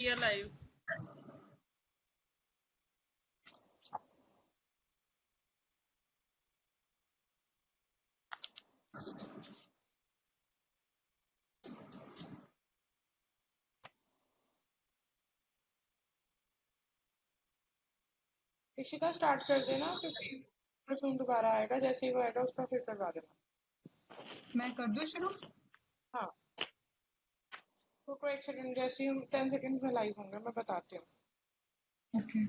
are live. Ishika start कर देना क्योंकि प्रसून दोबारा आएगा, जैसे ही वो आएगा उसका फिर करवा देना। मैं कर दूं शुरू? हाँ, तो एक सेकंड, जैसे ही 10 सेकंड में लाइव होंगे मैं बताती हूँ। ओके।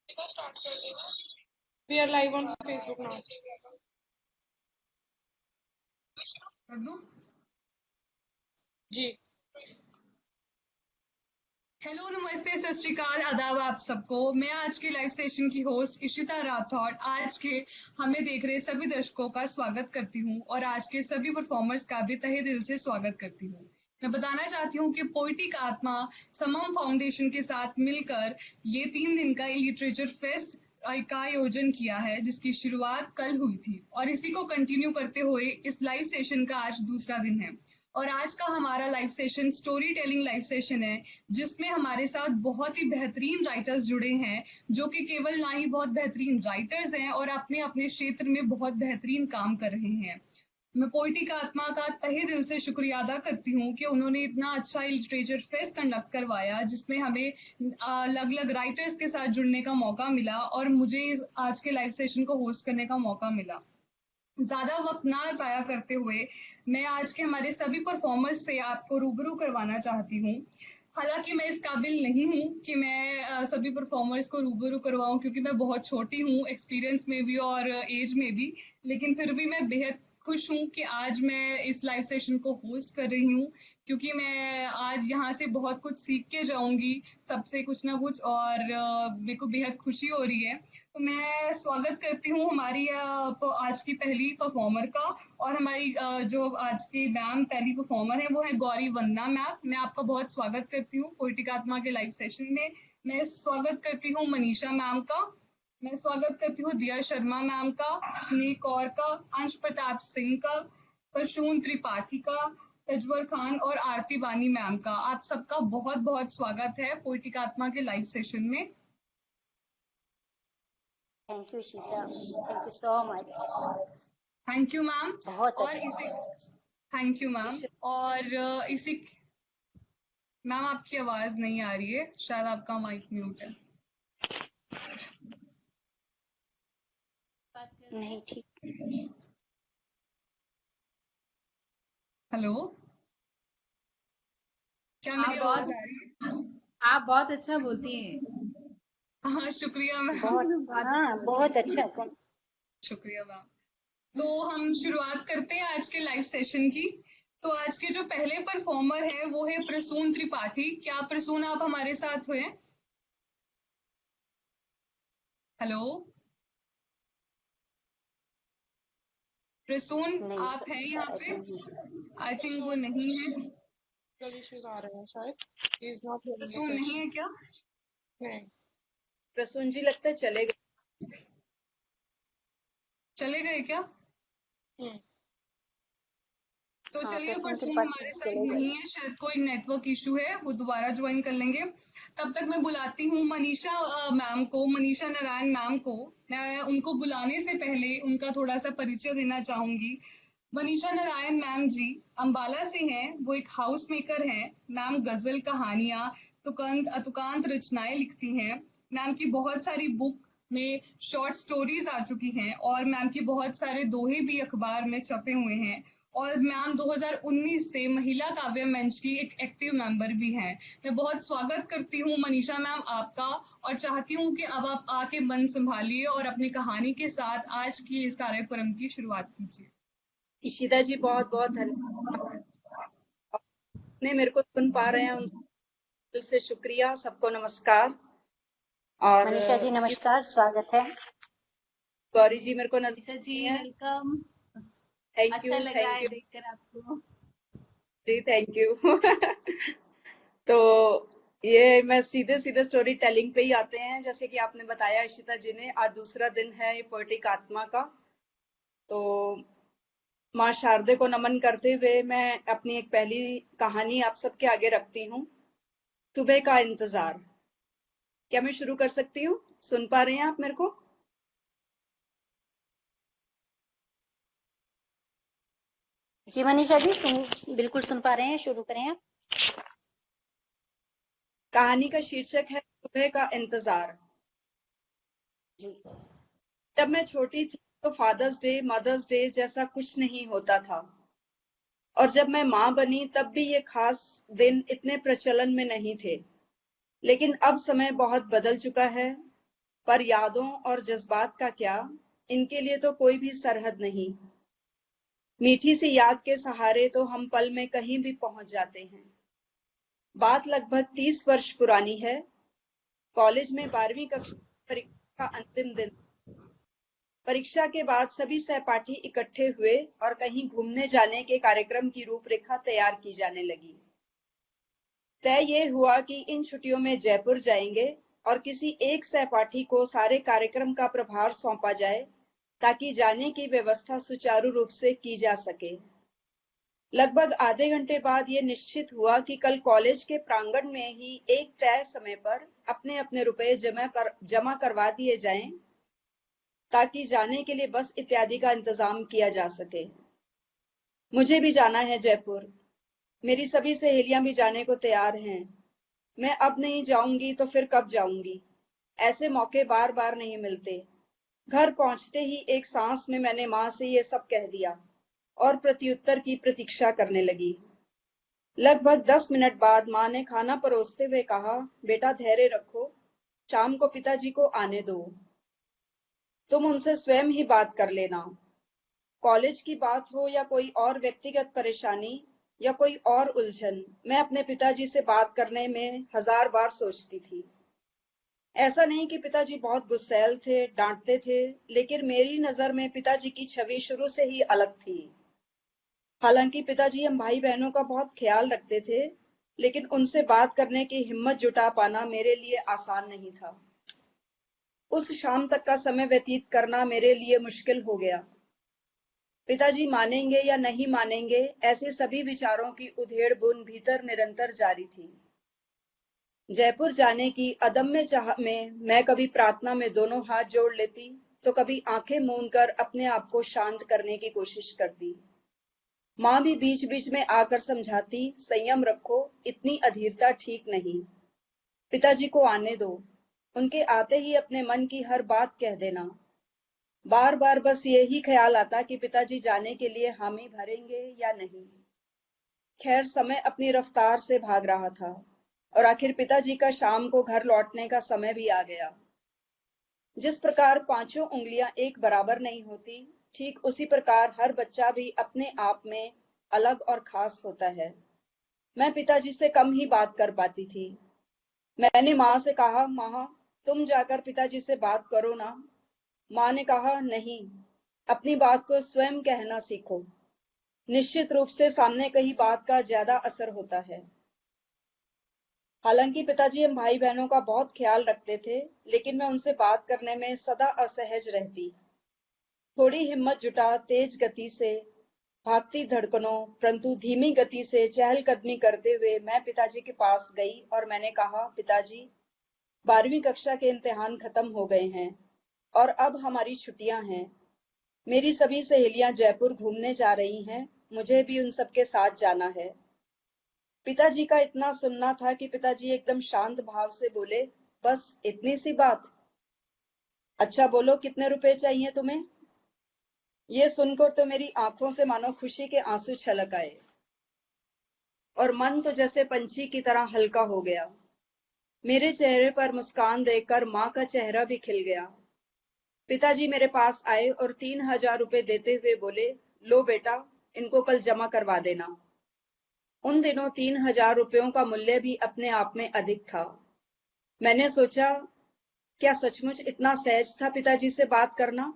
स्टार्ट कर देना। We are live on Facebook now. कर दूं? जी। हेलो, नमस्ते, सत श्री अकाल, आदाब आप सबको। मैं आज के लाइव सेशन की होस्ट इशिता राठौड़ आज के हमें देख रहे सभी दर्शकों का स्वागत करती हूँ और आज के सभी परफॉर्मर्स का भी तहे दिल से स्वागत करती हूँ। मैं बताना चाहती हूँ कि पोएटिक आत्मा समम फाउंडेशन के साथ मिलकर ये 3 दिन का लिटरेचर फेस्ट का आयोजन किया है, जिसकी शुरुआत कल हुई थी और इसी को कंटिन्यू करते हुए इस लाइव सेशन का आज दूसरा दिन है। और आज का हमारा live session story telling live session है, जिसमें हमारे साथ बहुत ही बेहतरीन राइटर्स जुड़े हैं, जो कि केवल ना ही बहुत बेहतरीन राइटर्स हैं और अपने अपने क्षेत्र में बहुत बेहतरीन काम कर रहे हैं। मैं पोएटिक आत्मा का तहे दिल से शुक्रिया अदा करती हूँ कि उन्होंने इतना अच्छा लिटरेचर फेस्ट कंडक्ट करवाया, जिसमें हमें अलग अलग राइटर्स के साथ जुड़ने का मौका मिला और मुझे आज के लाइव सेशन को होस्ट करने का मौका मिला। ज्यादा वक्त ना जाया करते हुए मैं आज के हमारे सभी परफॉर्मर्स से आपको रूबरू करवाना चाहती हूँ। हालांकि मैं इस काबिल नहीं हूँ कि मैं सभी परफॉर्मर्स को रूबरू करवाऊं, क्योंकि मैं बहुत छोटी हूँ एक्सपीरियंस में भी और एज में भी, लेकिन फिर भी मैं बेहद खुश हूँ कि आज मैं इस लाइव सेशन को होस्ट कर रही हूँ, क्योंकि मैं आज यहाँ से बहुत कुछ सीख के जाऊंगी, सबसे कुछ ना कुछ, और मेरे को बेहद खुशी हो रही है। तो मैं स्वागत करती हूँ हमारी आज की पहली परफॉर्मर का, और हमारी जो आज की मैम पहली परफॉर्मर है वो है गौरी वंदना मैम। मैं आपका बहुत स्वागत करती हूँ पोएटिक आत्मा के लाइव सेशन में। मैं स्वागत करती हूँ मनीषा मैम का, मैं स्वागत करती हूँ दिया शर्मा मैम का, स्नेह कौर का, अंश प्रताप सिंह का, प्रसून त्रिपाठी का, तजवर खान और आरती बानी मैम का। आप सबका बहुत बहुत स्वागत है पोएटिक आत्मा के लाइव सेशन में। Thank you शीता, thank you so much. Thank you ma'am. बहुत और अच्छा। इसी थैंक यू मैम। और इसी मैम आपकी आवाज नहीं आ रही है, शायद आपका माइक म्यूट है। नहीं ठीक। हेलो, क्या मेरी आवाज आ रही है? आप बहुत अच्छा बोलती हैं। हाँ शुक्रिया मैम। बहुत अच्छा। शुक्रिया मैम। तो हम शुरुआत करते हैं आज के लाइव सेशन की। तो आज के जो पहले परफॉर्मर है वो है प्रसून त्रिपाठी। क्या प्रसून आप हमारे साथ हुए? हेलो प्रसून, आप हैं यहाँ पे? आई थिंक वो नहीं है। आ रहे हैं शायद। प्रसून नहीं है क्या? नहीं, प्रसून जी लगता है चले गए। चले गए क्या? तो चलिए, प्रसून हमारे साथ नहीं है, शायद कोई नेटवर्क इशू है, वो दोबारा ज्वाइन कर लेंगे। तब तक मैं बुलाती हूँ मनीषा मैम को, मनीषा नारायण मैम को। मैं उनको बुलाने से पहले उनका थोड़ा सा परिचय देना चाहूंगी। मनीषा नारायण मैम जी अंबाला से हैं। वो एक हाउस मेकर हैं। मैम गजल, कहानियां, अतुकांत रचनाएं लिखती हैं। मैम की बहुत सारी बुक में शॉर्ट स्टोरीज आ चुकी हैं और मैम की बहुत सारे दोहे भी अखबार में छपे हुए हैं। और मैम 2019 से महिला काव्य मंच की एक एक्टिव मेंबर भी हैं। मैं बहुत स्वागत करती हूँ मनीषा मैम आपका, और चाहती हूँ कि अब आप आके मन संभालिए और अपनी कहानी के साथ आज की इस कार्यक्रम की शुरुआत कीजिए। इशिता जी बहुत बहुत धन्यवाद। ने मेरे को सुन पा रहे हैं उनसे से शुक्रिया। सबको नमस्कार। और मनीषा जी नमस्कार, स्वागत है। गौरी जी मेरे को Manisha ji welcome. Thank you, अच्छा लगा थैंक यू देखकर आपको जी, थैंक यू। तो ये मैं सीधे सीधे स्टोरी टेलिंग पे ही आते हैं। जैसे कि आपने बताया इशिता जी ने, आज दूसरा दिन है ये पोएटिक आत्मा का। तो माँ शारदे को नमन करते हुए मैं अपनी एक पहली कहानी आप सबके आगे रखती हूँ। सुबह का इंतजार। क्या मैं शुरू कर सकती हूँ? सुन पा रहे हैं आप मेरे को? जी मनीषा जी, बिल्कुल सुन पा रहे हैं, शुरू करें आप। कहानी का शीर्षक है सुबह का इंतजार। जी। जब मैं छोटी थी तो फादर्स डे, मदर्स डे जैसा कुछ नहीं होता था। और जब मैं माँ बनी तब भी ये खास दिन इतने प्रचलन में नहीं थे। लेकिन अब समय बहुत बदल चुका है। पर यादों और जज्बात का क्या, इनके लिए तो कोई भी सरहद नहीं। मीठी सी याद के सहारे तो हम पल में कहीं भी पहुंच जाते हैं। बात लगभग 30 वर्ष पुरानी है। कॉलेज में 12वीं कक्षा परीक्षा का अंतिम दिन। परीक्षा के बाद सभी सहपाठी इकट्ठे हुए और कहीं घूमने जाने के कार्यक्रम की रूपरेखा तैयार की जाने लगी। तय ये हुआ कि इन छुट्टियों में जयपुर जाएंगे और किसी एक सहपाठी को सारे कार्यक्रम का प्रभार सौंपा जाए ताकि जाने की व्यवस्था सुचारू रूप से की जा सके। लगभग आधे घंटे बाद ये निश्चित हुआ कि कल कॉलेज के प्रांगण में ही एक तय समय पर अपने अपने रुपए जमा करवा दिए जाएं ताकि जाने के लिए बस इत्यादि का इंतजाम किया जा सके। मुझे भी जाना है जयपुर। मेरी सभी सहेलियां भी जाने को तैयार हैं। मैं अब नहीं जाऊंगी तो फिर कब जाऊंगी? ऐसे मौके बार बार नहीं मिलते। घर पहुंचते ही एक सांस में मैंने माँ से ये सब कह दिया और प्रत्युत्तर की प्रतीक्षा करने लगी। लगभग 10 मिनट बाद माँ ने खाना परोसते हुए कहा, बेटा धैर्य रखो, शाम को पिताजी को आने दो। तुम उनसे स्वयं ही बात कर लेना। कॉलेज की बात हो या कोई और व्यक्तिगत परेशानी या कोई और उलझन, मैं अपने पिताजी से बात करने में 1000 बार सोचती थी। ऐसा नहीं कि पिताजी बहुत गुस्सैल थे, डांटते थे, लेकिन मेरी नजर में पिताजी की छवि शुरू से ही अलग थी। हालांकि पिताजी हम भाई बहनों का बहुत ख्याल रखते थे, लेकिन उनसे बात करने की हिम्मत जुटा पाना मेरे लिए आसान नहीं था। उस शाम तक का समय व्यतीत करना मेरे लिए मुश्किल हो गया। पिताजी मानेंगे या नहीं मानेंगे, ऐसे सभी विचारों की उधेड़ बुन भीतर निरंतर जारी थी। जयपुर जाने की अदम्य चाह में मैं कभी प्रार्थना में दोनों हाथ जोड़ लेती तो कभी आंखें मूंद कर अपने आप को शांत करने की कोशिश करती। माँ भी बीच बीच में आकर समझाती, संयम रखो, इतनी अधीरता ठीक नहीं। पिताजी को आने दो, उनके आते ही अपने मन की हर बात कह देना। बार बार बस यही ख्याल आता कि पिताजी जाने के लिए हामी भरेंगे या नहीं। खैर समय अपनी रफ्तार से भाग रहा था और आखिर पिताजी का शाम को घर लौटने का समय भी आ गया। जिस प्रकार पांचों उंगलियां एक बराबर नहीं होती, ठीक उसी प्रकार हर बच्चा भी अपने आप में अलग और खास होता है। मैं पिताजी से कम ही बात कर पाती थी। मैंने माँ से कहा, माँ तुम जाकर पिताजी से बात करो ना। माँ ने कहा, नहीं, अपनी बात को स्वयं कहना सीखो। निश्चित रूप से सामने कही बात का ज्यादा असर होता है। हालांकि पिताजी हम भाई बहनों का बहुत ख्याल रखते थे, लेकिन मैं उनसे बात करने में सदा असहज रहती। थोड़ी हिम्मत जुटा तेज गति से, भागती धड़कनों परंतु धीमी गति से चहलकदमी करते हुए मैं पिताजी के पास गई और मैंने कहा, पिताजी 12वीं कक्षा के इम्तिहान खत्म हो गए हैं और अब हमारी छुट्टियां हैं। मेरी सभी सहेलियां जयपुर घूमने जा रही हैं, मुझे भी उन सबके साथ जाना है। पिताजी का इतना सुनना था कि पिताजी एकदम शांत भाव से बोले, बस इतनी सी बात? अच्छा बोलो, कितने रुपए चाहिए तुम्हें? ये सुनकर तो मेरी आंखों से मानो खुशी के आंसू छलक आए और मन तो जैसे पंछी की तरह हल्का हो गया। मेरे चेहरे पर मुस्कान देखकर माँ का चेहरा भी खिल गया। पिताजी मेरे पास आए और 3000 रुपए देते हुए बोले, लो बेटा, इनको कल जमा करवा देना। उन दिनों 3000 रुपयों का मूल्य भी अपने आप में अधिक था। मैंने सोचा, क्या सचमुच इतना सहज था पिताजी से बात करना?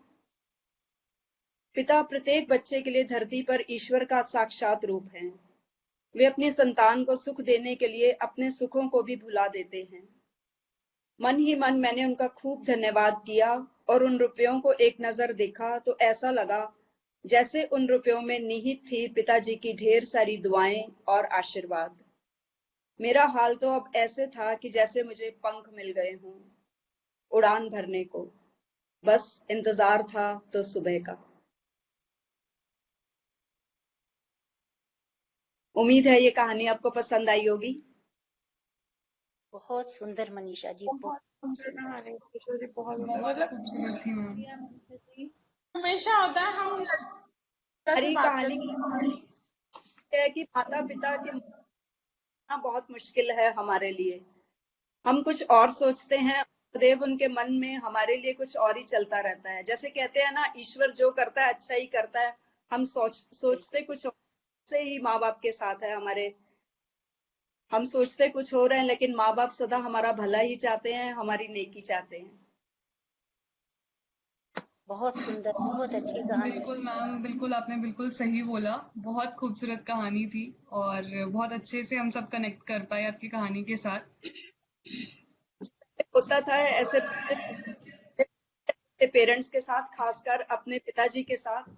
पिता प्रत्येक बच्चे के लिए धरती पर ईश्वर का साक्षात रूप है। वे अपनी संतान को सुख देने के लिए अपने सुखों को भी भुला देते हैं। मन ही मन मैंने उनका खूब धन्यवाद किया और उन रुपयों को एक नजर देखा तो ऐसा लगा जैसे उन रुपयों में निहित थी पिताजी की ढेर सारी दुआएं और आशीर्वाद। मेरा हाल तो अब ऐसे था कि जैसे मुझे पंख मिल गए हों उड़ान भरने को। बस इंतजार था तो सुबह का। उम्मीद है ये कहानी आपको पसंद आई होगी। बहुत सुंदर मनीषा जी, बहुत सुंदर कहानी थी जी, बहुत सुंदर। बहुत मतलब खूबसूरत थी मैम। हमेशा होता है हम से हमारी बात कहानी करते है कि माता पिता के मानना बहुत मुश्किल है हमारे लिए। हम कुछ और सोचते हैं, सदैव उनके मन में हमारे लिए कुछ और ही चलता रहता है। जैसे कहते हैं ना, ईश्वर जो करता है अच्छा ही करता है। हम सोचते कुछ और से ही माँ बाप के साथ है हमारे। हम सोचते कुछ हो रहे हैं लेकिन माँ बाप सदा हमारा भला ही चाहते हैं, हमारी नेकी चाहते हैं। बहुत सुंदर, बहुत अच्छी कहानी। बिल्कुल मैम, बिल्कुल आपने बिल्कुल सही बोला। बहुत खूबसूरत कहानी थी और बहुत अच्छे से हम सब कनेक्ट कर पाए आपकी कहानी के साथ। होता था ऐसे पेरेंट्स के साथ, खासकर अपने पिताजी के साथ।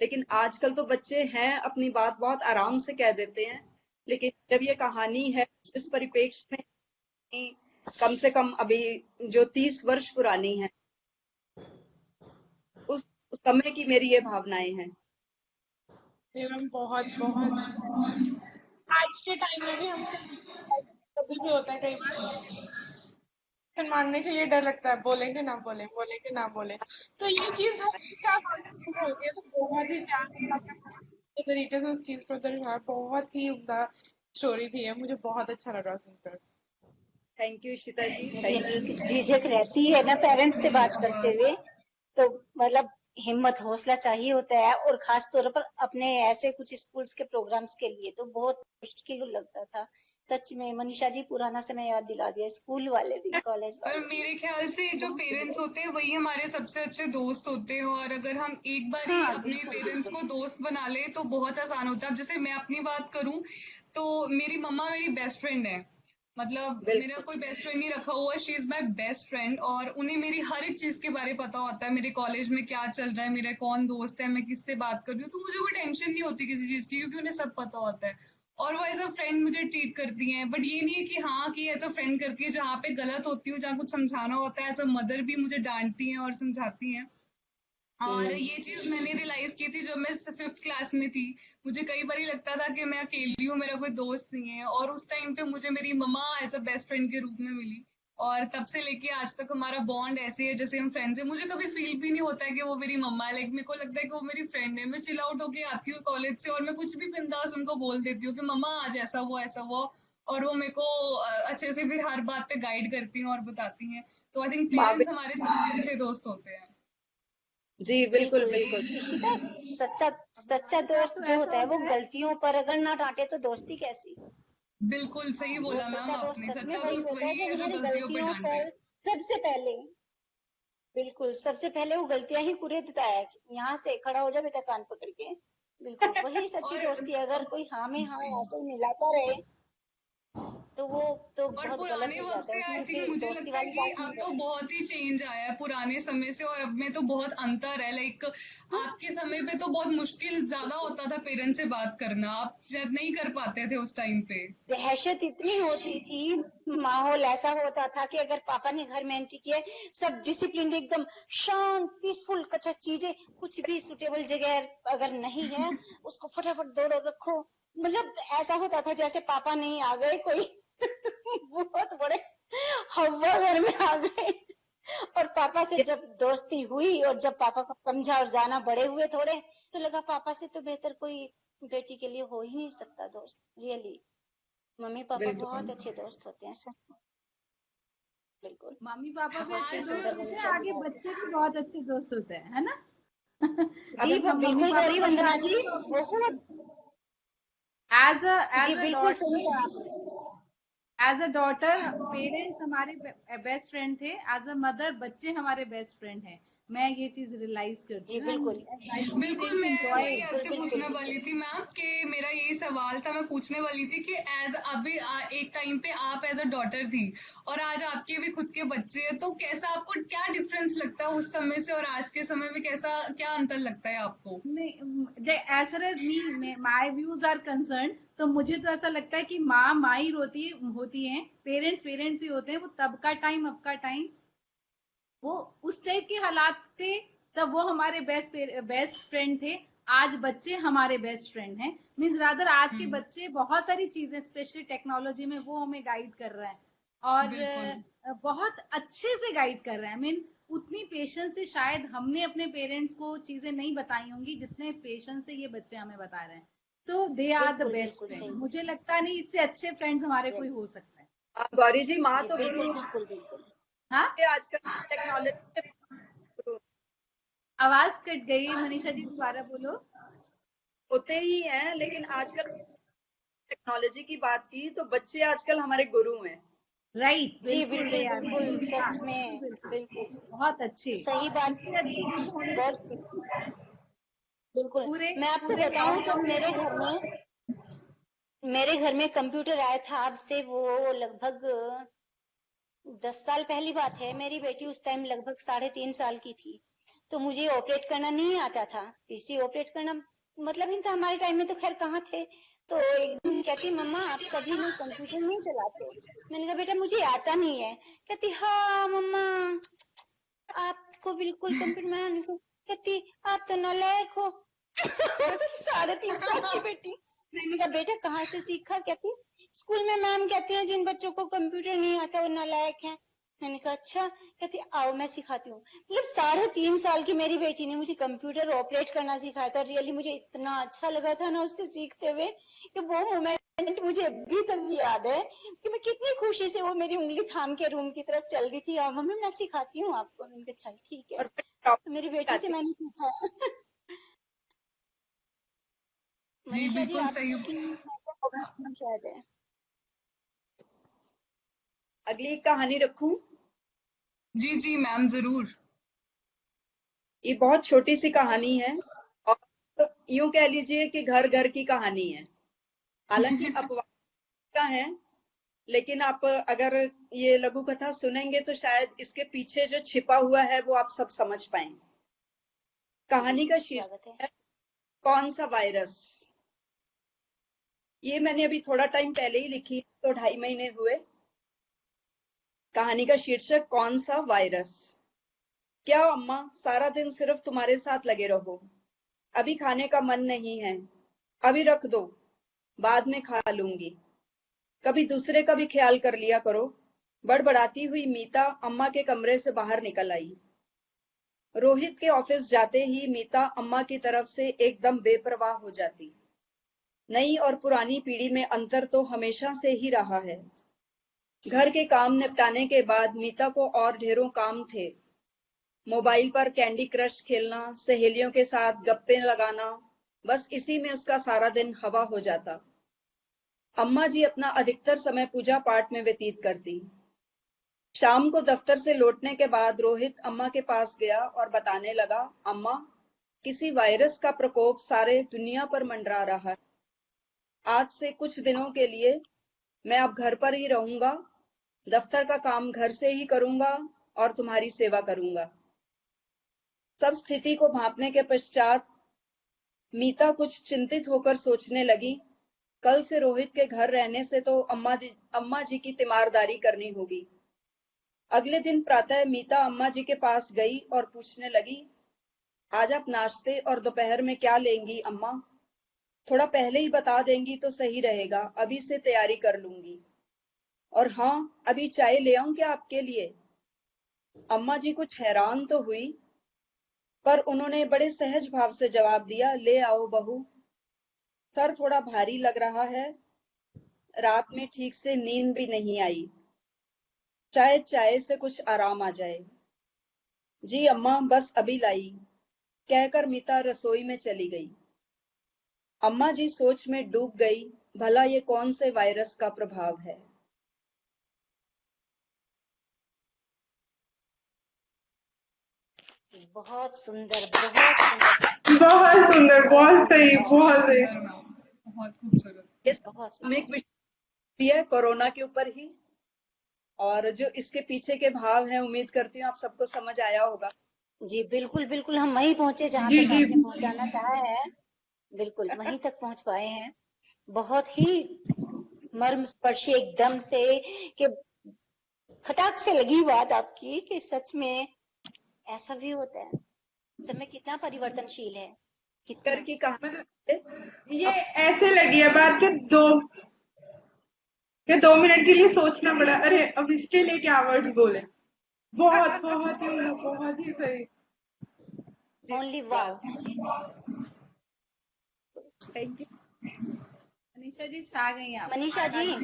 लेकिन आजकल तो बच्चे हैं अपनी बात बहुत आराम से कह देते हैं। लेकिन जब ये कहानी है इस परिप्रेक्ष्य में, कम से कम अभी जो 30 वर्ष पुरानी है, उस समय की मेरी ये भावनाएं हैं। मैम। बहुत बहुत आज के टाइम में भी हम कभी भी होता है कई बार मानने के लिए डर लगता है, बोलेंगे ना बोले, बोलेंगे ना बोले। तो ये चीज हर क्या होती है, तो बहुत ही प्यार तरीके से उस चीज को दर्शाया। बहुत ही उम्दा स्टोरी थी, मुझे बहुत अच्छा लगा सुनकर। थैंक यू इशिता जी, ये थैंक यू। एक झिझक रहती है ना पेरेंट्स से बात करते हुए, तो मतलब हिम्मत हौसला चाहिए होता है। और खास तौर पर अपने ऐसे कुछ स्कूल्स के प्रोग्राम्स के लिए तो बहुत मुश्किल लगता था। सच में मनीषा जी पुराना समय याद दिला दिया, स्कूल वाले दिन, कॉलेज पर वाले दिन। मेरे ख्याल से जो बहुत पेरेंट्स सुंदर। होते हैं वही हमारे सबसे अच्छे दोस्त होते हैं, और अगर हम एक बार ही हाँ अपने बिल्कुल पेरेंट्स को बिल्कुल। दोस्त बना ले तो बहुत आसान होता है। अब जैसे मैं अपनी बात करूं तो मेरी मम्मा मेरी बेस्ट फ्रेंड है। मतलब मेरा बिल्कुल कोई बेस्ट फ्रेंड नहीं रखा हुआ, she is my best friend, और उन्हें मेरी हर एक चीज के बारे में पता होता है। मेरे कॉलेज में क्या चल रहा है, मेरा कौन दोस्त है, मैं किससे बात कर रही हूँ, तो मुझे कोई टेंशन नहीं होती किसी चीज की, क्योंकि उन्हें सब पता होता है। और वो एज अ फ्रेंड मुझे ट्रीट करती हैं। बट ये नहीं है कि हाँ कि एज अ फ्रेंड करती है, जहाँ पे गलत होती हूँ, जहाँ कुछ समझाना होता है एज अ मदर भी मुझे डांटती हैं और समझाती हैं। और ये चीज मैंने रियलाइज की थी जब मैं 5th क्लास में थी। मुझे कई बार लगता था कि मैं अकेली हूँ, मेरा कोई दोस्त नहीं है, और उस टाइम पे मुझे मेरी मम्मा एज अ बेस्ट फ्रेंड के रूप में मिली। और तब से लेके आज तक हमारा बॉन्ड ऐसे है जैसे हम फ्रेंड्स हैं। मुझे कभी फील भी नहीं होता है कि वो मेरी मम्मा है। लाइक मेरे को लगता है कि वो मेरी फ्रेंड है। मैं चिल आउट होके आती हूँ कॉलेज से और मैं कुछ भी बिंदास उनको बोल देती हूँ कि मम्मा आज ऐसा हुआ ऐसा हुआ, और वो मेरे को अच्छे से फिर हर बात पे गाइड करती हैं और बताती हैं। तो आई थिंक माँ पेरेंट्स हमारे सबसे अच्छे दोस्त होते हैं। जी बिल्कुल बिल्कुल बिल्कुल। इशिता, सच्चा सच्चा दोस्त जो होता है वो गलतियों पर अगर ना डांटे तो दोस्ती कैसी। बिल्कुल सही वो बोला मैम सच्चा दोस्त आपने। सच में सच्चा वही दोस्त होता है वही जो है जो हमारी गलतियों पे गलतियों डांटे। पर सबसे पहले, बिल्कुल सबसे पहले वो गलतियां ही कुरेदता है कि यहाँ से खड़ा हो जा बेटा कान पकड़ के। बिल्कुल वही सच्ची और दोस्ती है। अगर कोई हाँ में हाँ जी, ऐसे ही मिलाता रहे तो वो तो और बहुत गलत पुराने हो वक्त जाता है, से आई उसमें थिंक फिर मुझे दोस्ती लगता है वाली कि बात नहीं अब तो रही। बहुत ही चेंज आया है पुराने समय से, और अब में तो बहुत अंतर है। लाइक आपके समय पे तो बहुत मुश्किल ज्यादा होता था पेरेंट्स से बात करना, आप शायद नहीं कर पाते थे उस टाइम पे। दहशत इतनी होती थी, माहौल ऐसा होता था कि अगर पापा ने घर में एंट्री किया, सब डिसिप्लिन एकदम शांत पीसफुल, अच्छा चीजें कुछ भी सुटेबल जगह अगर नहीं है उसको फटाफट दौड़ो रखो। मतलब ऐसा होता था जैसे पापा नहीं आ गए कोई बहुत बड़े हवा घर में आ गए। और पापा से जब दोस्ती हुई और जब पापा को समझा और जाना बड़े हुए थोड़े, तो लगा पापा से तो बेहतर कोई बेटी के लिए हो ही नहीं सकता दोस्त। रियली मम्मी पापा बिल्कुल बहुत अच्छे दोस्त होते हैं सच में। बिल्कुल मम्मी पापा भी अच्छे बहुत आज दोस्त सुंदर होते हैं, मनीषा जी आगे बात बच्चे भी बहुत अच्छे दोस्त होते हैं, है ना? जी जब हम मम्मी बिल्कुल पापा गौरी बन वंदना जाते जी, हैं तो बहुत। As a ji as a बिल्कुल सही डॉटर कहा आपने। एज अ डॉटर पेरेंट्स हमारे बेस्ट फ्रेंड थे, एज अ मदर बच्चे हमारे बेस्ट फ्रेंड हैं। मैं ये चीज रियलाइज करती जी हूँ बिल्कुल बिल्कुल, मैं वही आपसे बिल्कुल, पूछने बिल्कुल। वाली थी मैम कि मेरा यही सवाल था, मैं पूछने वाली थी कि एज अभी एक टाइम पे आप एज अ डॉटर थी और आज आपके भी खुद के बच्चे हैं, तो कैसा आपको क्या डिफरेंस लगता है उस समय से और आज के समय में, कैसा क्या अंतर लगता है आपको? As far as me my views are concern, तो मुझे तो ऐसा लगता है कि माँ माँ ही होती है, पेरेंट्स पेरेंट्स ही होते हैं। वो तब का टाइम अब का टाइम, वो उस टाइप के हालात से, तब वो हमारे बेस्ट फ्रेंड थे। आज बच्चे हमारे बेस्ट फ्रेंड हैं। मीन्स रादर आज के बच्चे बहुत सारी चीजें स्पेशली टेक्नोलॉजी में वो हमें गाइड कर रहे हैं, और बहुत अच्छे से गाइड कर रहे हैं। मीन उतनी पेशेंस से शायद हमने अपने पेरेंट्स को चीजें नहीं बताई होंगी जितने पेशेंस से ये बच्चे हमें बता रहे हैं। तो दे आर द बिल्कुल, बेस्ट बिल्कुल फ्रेंड। सही। मुझे लगता नहीं इससे अच्छे फ्रेंड्स हमारे कोई हो सकते हैं। गौरी जी, माँ जी तो बिल्कुल, गुरु बिल्कुल, बिल्कुल। हाँ, है आजकल टेक्नोलॉजी के गुरु आवाज कट गई, मनीषा जी दोबारा बोलो। होते ही हैं, लेकिन आजकल टेक्नोलॉजी की बात की तो बच्चे आजकल हमारे गुरु हैं। राइट, जी बिल्कुल बिल्कुल, यार, बिल्कुल हाँ, सच में, बिल्कुल, बिल्कुल बहुत अच्छे। सही बात। इससे अच्छे चीज होने बहुत बिल्कुल। पूरे मैं आपको पूरे गांव बताऊं, का जब मेरे घर में कंप्यूटर आया था, अब से वो लगभग 10 साल पहली बात है। मेरी बेटी उस टाइम लगभग 3.5 साल की थी। तो मुझे ऑपरेट करना नहीं आता था, पीसी ऑपरेट करना मतलब नहीं था। हमारे टाइम में तो खैर कहाँ थे। तो एक दिन कहती, मम्मा आप कभी ना कंप्यूटर नहीं चलाते? मैंने कहा बेटा मुझे आता नहीं है। कहती हाँ मम्मा, आपको बिल्कुल कंप्यूटर में आने को। कहती आप तो नालायक हो। 3.5 साल की बेटी। मैंने कहा बेटा कहाँ से सीखा? कहती स्कूल में मैम कहती हैं जिन बच्चों को कंप्यूटर नहीं आता वो नालायक हैं। मैंने कहा अच्छा। कहती आओ मैं सिखाती हूँ। मतलब 3.5 साल की मेरी बेटी ने मुझे कंप्यूटर ऑपरेट करना सिखाया था। रियली मुझे इतना अच्छा लगा था ना उससे सीखते हुए, कि वो मोमेंट मुझे अभी तक याद है कि मैं कितनी खुशी से वो मेरी उंगली थाम के रूम की तरफ चल रही थी। और मम्मी मैं सिखाती हूँ आपको। मैंने कहा चल ठीक है। और फिर टॉप मेरी बेटी से आती मैंने सीखा। जी मनीषा जी बिल्कुल सही। आपकी शायद है। अगली एक कहानी रखूं। जी जी मैम, जरूर। ये बहुत छोटी सी कहानी है और यूं कह लीजिए कि घर घर की कहानी है। हालांकि अपवाद का है, लेकिन आप अगर ये लघु कथा सुनेंगे तो शायद इसके पीछे जो छिपा हुआ है वो आप सब समझ पाएंगे। कहानी का बिल्कुल स्वागत है। शीर्षक है कौन सा वायरस। ये मैंने अभी थोड़ा टाइम पहले ही लिखी, तो 2.5 महीने हुए। कहानी का शीर्षक कौन सा वायरस। क्या अम्मा सारा दिन सिर्फ तुम्हारे साथ लगे रहो? अभी खाने का मन नहीं है, अभी रख दो, बाद में खा लूंगी। कभी दूसरे का भी ख्याल कर लिया करो। बड़बड़ाती हुई मीता अम्मा के कमरे से बाहर निकल आई। रोहित के ऑफिस जाते ही मीता अम्मा की तरफ से एकदम बेपरवाह हो जाती। नई और पुरानी पीढ़ी में अंतर तो हमेशा से ही रहा है। घर के काम निपटाने के बाद मीता को और ढेरों काम थे। मोबाइल पर कैंडी क्रश खेलना, सहेलियों के साथ गप्पे लगाना, बस इसी में उसका सारा दिन हवा हो जाता। अम्मा जी अपना अधिकतर समय पूजा पाठ में व्यतीत करती। शाम को दफ्तर से लौटने के बाद रोहित अम्मा के पास गया और बताने लगा, अम्मा किसी वायरस का प्रकोप सारे दुनिया पर मंडरा रहा है। आज से कुछ दिनों के लिए मैं अब घर पर ही रहूंगा, दफ्तर का काम घर से ही करूंगा और तुम्हारी सेवा करूंगा। सब स्थिति को भांपने के पश्चात मीता कुछ चिंतित होकर सोचने लगी, कल से रोहित के घर रहने से तो अम्मा जी की तीमारदारी करनी होगी। अगले दिन प्रातः मीता अम्मा जी के पास गई और पूछने लगी, आज आप नाश्ते और दोपहर में क्या लेंगी अम्मा? थोड़ा पहले ही बता देंगी तो सही रहेगा, अभी से तैयारी कर लूंगी। और हाँ, अभी चाय ले आऊं क्या आपके लिए? अम्मा जी कुछ हैरान तो हुई, पर उन्होंने बड़े सहज भाव से जवाब दिया, ले आओ बहू। सर थोड़ा भारी लग रहा है, रात में ठीक से नींद भी नहीं आई, चाय चाय से कुछ आराम आ जाए। जी अम्मा बस अभी लाई, कहकर मीता रसोई में चली गई। अम्मा जी सोच में डूब गई, भला ये कौन से वायरस का प्रभाव है। बहुत सुंदर, बहुत सुंदर, बहुत सुंदर, बहुत सही, बहुत सही। सुंदर मैम, बहुत खूबसूरत। ये बहुत सामयिक सुंदर। विषय भी है कोरोना के ऊपर ही, और जो इसके पीछे के भाव हैं उम्मीद करती हूँ आप सबको समझ आया होगा। जी बिल्कुल बिल्कुल, हम वहीं पहुंचे जहां जी तक जी। आपने पहुंचाना चाहा है। बिल्कुल वहीं तक पहुंच पाए हैं। बहुत ही मर्म स्पर्शी एकदम से, कि फटाक से लगी बात आपकी कि सच में ऐसा भी होता है। समय कितना परिवर्तनशील है, कर कितना। की कहानी मतलब है। ये ऐसे लगी है बात कि 2 मिनट के लिए सोचना पड़ा, अरे अब इसके लिए क्या वर्ड्स बोले। बहुत बहुत ही सही। जी, ओनली वाव। धन्यवाद। Thank you. मनीषा जी छा गई आप। मनीषा जी,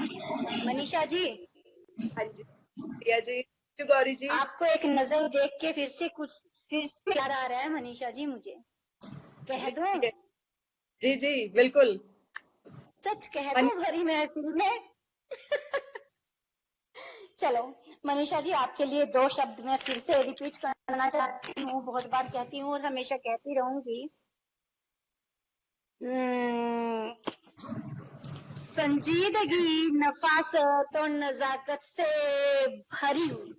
मनीषा जी, हाँ जी प्रिया जी, thank you, गौरी जी। आपको एक नजर देख के फिर से याद आ रहा है मनीषा जी मुझे। कह दूं, जी जी बिल्कुल। सच कह मनी दूं भरी महफिल में। चलो मनीषा जी, आपके लिए 2 शब्द मैं फिर से रिपीट करना चाहती हूँ, बहुत बार कहती हूँ और हमेशा कहती रहूंगी। संजीदगी नफासत और नजाकत से भरी हुई,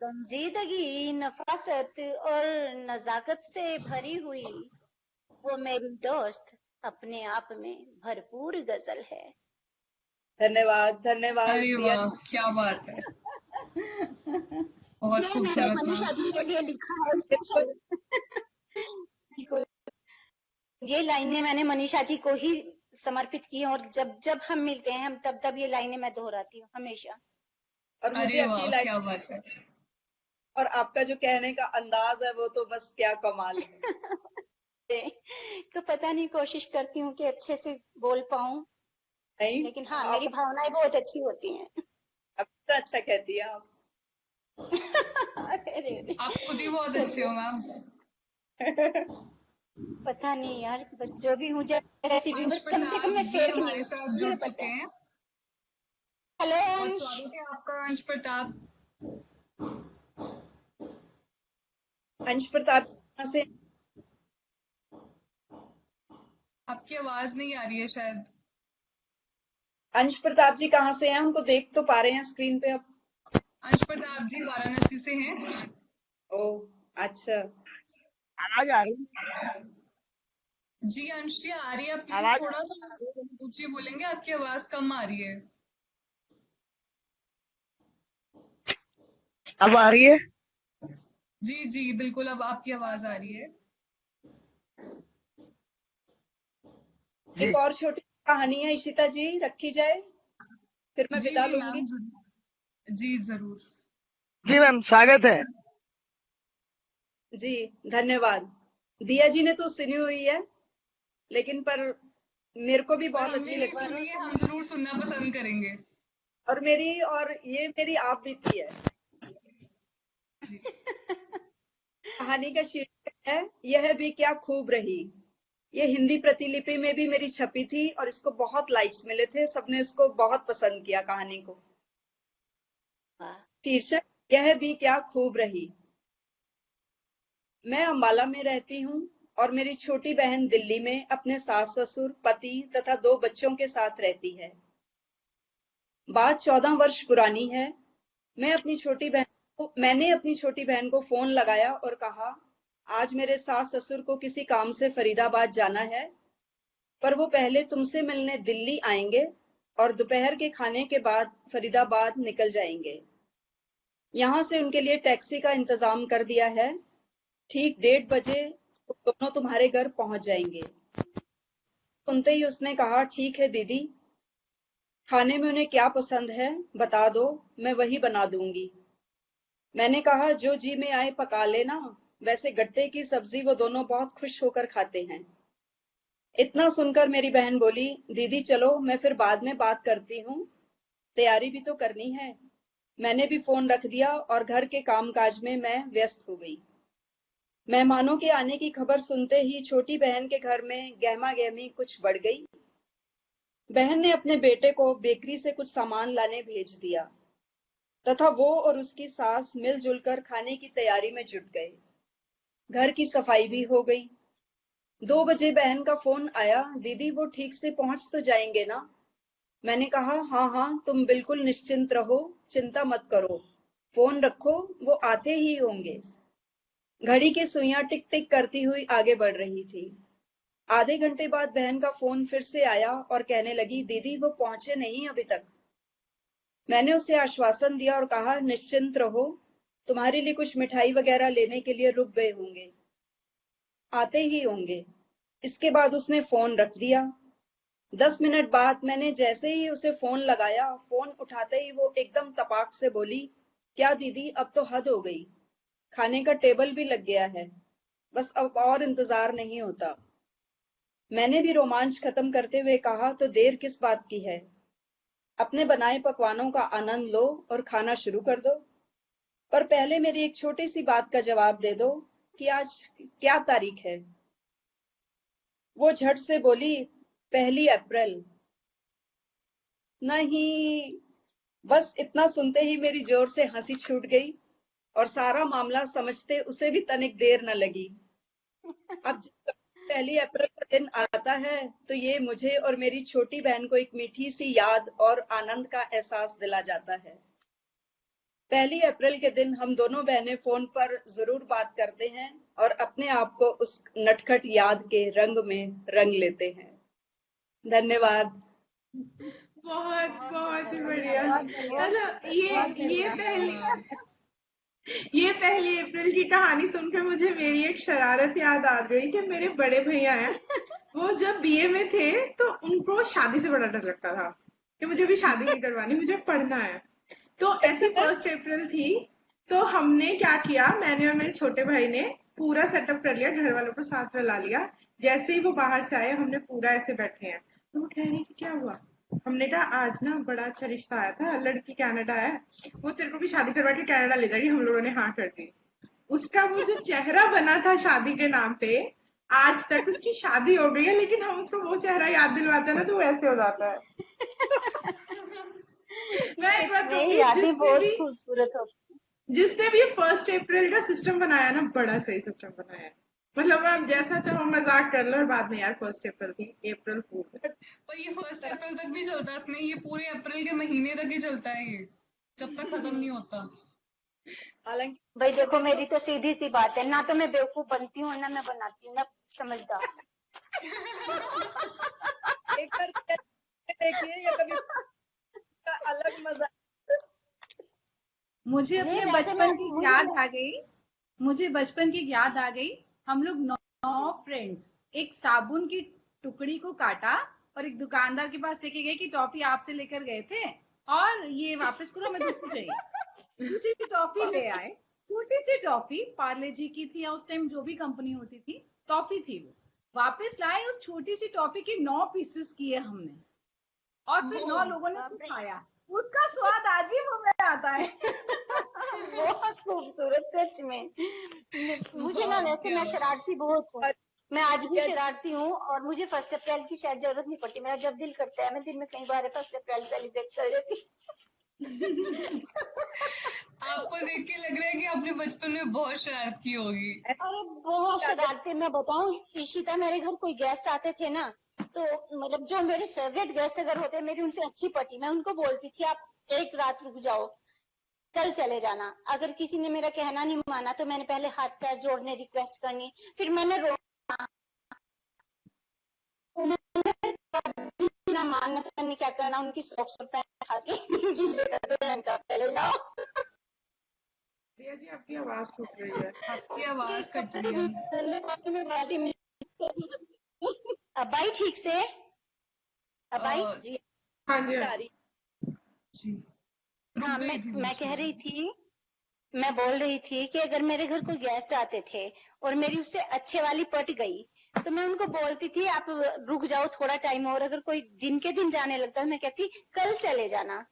संजीदगी नफासत और नजाकत से भरी हुई, वो मेरी दोस्त अपने आप में भरपूर गजल है। धन्यवाद धन्यवाद अरे प्रिया वाह, क्या बात है, बहुत ये मैंने खूबसूरत मनीषा जी मैम। के लिए लिखा है जी। स्पेशल। बिल्कुल, ये लाइनें मैंने मनीषा जी को ही समर्पित की हैं, और जब जब हम मिलते हैं हम तब तब ये लाइनें मैं दोहराती हूँ हमेशा। और मुझे अरे आपकी वाह, लाइफ क्या बात है। और आपका जो कहने का अंदाज है वो तो बस क्या कमाल है। तो पता नहीं, कोशिश करती हूँ कि अच्छे से बोल पाऊं, नहीं लेकिन हाँ आप मेरी भावनाएं बहुत अच्छी होती हैं। तो अच्छा कहती है आप। अरे अरे, आप खुद ही बहुत अच्छे चलिए, हो मैम। पता नहीं यार, बस जो भी हूँ जैसी भी हूँ, अंश बस कम से कम प्रताप मैं जी फेक नहीं हमारे हूँ, साथ जुड़ मुझे पता चुके है। हैं। हेलो बहुत अंश। स्वागत है आपका अंश प्रताप। अंश प्रताप कहाँ से? आपकी आवाज नहीं आ रही है शायद। अंश प्रताप जी कहाँ से हैं? हमको देख तो पा रहे हैं स्क्रीन पे अब। अंश प्रताप जी वाराणसी से हैं। ओ अच्छा। आवाज आ रही जी अंश जी आ रही है, प्लीज आवाज थोड़ा सा ऊंची बोलेंगे, आपकी आवाज कम आ रही है। अब आ रही है? जी जी बिल्कुल, अब आपकी आवाज आ रही है। जी एक और छोटी कहानी है इशिता जी, रखी जाए फिर मैं जी विदा जी लूंगी। मैम, जरूर जी जरूर। जी मैम, स्वागत है। जी धन्यवाद। दिया जी ने तो सुनी हुई है, लेकिन पर मेरे को भी पर बहुत हमने अच्छी नहीं लगती है। सुनी है, हम जरूर सुनना पसंद करेंगे। और ये मेरी आप बीती है। जी कहानी का शीर्षक है यह भी क्या खूब रही। ये हिंदी प्रतिलिपि में भी मेरी छपी थी और इसको बहुत लाइक्स मिले थे, सबने इसको बहुत पसंद किया कहानी को। वाह, शीर्षक यह भी क्या खूब रही। मैं अंबाला में रहती हूँ और मेरी छोटी बहन दिल्ली में अपने सास ससुर, पति तथा 2 बच्चों के साथ रहती है। बात 14 वर्ष पुरानी है। मैंने अपनी छोटी बहन को फोन लगाया और कहा, आज मेरे सास ससुर को किसी काम से फरीदाबाद जाना है, पर वो पहले तुमसे मिलने दिल्ली आएंगे और दोपहर के खाने के बाद फरीदाबाद निकल जाएंगे। यहाँ से उनके लिए टैक्सी का इंतजाम कर दिया है। ठीक 1:30 बजे दोनों तुम्हारे घर पहुंच जाएंगे। सुनते ही उसने कहा, ठीक है दीदी, खाने में उन्हें क्या पसंद है बता दो, मैं वही बना दूंगी। मैंने कहा, जो जी में आए पका लेना, वैसे गट्टे की सब्जी वो दोनों बहुत खुश होकर खाते हैं। इतना सुनकर मेरी बहन बोली, दीदी चलो मैं फिर बाद में बात करती हूँ, तैयारी भी तो करनी है। मैंने भी फोन रख दिया और घर के कामकाज में मैं व्यस्त हो गई। मेहमानों के आने की खबर सुनते ही छोटी बहन के घर में गहमा गहमी कुछ बढ़ गई। बहन ने अपने बेटे को बेकरी से कुछ सामान लाने भेज दिया तथा वो और उसकी सास मिलजुल कर खाने की तैयारी में जुट गए। घर की सफाई भी हो गई। 2 बजे बहन का फोन आया, दीदी वो ठीक से पहुंच तो जाएंगे ना? मैंने कहा हाँ हाँ, तुम बिल्कुल निश्चिंत रहो, चिंता मत करो, फोन रखो, वो आते ही होंगे। घड़ी की सुइयां टिक टिक करती हुई आगे बढ़ रही थी। आधे घंटे बाद बहन का फोन फिर से आया और कहने लगी, दीदी वो पहुंचे नहीं अभी तक। मैंने उसे आश्वासन दिया और कहा, निश्चिंत रहो, तुम्हारे लिए कुछ मिठाई वगैरह लेने के लिए रुक गए होंगे, आते ही होंगे। इसके बाद उसने फोन रख दिया। 10 मिनट बाद मैंने जैसे ही उसे फोन लगाया, फोन उठाते ही वो एकदम तपाक से बोली, क्या दीदी, अब तो हद हो गई, खाने का टेबल भी लग गया है, बस अब और इंतजार नहीं होता। मैंने भी रोमांच खत्म करते हुए कहा, तो देर किस बात की है, अपने बनाए पकवानों का आनंद लो और खाना शुरू कर दो। पर पहले मेरी एक छोटी सी बात का जवाब दे दो कि आज क्या तारीख है। वो झट से बोली, 1 अप्रैल। नहीं, बस इतना सुनते ही मेरी जोर से हंसी छूट गई और सारा मामला समझते उसे भी तनिक देर न लगी। अब जब 1 अप्रैल का दिन आता है तो ये मुझे और मेरी छोटी बहन को एक मीठी सी याद और आनंद का एहसास दिला जाता है। 1 अप्रैल के दिन हम दोनों बहनें फोन पर जरूर बात करते हैं और अपने आप को उस नटखट याद के रंग में रंग लेते हैं। धन्यवाद। बहुत बहुत बहुत ही सुंदर, बढ़िया। बहुत बढ़िया, मतलब बहुत ये बढ़िया। पहली अप्रैल की कहानी सुनकर मुझे मेरी एक शरारत याद आ गई कि मेरे बड़े भैया हैं, वो जब बीए में थे तो उनको शादी से बड़ा डर लगता था कि मुझे भी शादी नहीं करवानी, मुझे पढ़ना है। तो ऐसी 1 अप्रैल थी, तो हमने क्या किया, मैंने और मेरे छोटे भाई ने पूरा सेटअप कर लिया, घर वालों को साथ रला लिया। जैसे ही वो बाहर से आए, हमने पूरा ऐसे बैठे हैं, तो वो कह रही कि क्या हुआ। हमने कहा आज ना बड़ा अच्छा रिश्ता आया था, लड़की कनाडा है, वो तेरे को भी शादी करवा के कनाडा ले जाएगी। हम लोगों ने हाँ कर दी। उसका वो जो चेहरा बना था शादी के नाम पे, आज तक उसकी शादी हो गई है, लेकिन हम उसको वो चेहरा याद दिलवाते हैं ना, तो वो ऐसे हो जाता है। मैं एक सच बात में कहूंगी, यादें बहुत खूबसूरत होती जिसने भी 1 अप्रैल का सिस्टम बनाया ना, बड़ा सही सिस्टम बनाया है। मतलब आप जैसा चाहो मजाक कर लो और बाद में यार 1 अप्रैल थी, अप्रैल फूल। पर ये 1 अप्रैल तक भी चलता है इसमें, ये पूरे अप्रैल के महीने तक ही चलता है ये, जब तक खत्म नहीं होता। हालांकि भाई देखो, मेरी तो सीधी सी बात है, ना तो मैं बेवकूफ बनती हूँ ना मैं बनाती हूँ, मैं समझदार। एक बार देखिए, या कभी का अलग मजा। मुझे नहीं, अपने वैसे मैं बचपन की मुझे याद आ गई। मुझे बचपन की याद आ गई। हम लोग 9 फ्रेंड्स एक साबुन की टुकड़ी को काटा और एक दुकानदार के पास लेके गए कि टॉफी आपसे लेकर गए थे और ये वापस करो, हमें दूसरी चाहिए। दूसरी टॉफी ले आए। छोटी सी टॉफी पार्ले जी की थी, या उस टाइम जो भी कंपनी होती थी, टॉफी थी वो। वापस लाए, उस छोटी सी टॉफी के 9 पीसेस किए हमने और फिर 9 लोगों ने बाप उसको रे, खाया। उसका स्वाद आज भी मुंह में आता है। बहुत खूबसूरत सच में। मुझे ना, वाह, वैसे क्या मैं शरारती बहुत हूँ, और मैं आज भी क्या शरारती हूँ और मुझे 1 अप्रैल की शायद जरूरत नहीं पड़ती। मेरा जब दिल करता है मैं दिन में कई बार 1 अप्रैल सेलिब्रेट कर लेती आपको देख के लग रहा है कि आपने बचपन में बहुत शरारत की होगी। अरे बहुत शरारती, मैं बताऊं ईशिता, मेरे घर कोई गेस्ट आते थे ना, तो मतलब जो मेरे फेवरेट गेस्ट अगर होते, मेरी उनसे अच्छी पटी, मैं उनको बोलती थी आप एक रात रुक जाओ, कल चले जाना। अगर किसी ने मेरा कहना नहीं माना तो मैंने पहले हाथ पैर जोड़ने रिक्वेस्ट करनी, फिर मैंने ना मानना तो मैंने क्या करना, उनकी सॉक्स और पैंट उठा के पहले जाओ। प्रिया जी आपकी आवाज छूट रही है। आपकी आवाज कट रही है। अब आई ठीक से? अब आई अ, जी? हाँ जी, हाँ आ जी। रही। जी, रुक हाँ, गई थी मैं बीच कह में। रही थी, मैं बोल रही थी कि अगर मेरे घर कोई गेस्ट आते थे और मेरी उससे अच्छे वाली पट गई, तो मैं उनको बोलती थी आप रुक जाओ थोड़ा टाइम और। अगर कोई दिन के दिन जाने लगता मैं कहती कल चले जाना।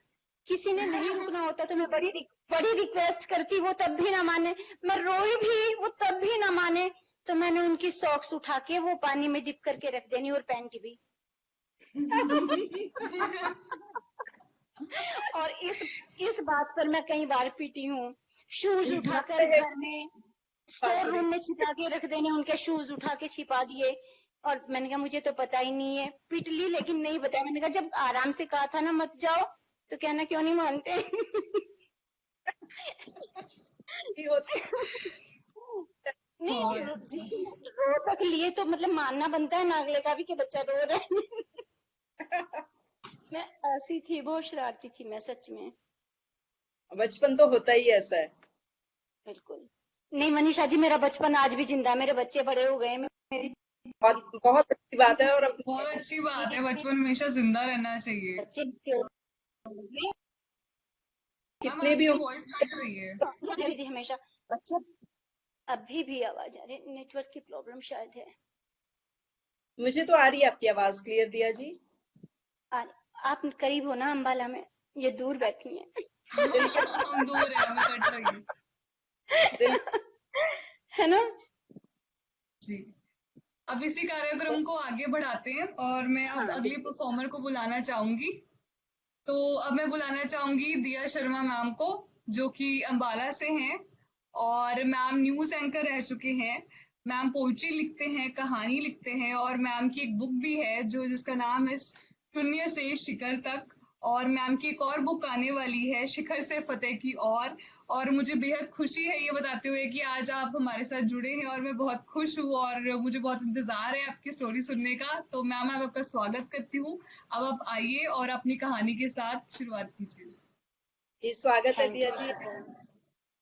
किसी ने नहीं रुकना होता तो मैं बड़ी रिक्वेस्ट करती, वो तब भी ना माने, मैं रोई भी वो तब भी ना माने, तो मैंने उनकी सॉक्स उठा के वो पानी में डिप करके रख देनी और पैंट भी। और इस बात पर मैं कई बार पीटी हूँ। शूज उठाकर घर में स्टोर रूम में छिपा के रख देने, उनके शूज उठा के छिपा दिए। और मैंने कहा मुझे तो पता ही नहीं है, पिट ली लेकिन नहीं बताया। मैंने कहा जब आराम से कहा था ना मत जाओ, तो कहना क्यों नहीं मानते। नहीं, रो तक लिए तो मतलब मानना बनता है ना अगले का भी कि बच्चा रो रहा है। मैं ऐसी थी, बहुत शरारती थी मैं सच में। बचपन तो होता ही ऐसा है। बिल्कुल नहीं मनीषा जी, मेरा बचपन आज भी जिंदा है, मेरे बच्चे बड़े हो गए, मेरी बहुत बहुत अच्छी बात है। और बहुत अच्छी बात है, बचपन हमेशा जिंदा रहना चाहिए। बच्चे कितने भी आपकी वॉइस कट रही है। दीदी हमेशा बच्चे, अभी भी आवाज आ रही है, नेटवर्क की प्रॉब्लम शायद है। मुझे तो आ रही है आपकी आवाज क्लियर दिया जी। आप करीब हो ना अम्बाला में, ये दूर बैठी है। हम दूर है, हमें कट रही है ना जी। अब इसी कार्यक्रम को आगे बढ़ाते हैं और मैं अब हाँ, अगली परफॉर्मर को बुलाना चाहूंगी। तो अब मैं बुलाना चाहूंगी दिया शर्मा मैम को, जो कि अंबाला से हैं और मैम न्यूज एंकर रह चुके हैं। मैम पोइट्री लिखते हैं, कहानी लिखते हैं और मैम की एक बुक भी है जो जिसका नाम है शून्य से शिखर तक। और मैम की एक और बुक आने वाली है, शिखर से फतेह की ओर। और मुझे बेहद खुशी है ये बताते हुए कि आज आप हमारे साथ जुड़े हैं और मैं बहुत खुश हूँ और मुझे बहुत इंतजार है आपकी स्टोरी सुनने का। तो मैम मैं आपका स्वागत करती हूँ। अब आप आइए और अपनी कहानी के साथ शुरुआत कीजिए। जी स्वागत है दिया जी।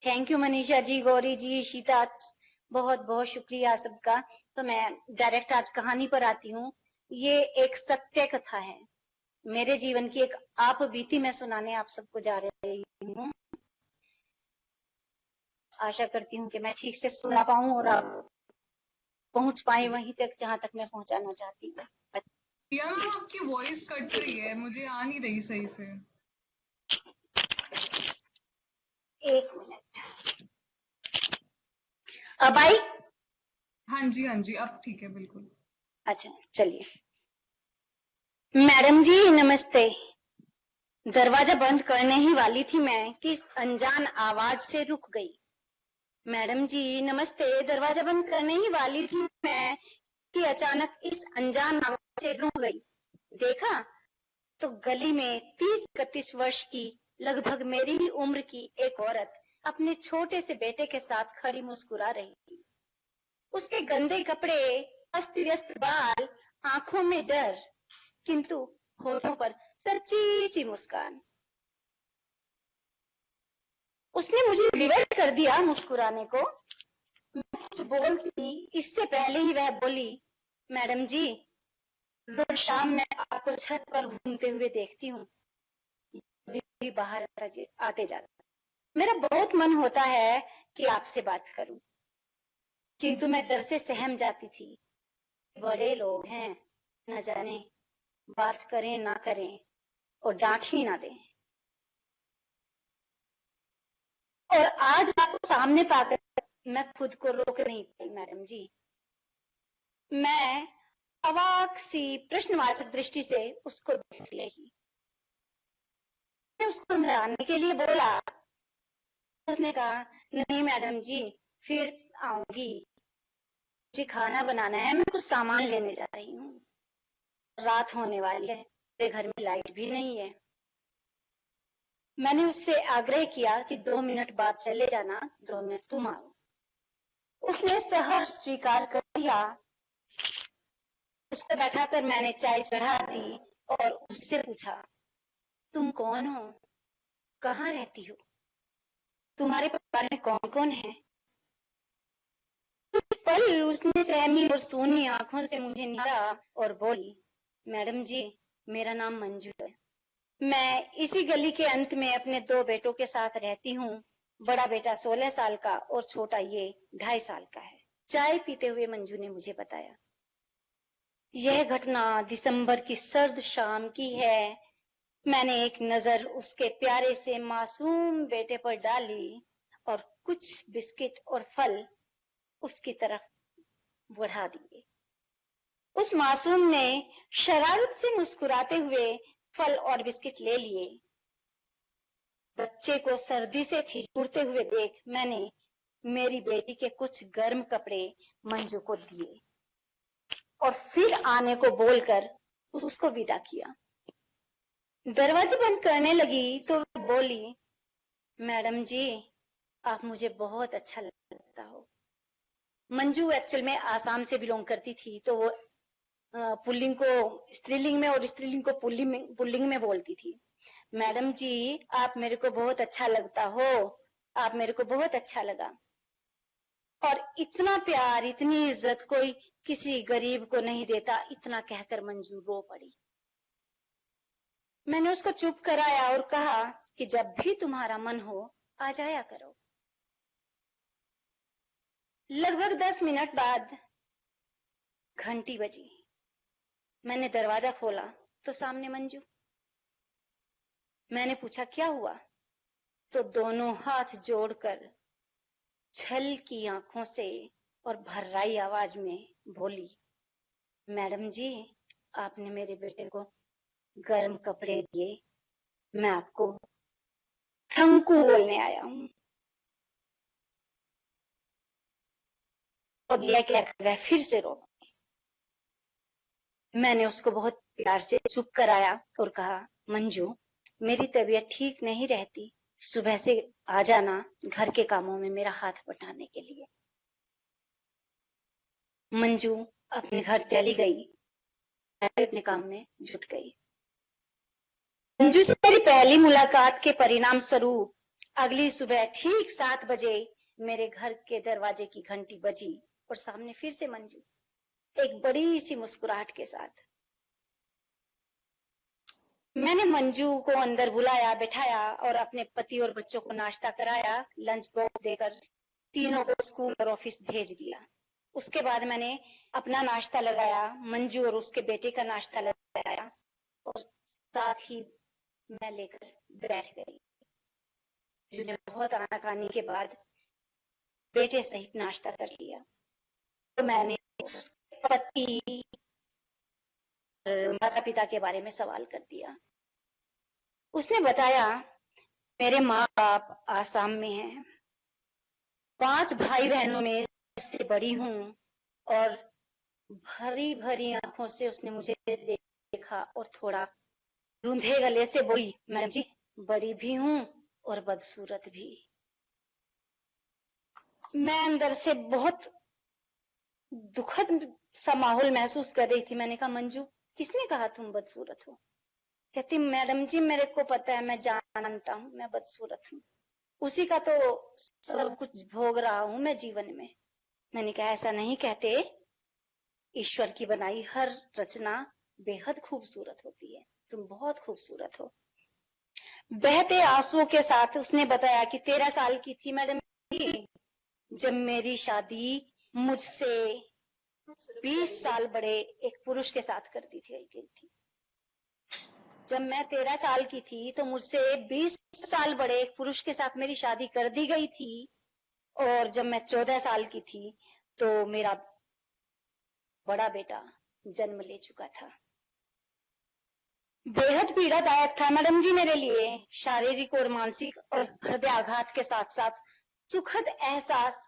थैंक यू मनीषा जी, गौरी जी, शीता, बहुत बहुत शुक्रिया सबका। तो मैं डायरेक्ट आज कहानी पर आती हूँ। ये एक सत्य कथा है, मेरे जीवन की एक आप बीती मैं सुनाने आप सबको जा रही हूँ। आशा करती हूँ कि मैं ठीक से सुना पाऊँ और आप पहुंच पाए वहीं तक जहां तक मैं पहुंचाना चाहती हूँ। या मैम आपकी वॉइस कट रही है, मुझे आ नहीं रही सही से। एक मिनट, अब आई? हाँ जी हाँ जी, अब ठीक है बिल्कुल। अच्छा चलिए। मैडम जी नमस्ते। दरवाजा बंद करने ही वाली थी मैं कि इस अनजान आवाज से रुक गई। मैडम जी नमस्ते, दरवाजा बंद करने ही वाली थी मैं कि अचानक इस अनजान आवाज से रुक गई। देखा तो गली में 30-31 वर्ष की, लगभग मेरी ही उम्र की एक औरत अपने छोटे से बेटे के साथ खड़ी मुस्कुरा रही थी। उसके गंदे कपड़े, अस्त व्यस्त बाल, आंखों में डर, किंतु होठों पर सच्ची सी मुस्कान। उसने मुझे विवश कर दिया मुस्कुराने को। कुछ बोलती इससे पहले ही वह बोली, मैडम जी रोज शाम मैं आपको छत पर घूमते हुए देखती हूँ, भी बाहर आते जाते। मेरा बहुत मन होता है कि आपसे बात करूं, किंतु मैं डर से सहम जाती थी। बड़े लोग हैं, न जाने बात करें ना करें और डांट ही ना दें। और आज आपको सामने पाकर मैं खुद को रोक नहीं पाई मैडम जी। मैं अवाक सी प्रश्नवाचक दृष्टि से उसको देख रही। उसको नहलाने के लिए बोला। उसने कहा नहीं मैडम जी, फिर आऊंगी, मुझे खाना बनाना है, मैं कुछ सामान लेने जा रही हूँ, रात होने वाली है, मेरे घर में लाइट भी नहीं है। मैंने उससे आग्रह किया कि 2 मिनट बाद चले जाना, 2 मिनट तुम आओ। उसने सहर्ष स्वीकार कर दिया। उससे बैठाकर मैंने चाय चढ़ा दी और उससे पूछा, तुम कौन हो, कहाँ रहती हो, तुम्हारे परिवार में कौन कौन है? पल उसने सहमी और सोनी आंखों से मुझे निहारा और बोली, मैडम जी मेरा नाम मंजू है, मैं इसी गली के अंत में अपने 2 बेटों के साथ रहती हूँ। बड़ा बेटा 16 साल का और छोटा ये 2.5 साल का है। चाय पीते हुए मंजू ने मुझे बताया, यह घटना दिसंबर की सर्द शाम की है। मैंने एक नजर उसके प्यारे से मासूम बेटे पर डाली और कुछ बिस्किट और फल उसकी तरफ बढ़ा दिए। उस मासूम ने शरारत से मुस्कुराते हुए फल और बिस्किट ले लिए। बच्चे को सर्दी से ठिठुरते हुए देख मैंने मेरी बेटी के कुछ गर्म कपड़े मंजू को दिए और फिर आने को बोलकर उसको विदा किया। दरवाजे बंद करने लगी तो बोली, मैडम जी आप मुझे बहुत अच्छा लगता हो। मंजू एक्चुअल में आसाम से बिलोंग करती थी, तो वो पुल्लिंग को स्त्रीलिंग में और स्त्रीलिंग को पुल्लिंग में बोलती थी। मैडम जी आप मेरे को बहुत अच्छा लगता हो, आप मेरे को बहुत अच्छा लगा। और इतना प्यार इतनी इज्जत कोई किसी गरीब को नहीं देता, इतना कहकर मंजू रो पड़ी। मैंने उसको चुप कराया और कहा कि जब भी तुम्हारा मन हो आ जाया करो। लगभग 10 मिनट बाद घंटी बजी। मैंने दरवाजा खोला तो सामने मंजू। मैंने पूछा क्या हुआ, तो दोनों हाथ जोड़कर छल की आंखों से और भर्राई आवाज में बोली, मैडम जी आपने मेरे बेटे को गर्म कपड़े दिए, मैं आपको थैंक यू बोलने आया हूं। और यह कहकर वह फिर से रो। मैंने उसको बहुत प्यार से चुप कराया और कहा, मंजू मेरी तबीयत ठीक नहीं रहती, सुबह से आ जाना घर के कामों में मेरा हाथ बटाने के लिए। मंजू अपने घर चली गई, अपने काम में जुट गई। मंजू से मेरी पहली मुलाकात के परिणाम स्वरूप अगली सुबह ठीक 7 बजे मेरे घर के दरवाजे की घंटी बजी और सामने फिर से मंजू, एक बड़ी सी मुस्कुराहट के साथ। मैंने मंजू को अंदर बुलाया, बिठाया और अपने पति और बच्चों को नाश्ता कराया, लंच बॉक्स देकर तीनों को स्कूल और ऑफिस भेज दिया। उसके बाद मैंने अपना नाश्ता लगाया, मंजू और उसके बेटे का नाश्ता लगाया और साथ ही मैं लेकर बैठ गई। जिन्हें बहुत आनाकानी के बाद बेटे सहित नाश्ता कर लिया। तो मैंने पति माता पिता के बारे में सवाल कर दिया। उसने बताया मेरे माँ बाप आसाम में हैं, 5 भाई बहनों में से बड़ी हूँ। और भरी भरी आंखों से उसने मुझे देखा और थोड़ा रूंधे गले से बोली, मैडम जी बड़ी भी हूँ और बदसूरत भी। मैं अंदर से बहुत दुखद सा माहौल महसूस कर रही थी। मैंने कहा, मंजू किसने कहा तुम बदसूरत हो? कहती, मैडम जी मेरे को पता है, मैं जानता हूँ मैं बदसूरत हूँ, उसी का तो सब कुछ भोग रहा हूँ मैं जीवन में। मैंने कहा, ऐसा नहीं कहते, ईश्वर की बनाई हर रचना बेहद खूबसूरत होती है, तुम बहुत खूबसूरत हो। बहते आंसुओं के साथ उसने बताया कि 13 साल की थी मैडम जी जब मेरी शादी मुझसे 20 साल बड़े एक पुरुष के साथ कर दी गई थी। जब मैं 13 साल की थी तो मुझसे 20 साल बड़े एक पुरुष के साथ मेरी शादी कर दी गई थी। और जब मैं 14 साल की थी तो मेरा बड़ा बेटा जन्म ले चुका था। बेहद पीड़ादायक था मैडम जी मेरे लिए, शारीरिक और मानसिक और हृदय आघात के साथ साथ सुखद एहसास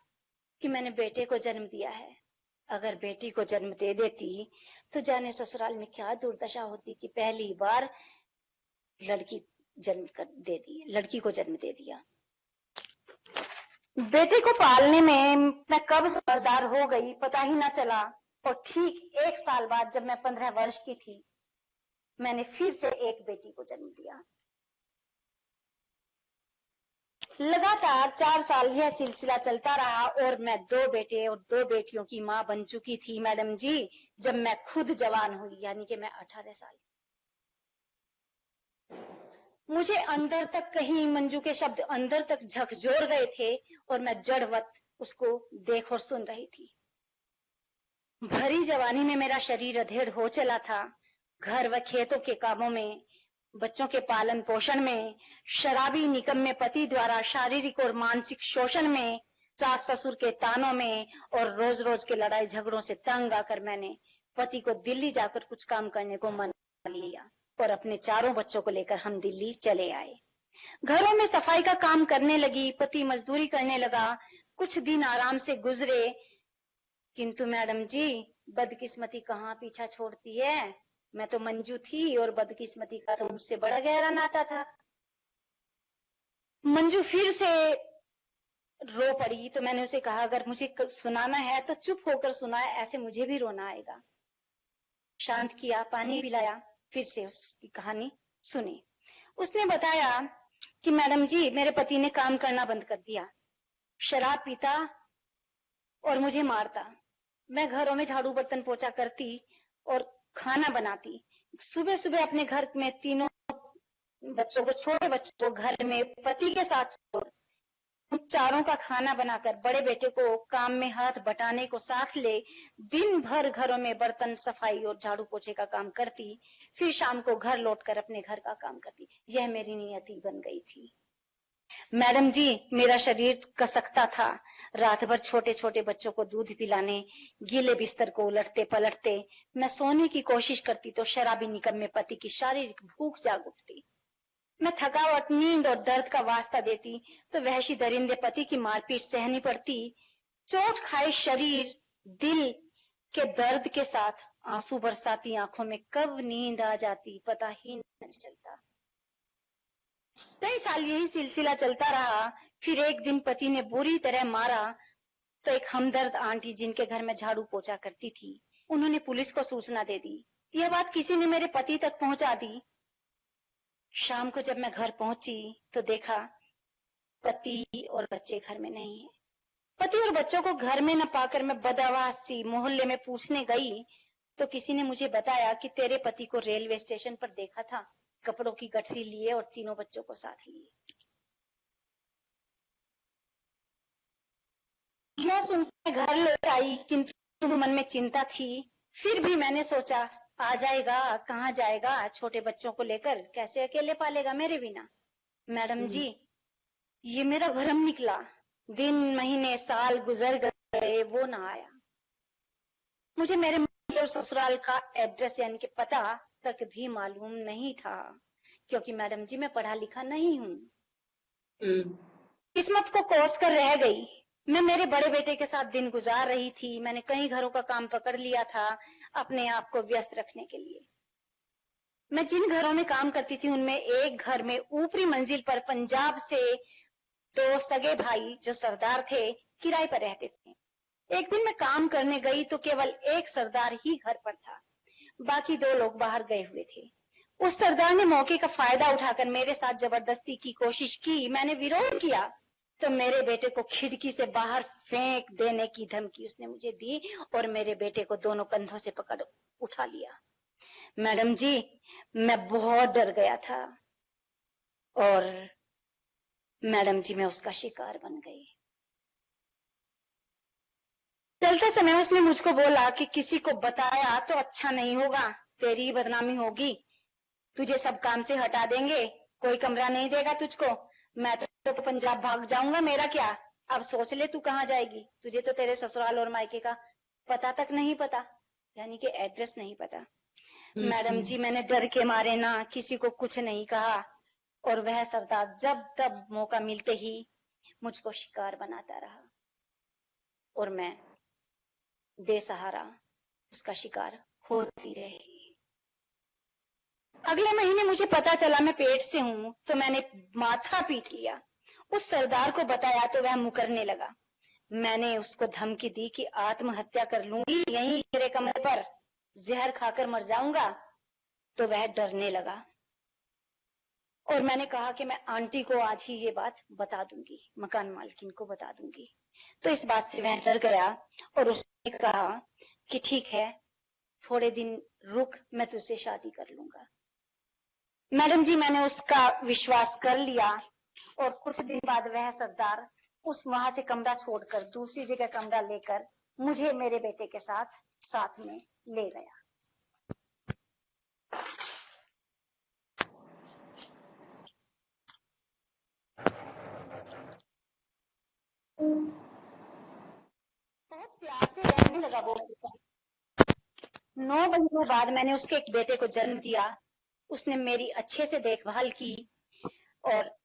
कि मैंने बेटे को जन्म दिया है। अगर बेटी को जन्म दे देती तो जाने ससुराल में क्या दुर्दशा होती कि पहली बार लड़की लड़की को जन्म दे दिया। बेटे को पालने में मैं कब समझदार हो गई पता ही ना चला। और ठीक 1 साल बाद जब मैं 15 वर्ष की थी मैंने फिर से एक बेटी को जन्म दिया। लगातार 4 साल यह सिलसिला चलता रहा और मैं 2 बेटे और 2 बेटियों की मां बन चुकी थी मैडम जी जब मैं खुद जवान हुई, यानी कि मैं 18 साल। मुझे अंदर तक कहीं मंजू के शब्द अंदर तक झकझोर गए थे और मैं जड़वत उसको देख और सुन रही थी। भरी जवानी में मेरा शरीर अधेड़ हो चला था। घर व खेतों के कामों में, बच्चों के पालन पोषण में, शराबी निकम्मे पति द्वारा शारीरिक और मानसिक शोषण में, सास ससुर के तानों में और रोज रोज के लड़ाई झगड़ों से तंग आकर मैंने पति को दिल्ली जाकर कुछ काम करने को मना लिया और अपने 4 बच्चों को लेकर हम दिल्ली चले आए। घरों में सफाई का काम करने लगी, पति मजदूरी करने लगा। कुछ दिन आराम से गुजरे, किंतु मैडम जी बदकिस्मती कहाँ पीछा छोड़ती है। मैं तो मंजू थी और बदकिस्मती का तो मुझसे बड़ा गहरा नाता था। मंजू फिर से रो पड़ी तो मैंने उसे कहा, अगर मुझे सुनाना है तो चुप होकर सुनाए, ऐसे मुझे भी रोना आएगा। शांत किया, पानी पिलाया, फिर से उसकी कहानी सुनी। उसने बताया कि मैडम जी मेरे पति ने काम करना बंद कर दिया, शराब पीता और मुझे मारता। मैं घरों में झाड़ू बर्तन पोछा करती और खाना बनाती। सुबह सुबह अपने घर में तीनों बच्चों को, छोटे बच्चों को घर में पति के साथ चारों का खाना बनाकर बड़े बेटे को काम में हाथ बटाने को साथ ले दिन भर घरों में बर्तन सफाई और झाड़ू पोछे का काम करती, फिर शाम को घर लौटकर अपने घर का काम करती। यह मेरी नियति बन गई थी। मैडम जी मेरा शरीर कसकता था। रात भर छोटे छोटे बच्चों को दूध पिलाने, गीले बिस्तर को उलटते पलटते मैं सोने की कोशिश करती तो शराबी निकम्मे पति की शारीरिक भूख जाग उठती। मैं थकावट, नींद और दर्द का वास्ता देती तो वहशी दरिंदे पति की मारपीट सहनी पड़ती। चोट खाए शरीर, दिल के दर्द के साथ आंसू बरसाती आंखों में कब नींद आ जाती पता ही नहीं चलता। कई साल यही सिलसिला चलता रहा। फिर एक दिन पति ने बुरी तरह मारा तो एक हमदर्द आंटी जिनके घर में झाड़ू पोछा करती थी, उन्होंने पुलिस को सूचना दे दी। यह बात किसी ने मेरे पति तक पहुंचा दी। शाम को जब मैं घर पहुंची तो देखा पति और बच्चे घर में नहीं है। पति और बच्चों को घर में न पाकर मैं बदहवास सी मोहल्ले में पूछने गई तो किसी ने मुझे बताया कि तेरे पति को रेलवे स्टेशन पर देखा था, कपड़ों की गठरी लिए और तीनों बच्चों को साथ लिए। यह सुनकर घर लौट आई, किंतु मन में चिंता थी। फिर भी मैंने सोचा आ जाएगा, कहाँ जाएगा, छोटे बच्चों को लेकर कैसे अकेले पालेगा मेरे बिना। मैडम जी ये मेरा भरम निकला। दिन महीने साल गुजर गए, वो ना आया। मुझे मेरे ससुराल का एड्रेस यानी कि पता तक भी मालूम नहीं था, क्योंकि मैडम जी मैं पढ़ा लिखा नहीं हूँ। किस्मत को कोस कर रह गई। मैं मेरे बड़े बेटे के साथ दिन गुजार रही थी। मैंने कई घरों का काम पकड़ लिया था अपने आप को व्यस्त रखने के लिए। मैं जिन घरों में काम करती थी उनमें एक घर में ऊपरी मंजिल पर पंजाब से दो सगे भाई जो सरदार थे किराए पर रहते थे। एक दिन मैं काम करने गई तो केवल एक सरदार ही घर पर था, बाकी दो लोग बाहर गए हुए थे। उस सरदार ने मौके का फायदा उठाकर मेरे साथ जबरदस्ती की कोशिश की। मैंने विरोध किया तो मेरे बेटे को खिड़की से बाहर फेंक देने की धमकी उसने मुझे दी और मेरे बेटे को दोनों कंधों से पकड़ उठा लिया। मैडम जी मैं बहुत डर गया था और मैडम जी मैं उसका शिकार बन गई। चलते समय उसने मुझको बोला कि किसी को बताया तो अच्छा नहीं होगा, तेरी बदनामी होगी, तुझे सब काम से हटा देंगे, कोई कमरा नहीं देगा तुझको। मैं तो पंजाब भाग जाऊंगा, मेरा क्या। अब सोच ले तू कहाँ जाएगी, तुझे तो तेरे ससुराल और मायके का पता तक नहीं पता, यानी कि एड्रेस नहीं पता। मैडम जी मैंने डर के मारे ना किसी को कुछ नहीं कहा और वह सरदार जब तब मौका मिलते ही मुझको शिकार बनाता रहा और मैं बेसहारा उसका शिकार होती रही। अगले महीने मुझे पता चला मैं पेट से हूं तो मैंने माथा पीट लिया। उस सरदार को बताया तो वह मुकरने लगा। मैंने उसको धमकी दी कि आत्महत्या कर लूंगी, यहीं तेरे कमरे पर जहर खाकर मर जाऊंगा, तो वह डरने लगा और मैंने कहा कि मैं आंटी को आज ही ये बात बता दूंगी, मकान मालकिन को बता दूंगी। तो इस बात से वह डर गया और उसने कहा कि ठीक है थोड़े दिन रुक, मैं तुझसे शादी कर लूंगा। मैडम जी मैंने उसका विश्वास कर लिया और कुछ दिन बाद वह सरदार वहां से कमरा छोड़कर दूसरी जगह कमरा लेकर मुझे मेरे बेटे के साथ में ले गया। बहुत प्यार से रहने लगा वो। 9 महीनों बाद मैंने उसके एक बेटे को जन्म दिया। उसने मेरी अच्छे से देखभाल की और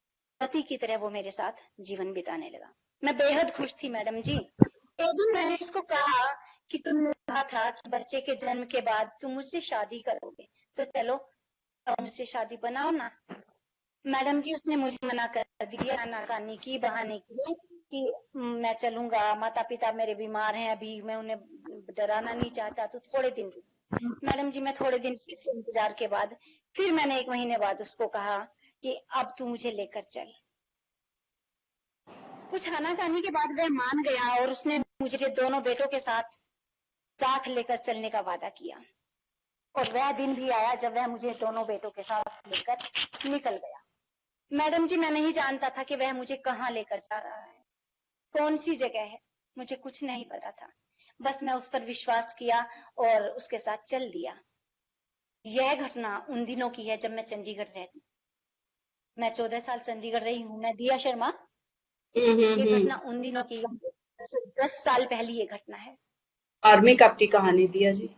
पति की तरह वो मेरे साथ जीवन बिताने लगा। मैं बेहद खुश थी मैडम जी। एक दिन मैंने उसको कहा कि तुमने कहा था कि बच्चे के जन्म के बाद तुम मुझसे शादी करोगे, तो चलो अब मुझसे शादी बनाओ ना। मैडम जी उसने मुझे मना कर दिया नाकानी की, बहाने के लिए कि मैं चलूंगा, माता पिता मेरे बीमार हैं अभी, मैं उन्हें डराना नहीं चाहता, तो थोड़े दिन रुक। मैडम जी मैं थोड़े दिन से इंतजार के बाद फिर मैंने 1 महीने बाद उसको कहा कि अब तू मुझे लेकर चल। कुछ आनाकानी के बाद वह मान गया और उसने मुझे दोनों बेटों के साथ साथ लेकर चलने का वादा किया। और वह दिन भी आया जब वह मुझे दोनों बेटों के साथ लेकर निकल गया। मैडम जी मैं नहीं जानता था कि वह मुझे कहाँ लेकर जा रहा है, कौन सी जगह है, मुझे कुछ नहीं पता था। बस मैं उस पर विश्वास किया और उसके साथ चल दिया। यह घटना उन दिनों की है जब मैं चंडीगढ़ रहती। मैं 14 साल चंडीगढ़ रही हूँ। मैं दिया शर्मा। ये घटना उन दिनों की 10 साल पहले ये घटना है। मार्मिक आपकी कहानी दिया जी,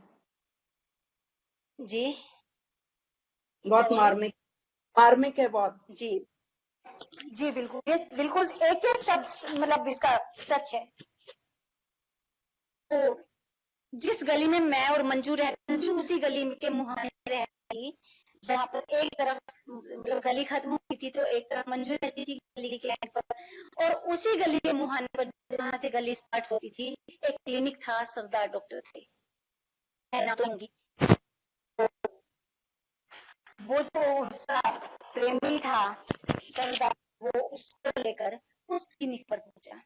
जी बहुत क्या बोले? मार्मिक है बहुत। जी जी बिल्कुल, ये बिल्कुल एक एक शब्द मतलब इसका सच है। तो जिस गली में मैं और मंजू रहती, मंजू उसी गली के मुहाने रहती, जहाँ पर एक तरफ मतलब गली खत्म हुई थी तो एक तरफ मंजू रहती थी गली के एंड पर, और उसी गली के मुहाने पर जहाँ से गली स्टार्ट होती थी एक क्लिनिक था, सरदार डॉक्टर थे, है ना? तो वो जो उसका प्रेमी था सरदार, वो उसको लेकर उस क्लिनिक पर पहुंचा।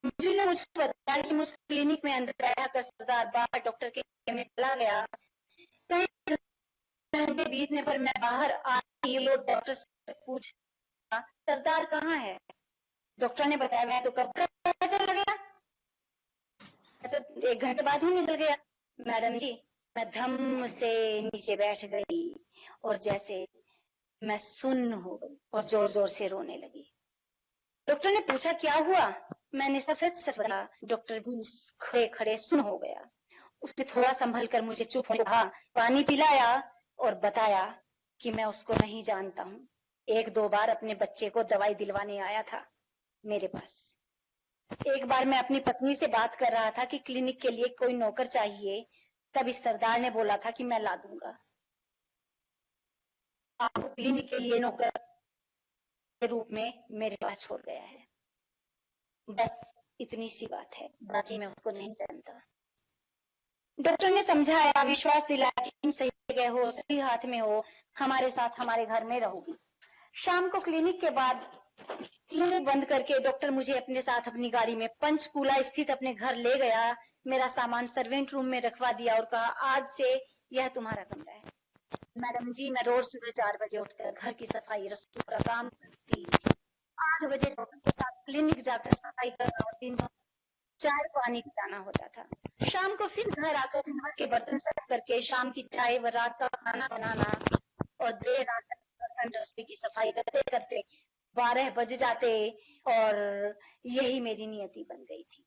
मंजू ने मुझे बताया कि मुझ क्लिनिक में अंदर आया कर सरदार बाहर डॉक्टर के में चला गया। कई घंटे बीतने पर मैं बाहर आई, वो डॉक्टर से पूछा सरदार कहाँ है? डॉक्टर ने बताया मैं तो कब का चला गया, मैं तो 1 घंटे बाद ही निकल गया। मैडम जी मैं धम से नीचे बैठ गई और जैसे मैं सुन्न हो गई और जोर जोर से रोने लगी। डॉक्टर ने पूछा क्या हुआ? मैंने सच सच बताया। डॉक्टर भी खड़े खड़े सुन हो गया। उसने थोड़ा संभल कर मुझे चुप होने कहा, पानी पिलाया और बताया कि मैं उसको नहीं जानता हूँ। 1-2 बार अपने बच्चे को दवाई दिलवाने आया था मेरे पास। एक बार मैं अपनी पत्नी से बात कर रहा था कि क्लिनिक के लिए कोई नौकर चाहिए, तब इस सरदार ने बोला था कि मैं ला दूंगा। आपको क्लिनिक के लिए नौकर के रूप में मेरे पास छोड़ गया है। बस इतनी सी बात है, बाकी मैं उसको नहीं जानता। डॉक्टर ने समझाया, विश्वास दिलाया कि तुम सही जगह हो, सही हाथ में हो, हमारे साथ हमारे घर में रहोगी। शाम को क्लिनिक के बाद क्लिनिक बंद करके डॉक्टर मुझे अपने साथ अपनी गाड़ी में पंचकूला स्थित अपने घर ले गया। मेरा सामान सर्वेंट रूम में रखवा दिया और कहा आज से यह तुम्हारा कमरा है। मैडम जी मैं रोज सुबह 4 बजे उठकर घर की सफाई रसोई का काम करती, 8 बजे डॉक्टर के साथ क्लिनिक जाकर सफाई करना और दिन भर चाय पानी पिलाना होता था। शाम को फिर घर आकर दिन भर के बर्तन साफ करके शाम की चाय व रात का खाना बनाना और देर रात तक बर्तन रसोई की सफाई करते करते 12 बज जाते और यही मेरी नियति बन गई थी।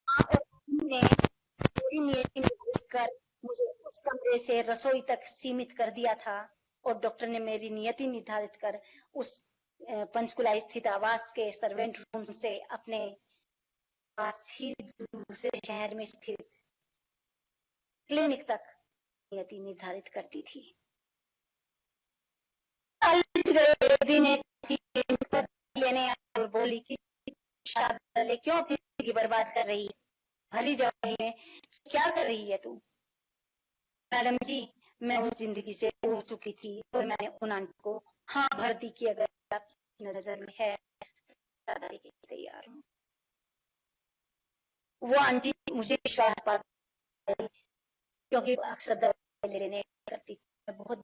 माँ और मम्मी ने मेरी नियति निर्धारित कर मुझे उस कमरे से रसोई तक सीमित कर दिया था और डॉक्टर ने मेरी नियति निर्धारित कर उस पंचकुला स्थित आवास के सर्वेंट रूम से अपने पास ही दूसरे शहर में स्थित क्लिनिक तक नियति निर्धारित करती थी। दिन लेने और बोली कि शादी क्यों अपनी जिंदगी बर्बाद कर रही है, भरी जवानी में क्या कर रही है तू? मैडम जी मैं उस जिंदगी से उब चुकी थी और मैंने उन आंटी को हाँ भर दी कि अगर आपकी नजर में है शादी के लिए तैयार हूँ। वो आंटी मुझे विश्वास पाती क्योंकि अक्सर दवाई लेने करती थी। बहुत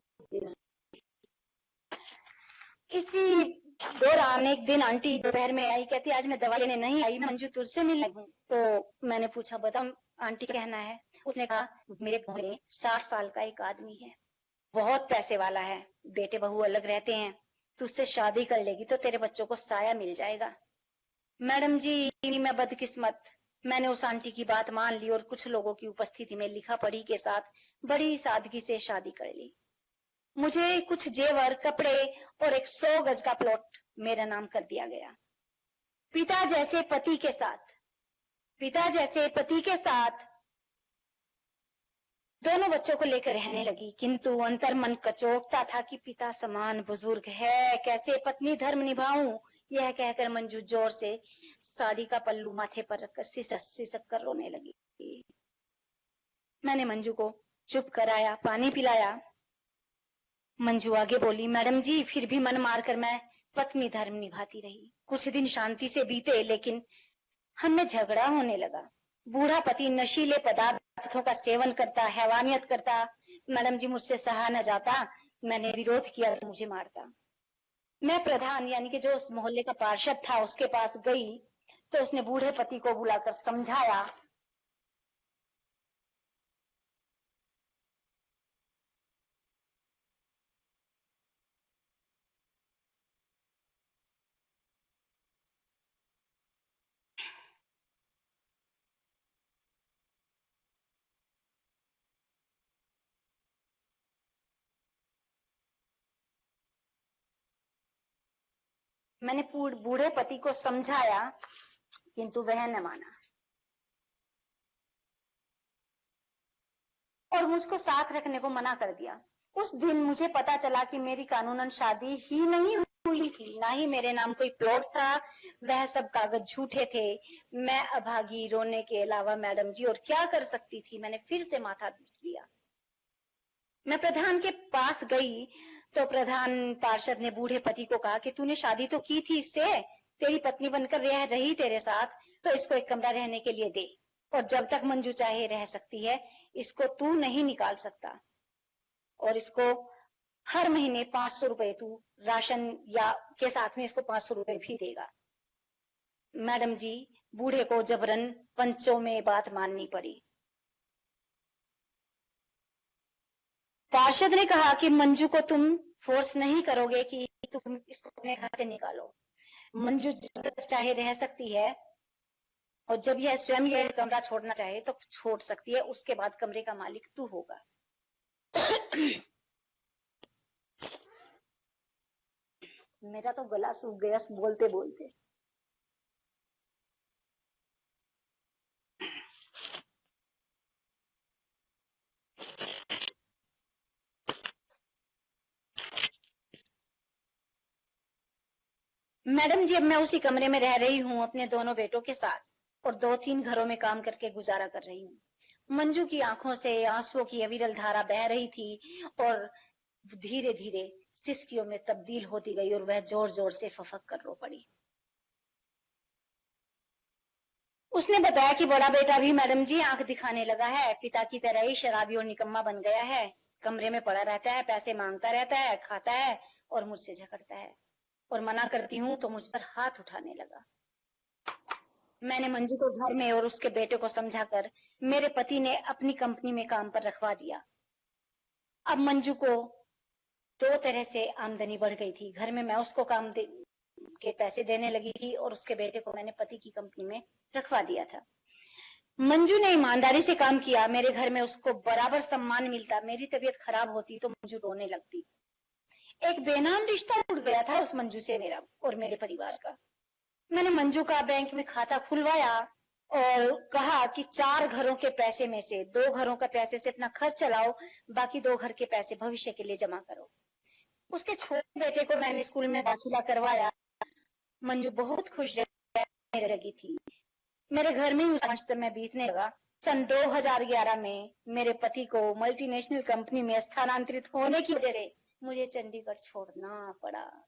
इसी दौरान एक दिन आंटी दोपहर में आई, कहती आज मैं दवा लेने नहीं आई, मैं मंजू तुझसे मिलने हूँ। तो मैंने पूछा बता आंटी कहना है? उसने कहा मेरे गाँव में 60 साल का एक आदमी है, बहुत पैसे वाला है, बेटे बहू अलग रहते हैं, तुझसे शादी कर लेगी तो तेरे बच्चों को साया मिल जाएगा। मैडम जी मैं बदकिस्मत, मैंने उस आंटी की बात मान ली और कुछ लोगों की उपस्थिति में लिखा पढ़ी के साथ बड़ी सादगी से शादी कर ली। मुझे कुछ जेवर, कपड़े और एक 100 गज का प्लॉट मेरा नाम कर दिया गया। पिता जैसे पति के साथ दोनों बच्चों को लेकर रहने लगी, किंतु अंतर मन कचोटता था कि पिता समान बुजुर्ग है, कैसे पत्नी धर्म निभाऊं। यह कहकर मंजू जोर से साड़ी का पल्लू माथे पर रखकर सिसक सिसक कर रोने लगी। मैंने मंजू को चुप कराया, पानी पिलाया। मंजू आगे बोली, मैडम जी, फिर भी मन मारकर मैं पत्नी धर्म निभाती रही। कुछ दिन शांति से बीते, लेकिन हमें झगड़ा होने लगा। बूढ़ा पति नशीले पदार्थों का सेवन करता, हैवानियत करता। मैडम जी, मुझसे सहा न जाता। मैंने विरोध किया तो मुझे मारता। मैं प्रधान यानी कि जो उस मोहल्ले का पार्षद था उसके पास गई तो उसने बूढ़े पति को बुलाकर समझाया। मैंने बूढ़े पति को समझाया, किंतु वह न माना और मुझको साथ रखने को मना कर दिया। उस दिन मुझे पता चला कि मेरी कानूनन शादी ही नहीं हुई थी, ना ही मेरे नाम कोई प्लॉट था। वह सब कागज झूठे थे। मैं अभागी, रोने के अलावा मैडम जी और क्या कर सकती थी। मैंने फिर से माथा पीट लिया। मैं प्रधान के पास गई तो प्रधान पार्षद ने बूढ़े पति को कहा कि तूने शादी तो की थी इससे, तेरी पत्नी बनकर रह रही तेरे साथ, तो इसको एक कमरा रहने के लिए दे, और जब तक मंजू चाहे रह सकती है, इसको तू नहीं निकाल सकता, और इसको हर महीने 500 रुपए तू राशन या के साथ में इसको 500 रुपए भी देगा। मैडम जी, बूढ़े को जबरन पंचों में बात माननी पड़ी। पार्षद ने कहा कि मंजू को तुम फोर्स नहीं करोगे कि तुम इसको अपने घर से निकालो। मंजू जब तक चाहे रह सकती है, और जब यह स्वयं यह कमरा छोड़ना चाहे तो छोड़ सकती है। उसके बाद कमरे का मालिक तू होगा। मेरा तो गला सूख गया बोलते बोलते। मैडम जी, अब मैं उसी कमरे में रह रही हूँ अपने दोनों बेटों के साथ, और 2-3 घरों में काम करके गुजारा कर रही हूँ। मंजू की आंखों से आंसुओं की अविरल धारा बह रही थी और धीरे धीरे सिसकियों में तब्दील होती गई, और वह जोर जोर से फफक कर रो पड़ी। उसने बताया कि बड़ा बेटा भी मैडम जी आंख दिखाने लगा है, पिता की तरह ही शराबी और निकम्मा बन गया है। कमरे में पड़ा रहता है, पैसे मांगता रहता है, खाता है और मुझसे झगड़ता है, और मना करती हूँ तो मुझ पर हाथ उठाने लगा। मैंने मंजू को घर में और उसके बेटे को समझाकर मेरे पति ने अपनी कंपनी में काम पर रखवा दिया। अब मंजू को 2 तरह से आमदनी बढ़ गई थी। घर में मैं उसको के पैसे देने लगी थी, और उसके बेटे को मैंने पति की कंपनी में रखवा दिया था। मंजू ने ईमानदारी से काम किया, मेरे घर में उसको बराबर सम्मान मिलता। मेरी तबीयत खराब होती तो मंजू रोने लगती। एक बेनाम रिश्ता टूट गया था उस मंजू से मेरा और मेरे परिवार का। मैंने मंजू का बैंक में खाता खुलवाया और कहा कि 4 घरों के पैसे में से 2 घरों का पैसे से अपना खर्च चलाओ, बाकी 2 घर के पैसे भविष्य के लिए जमा करो। उसके छोटे बेटे को मैंने स्कूल में दाखिला करवाया। मंजू बहुत खुश रहने लगी थी। मेरे घर में ही समय बीतने लगा। सन 2011 में मेरे पति को मल्टीनेशनल कंपनी में स्थानांतरित होने की वजह से मुझे चंडीगढ़ छोड़ना पड़ा।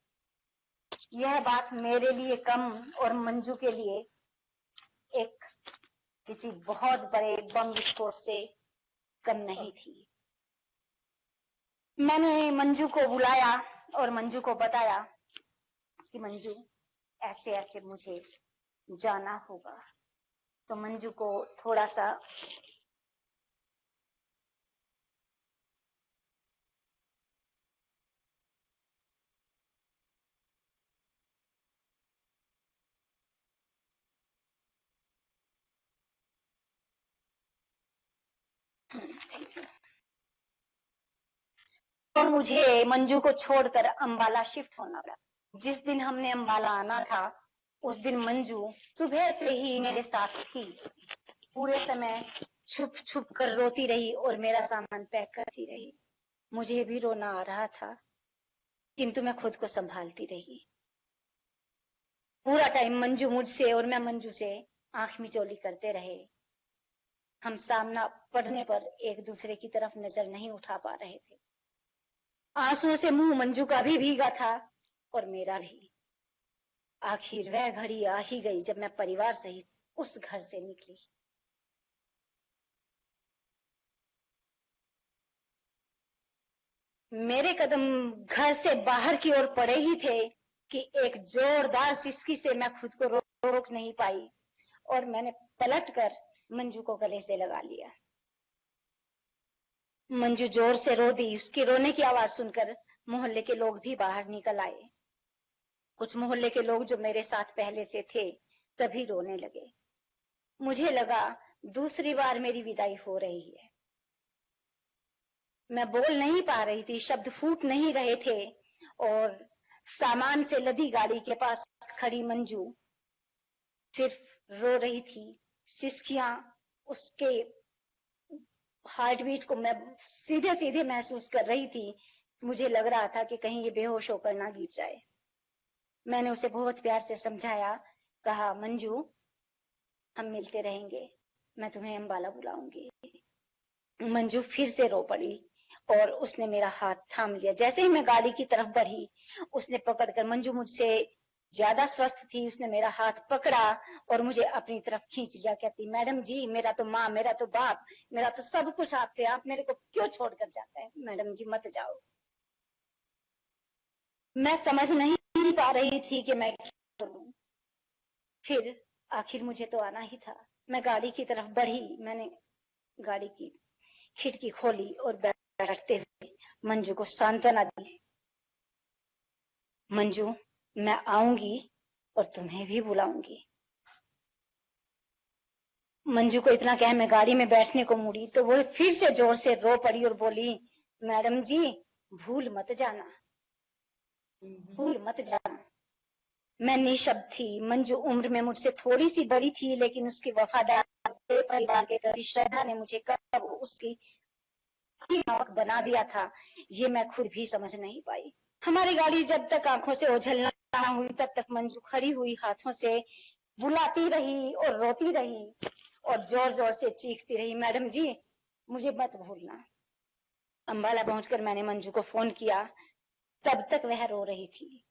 यह बात मेरे लिए कम और मंजू के लिए एक किसी बहुत बड़े बम विस्फोट से कम नहीं थी। मैंने मंजू को बुलाया और मंजू को बताया कि मंजू, ऐसे ऐसे मुझे जाना होगा। तो मंजू को थोड़ा सा और मुझे मंजू को छोड़कर अंबाला शिफ्ट होना पड़ा। जिस दिन हमने अंबाला आना था उस दिन मंजू सुबह से ही मेरे साथ थी। पूरे समय छुप छुप कर रोती रही और मेरा सामान पैक करती रही। मुझे भी रोना आ रहा था किंतु मैं खुद को संभालती रही। पूरा टाइम मंजू मुझसे और मैं मंजू से आंख मिचौली करते रहे। हम सामना पड़ने पर एक दूसरे की तरफ नजर नहीं उठा पा रहे थे। आंसुओं से मुंह मंजू का भी भीगा था और मेरा भी। आखिर वह घड़ी आ ही गई जब मैं परिवार सहित उस घर से निकली। मेरे कदम घर से बाहर की ओर पड़े ही थे कि एक जोरदार सिसकी से मैं खुद को रोक नहीं पाई और मैंने पलटकर मंजू को गले से लगा लिया। मंजू जोर से रो दी। उसके रोने की आवाज सुनकर मोहल्ले के लोग भी बाहर निकल आए। कुछ मोहल्ले के लोग जो मेरे साथ पहले से थे सभी रोने लगे। मुझे लगा दूसरी बार मेरी विदाई हो रही है। मैं बोल नहीं पा रही थी, शब्द फूट नहीं रहे थे और सामान से लदी गाड़ी के पास खड़ी मंजू सिर्फ रो रही थी। सिसकियां, उसके हार्ट बीट को मैं सीधे सीधे महसूस कर रही थी। मुझे लग रहा था कि कहीं ये बेहोश होकर ना गिर जाए। मैंने उसे बहुत प्यार से समझाया, कहा मंजू हम मिलते रहेंगे, मैं तुम्हें अंबाला बुलाऊंगी। मंजू फिर से रो पड़ी और उसने मेरा हाथ थाम लिया। जैसे ही मैं गाड़ी की तरफ बढ़ी उसने पकड़कर, मंजू मुझसे ज्यादा स्वस्थ थी, उसने मेरा हाथ पकड़ा और मुझे अपनी तरफ खींच लिया। कहती मैडम जी मेरा तो माँ, मेरा तो बाप, मेरा तो सब कुछ आप थे, आप मेरे को क्यों छोड़कर जाते हैं? मैडम जी मत जाओ। मैं समझ नहीं पा रही थी कि मैं क्या करूं। फिर आखिर मुझे तो आना ही था। मैं गाड़ी की तरफ बढ़ी। मैंने गाड़ी की खिड़की खोली और बैठते हुए मंजू को सांत्वना दी। मंजू मैं आऊंगी और तुम्हें भी बुलाऊंगी। मंजू को इतना कह मैं गाड़ी में बैठने को मुड़ी तो वो फिर से जोर से रो पड़ी और बोली मैडम जी भूल मत जाना, भूल मत जाना। मैं निशब्द थी। मंजू उम्र में मुझसे थोड़ी सी बड़ी थी लेकिन उसकी वफादार परिवार के प्रति श्रद्धा ने मुझे कब उसकी नावक बना दिया था ये मैं खुद भी समझ नहीं पाई। हमारी गाड़ी जब तक आंखों से ओझल न हुई तब तक मंजू खड़ी हुई हाथों से बुलाती रही और रोती रही और जोर जोर से चीखती रही, मैडम जी मुझे मत भूलना। अंबाला पहुंचकर मैंने मंजू को फोन किया। तब तक वह रो रही थी।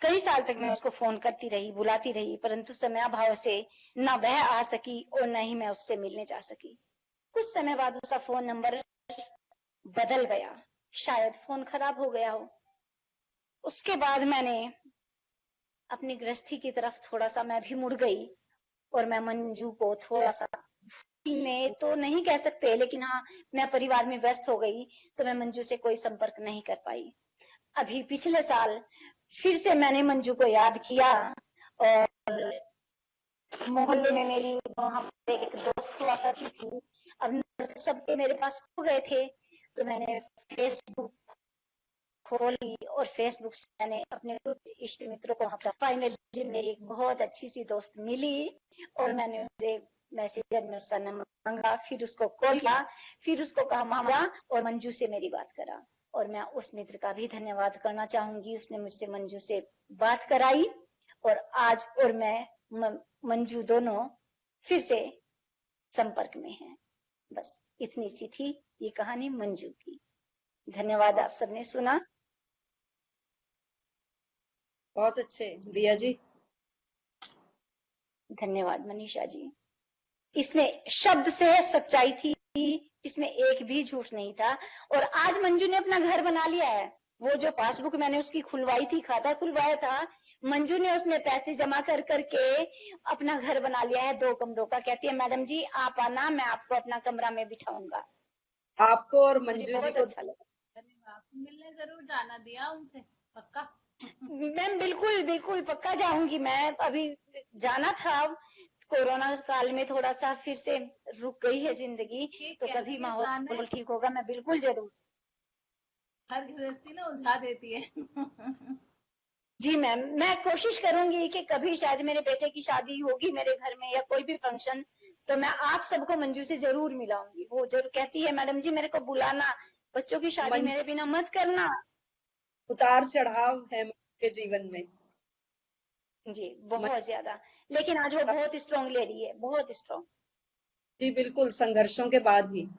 कई साल तक मैं उसको फोन करती रही, बुलाती रही, परंतु समयाभाव से न वह आ सकी और न ही मैं उससे मिलने जा सकी। कुछ समय बाद उसका फोन नंबर बदल गया, शायद फोन खराब हो गया हो। उसके बाद मैंने अपनी गृहस्थी की तरफ थोड़ा सा मैं भी मुड़ गई और मैं मंजू को थोड़ा सा ने तो नहीं कह सकते लेकिन हाँ मैं परिवार में व्यस्त हो गई तो मैं मंजू से कोई संपर्क नहीं कर पाई। अभी पिछले साल फिर से मैंने मंजू को याद किया और मोहल्ले में मेरी वहां पर एक दोस्त हुआ करती थी। अब सबके मेरे पास हो गए थे तो मैंने फेसबुक खोली और फेसबुक से मैंने अपने कुछ इष्ट मित्रों को हटा। फाइनली मेरी एक बहुत अच्छी सी दोस्त मिली और मैंने उसे मैसेंजर में उसका नंबर मांगा, फिर उसको कॉल किया, फिर उसको कहा मामा और मंजू से मेरी बात करा। और मैं उस मित्र का भी धन्यवाद करना चाहूंगी, उसने मुझसे मंजू से बात कराई और आज और मैं मंजू दोनों फिर से संपर्क में हैं। बस इतनी सी थी ये कहानी मंजू की। धन्यवाद आप सबने सुना। बहुत अच्छे दिया जी। धन्यवाद मनीषा जी। इसमें शब्द से सच्चाई थी, इसमें एक भी झूठ नहीं था। और आज मंजू ने अपना घर बना लिया है। वो जो पासबुक मैंने उसकी खुलवाई थी, खाता खुलवाया था, मंजू ने उसमें पैसे जमा कर करके अपना घर बना लिया है 2 कमरों का। कहती है मैडम जी आप आना, मैं आपको अपना कमरा में बिठाऊंगा। आपको और मुझे मंजू जी बहुत को अच्छा लगा। अरे वाह, मिलने जरूर जाना दिया उनसे पक्का। मैम बिल्कुल बिल्कुल पक्का जाऊंगी। मैं अभी जाना था, कोरोना काल में थोड़ा सा फिर से रुक गई है जिंदगी, तो कभी कैसे प्लान है? माहौल ठीक होगा मैं बिल्कुल जरूर। हर गृहस्थी ना उलझा देती है। जी मैम, मैं कोशिश करूंगी कि कभी शायद मेरे बेटे की शादी होगी मेरे घर में या कोई भी फंक्शन, तो मैं आप सबको मंजू से जरूर मिलाऊंगी। वो जरूर कहती है, मैडम जी मेरे को बुलाना, बच्चों की शादी मंजू, मेरे बिना मत करना। उतार चढ़ाव है मंजू के जीवन में। जी बहुत ज्यादा, लेकिन आज वो बहुत स्ट्रांग लेडी है, बहुत स्ट्रांग। जी बिल्कुल, संघर्षों के बाद ही।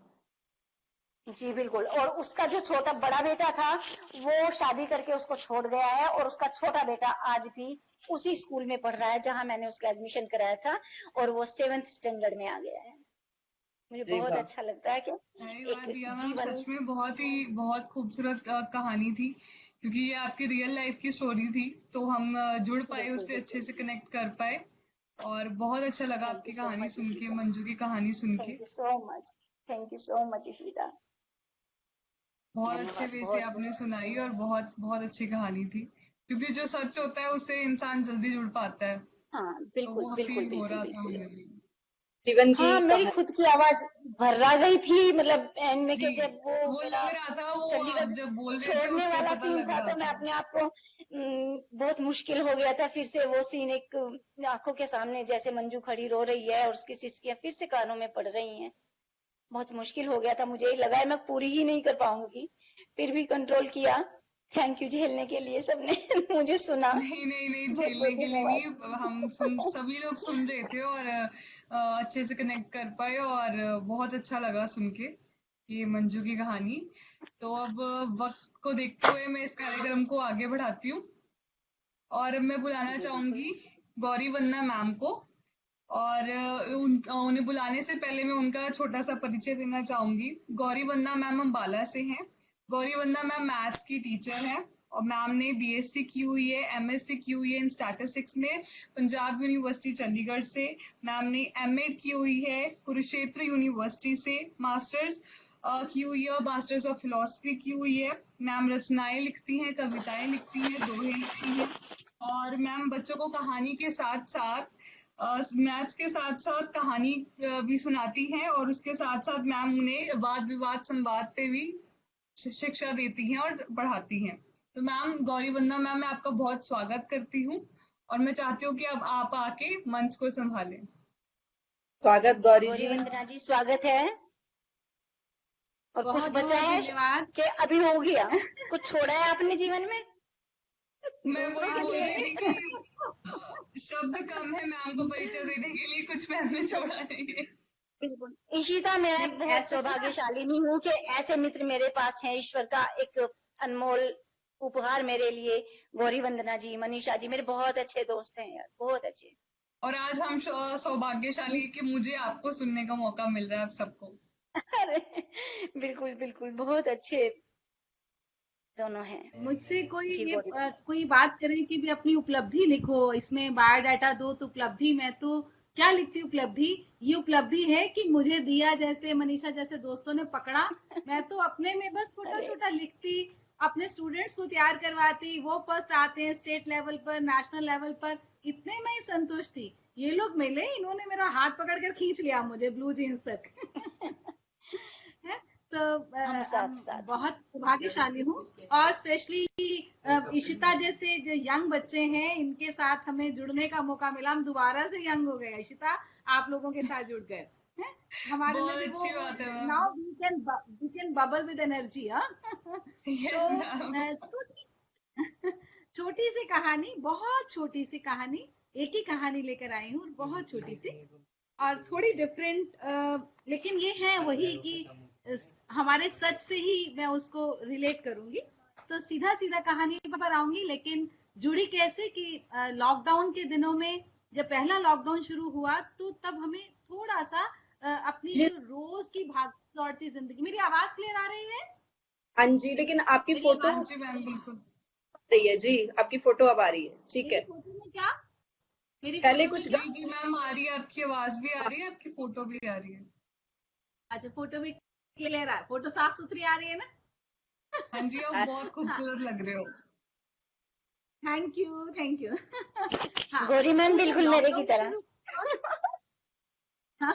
जी बिल्कुल। और उसका जो छोटा बड़ा बेटा था वो शादी करके उसको छोड़ गया है, और उसका छोटा बेटा आज भी उसी स्कूल में पढ़ रहा है जहां मैंने उसका एडमिशन कराया था, और वो 7th स्टैंडर्ड में आ गया है। मुझे जी बहुत वाह। अच्छा लगता है कि अरे वाह एक दिया मैम, जीवन। सच में बहुत खूबसूरत कहानी थी, क्योंकि ये आपकी रियल लाइफ की स्टोरी थी, तो हम जुड़ पाए, बिल्कुल उससे अच्छे बिल्कुल। से कनेक्ट कर पाए। और बहुत अच्छा लगा थैंक आपकी यू सो कहानी मच सुन के, इशिता। मंजू की कहानी सुन के। Thank you so much. Thank you so much Ishita. बहुत अच्छे धन्यवाद वे से बहुत आपने बहुत। सुनाई, और बहुत बहुत अच्छी कहानी थी, क्योंकि जो सच होता है उससे इंसान जल्दी जुड़ पाता है। हाँ तो बिल्कुल वो बिल्कुल फील हो बिल्कुल रहा था बिल्कुल। हमें भी। जीवन की हाँ मेरी कहानी। खुद की आवाज भर्रा गई थी, मतलब एंड में जी, के जब वो वो मेरा लग रहा था, वो आप चंडीगढ़ जब बोल रहे थे छोड़ने उससे वाला पता सीन लग था, रहा तो मैं था। अपने आप को बहुत मुश्किल हो गया था। फिर से वो सीन एक आंखों के सामने, जैसे मंजू खड़ी रो रही है और उसकी सिसकियां फिर से कानों में पड़ रही हैं, बहुत मुश्किल हो गया था। मुझे लगा है मैं पूरी ही नहीं कर पाऊंगी, फिर भी कंट्रोल किया। थैंक यू झेलने के लिए सबने। मुझे सुना। नहीं नहीं नहीं, बहुत झेलने बहुत के लिए धन्यवाद। नहीं, हम सुन सभी लोग सुन रहे थे, और अच्छे से कनेक्ट कर पाए, और बहुत अच्छा लगा सुन के ये मंजू की कहानी। तो अब वक्त को देखते हुए मैं इस कार्यक्रम को आगे बढ़ाती हूँ, और मैं बुलाना जी बिल्कुल। चाहूंगी गौरी वंदना मैम को। और उन्हें बुलाने से पहले मैं उनका छोटा सा परिचय देना चाहूंगी। गौरी वंदना मैम अम्बाला से हैं। गौरी वंदना मैम मैथ्स की टीचर हैं, और मैम ने बीएससी की हुई है, एमएससी की हुई है इन स्टैटिस्टिक्स में पंजाब यूनिवर्सिटी चंडीगढ़ से। मैम ने एमएड की हुई है कुरुक्षेत्र यूनिवर्सिटी से, मास्टर्स की हुई है, और मास्टर्स ऑफ फिलोसफी की हुई है। मैम रचनाएं लिखती हैं, कविताएं लिखती हैं, दोहे लिखती हैं, और मैम बच्चों को कहानी के साथ साथ मैथ्स के साथ साथ कहानी भी सुनाती हैं, और उसके साथ साथ मैम उन्हें वाद विवाद संवाद पे भी शिक्षा देती हैं और पढ़ाती हैं। तो मैम गौरी वंदना मैम, मैं आपका बहुत स्वागत करती हूँ, और मैं चाहती हूँ कि अब आप आके मंच को संभालें। स्वागत गौरी गौरी जी। वंदना जी स्वागत है। और कुछ बहुत बचा बहुत है धन्यवाद। कि अभी हो गया? कुछ छोड़ा है आपने जीवन में मैं दूसरों वही के बोल लिए? रही थी कि शब्द कम है मैम को परिचय देने के लिए, कुछ मैम ने छोड़ा नहीं है। बिल्कुल इशिता, मैं नहीं बहुत ऐसा ना, सौभाग्यशालिनी हूँ कि ऐसे मित्र मेरे पास हैं। ईश्वर का एक अनमोल उपहार मेरे लिए। गौरी वंदना जी, मनीषा जी मेरे बहुत अच्छे दोस्त हैं यार, बहुत अच्छे। और आज हम सौभाग्यशाली हैं कि मुझे आपको सुनने का मौका मिल रहा है, आप सबको। अरे बिल्कुल बिल्कुल, बहुत अच्छे दोनों हैं। मुझसे कोई जी ये गौरी वंदना। कोई बात करे कि भी अपनी उपलब्धि लिखो, इसमें बायोडाटा दो, तो उपलब्धि मैं तो क्या लिखती हूँ? उपलब्धि ये उपलब्धि है कि मुझे दिया जैसे मनीषा जैसे दोस्तों ने पकड़ा। मैं तो अपने में बस छोटा अरे छोटा लिखती, अपने स्टूडेंट्स को तैयार करवाती, वो फर्स्ट आते हैं स्टेट लेवल पर, नेशनल लेवल पर, इतने में ही संतुष्ट थी। ये लोग मिले, इन्होंने मेरा हाथ पकड़ कर खींच लिया मुझे ब्लू जींस तक। है तो हम साथ साथ हैं। बहुत सौभाग्यशाली हूँ। और स्पेशली इशिता जैसे जो यंग बच्चे हैं, इनके साथ हमें जुड़ने का मौका मिला। हम दोबारा से यंग हो गए इशिता, आप लोगों के साथ जुड़ गए हैं। हमारे में बहुत भी अच्छी वो बात है ma'am. Now we can bubble with energy. हाँ। यस तो मैम। छोटी छोटी सी कहानी, बहुत छोटी सी कहानी, एक ही कहानी लेकर आई हूँ, बहुत छोटी सी और थोड़ी डिफरेंट, लेकिन ये है वही कि हमारे सच से ही मैं उसको रिलेट करूंगी। तो सीधा सीधा कहानी पर आऊंगी, लेकिन जुड़ी कैसे कि लॉकडाउन के दिनों में जब पहला लॉकडाउन शुरू हुआ, तो तब हमें थोड़ा सा अपनी जी जो रोज की भाग दौड़ती जिंदगी। मेरी आवाज क्लियर आ रही है? हाँ जी, लेकिन आपकी मेरी फोटो आवाज हाँ आ जी मैम, बिल्कुल। रही है जी, आपकी फोटो अब आ रही है, ठीक मेरी है। फोटो में क्या मेरी पहले फोटो में कुछ क्या? जी जी मैम, आ रही है, आपकी आवाज भी आ रही है, आपकी फोटो भी आ रही है। अच्छा, फोटो में क्लियर है, फोटो साफ सुथरी आ रही है ना? हाँ जी, आप बहुत हाँ, खूबसूरत लग रहे हो। Thank you thank you. हाँ, गौरी मैम तो जब बिल्कुल मेरे की लॉकडाउन तरह। शुरू हुआ, हाँ,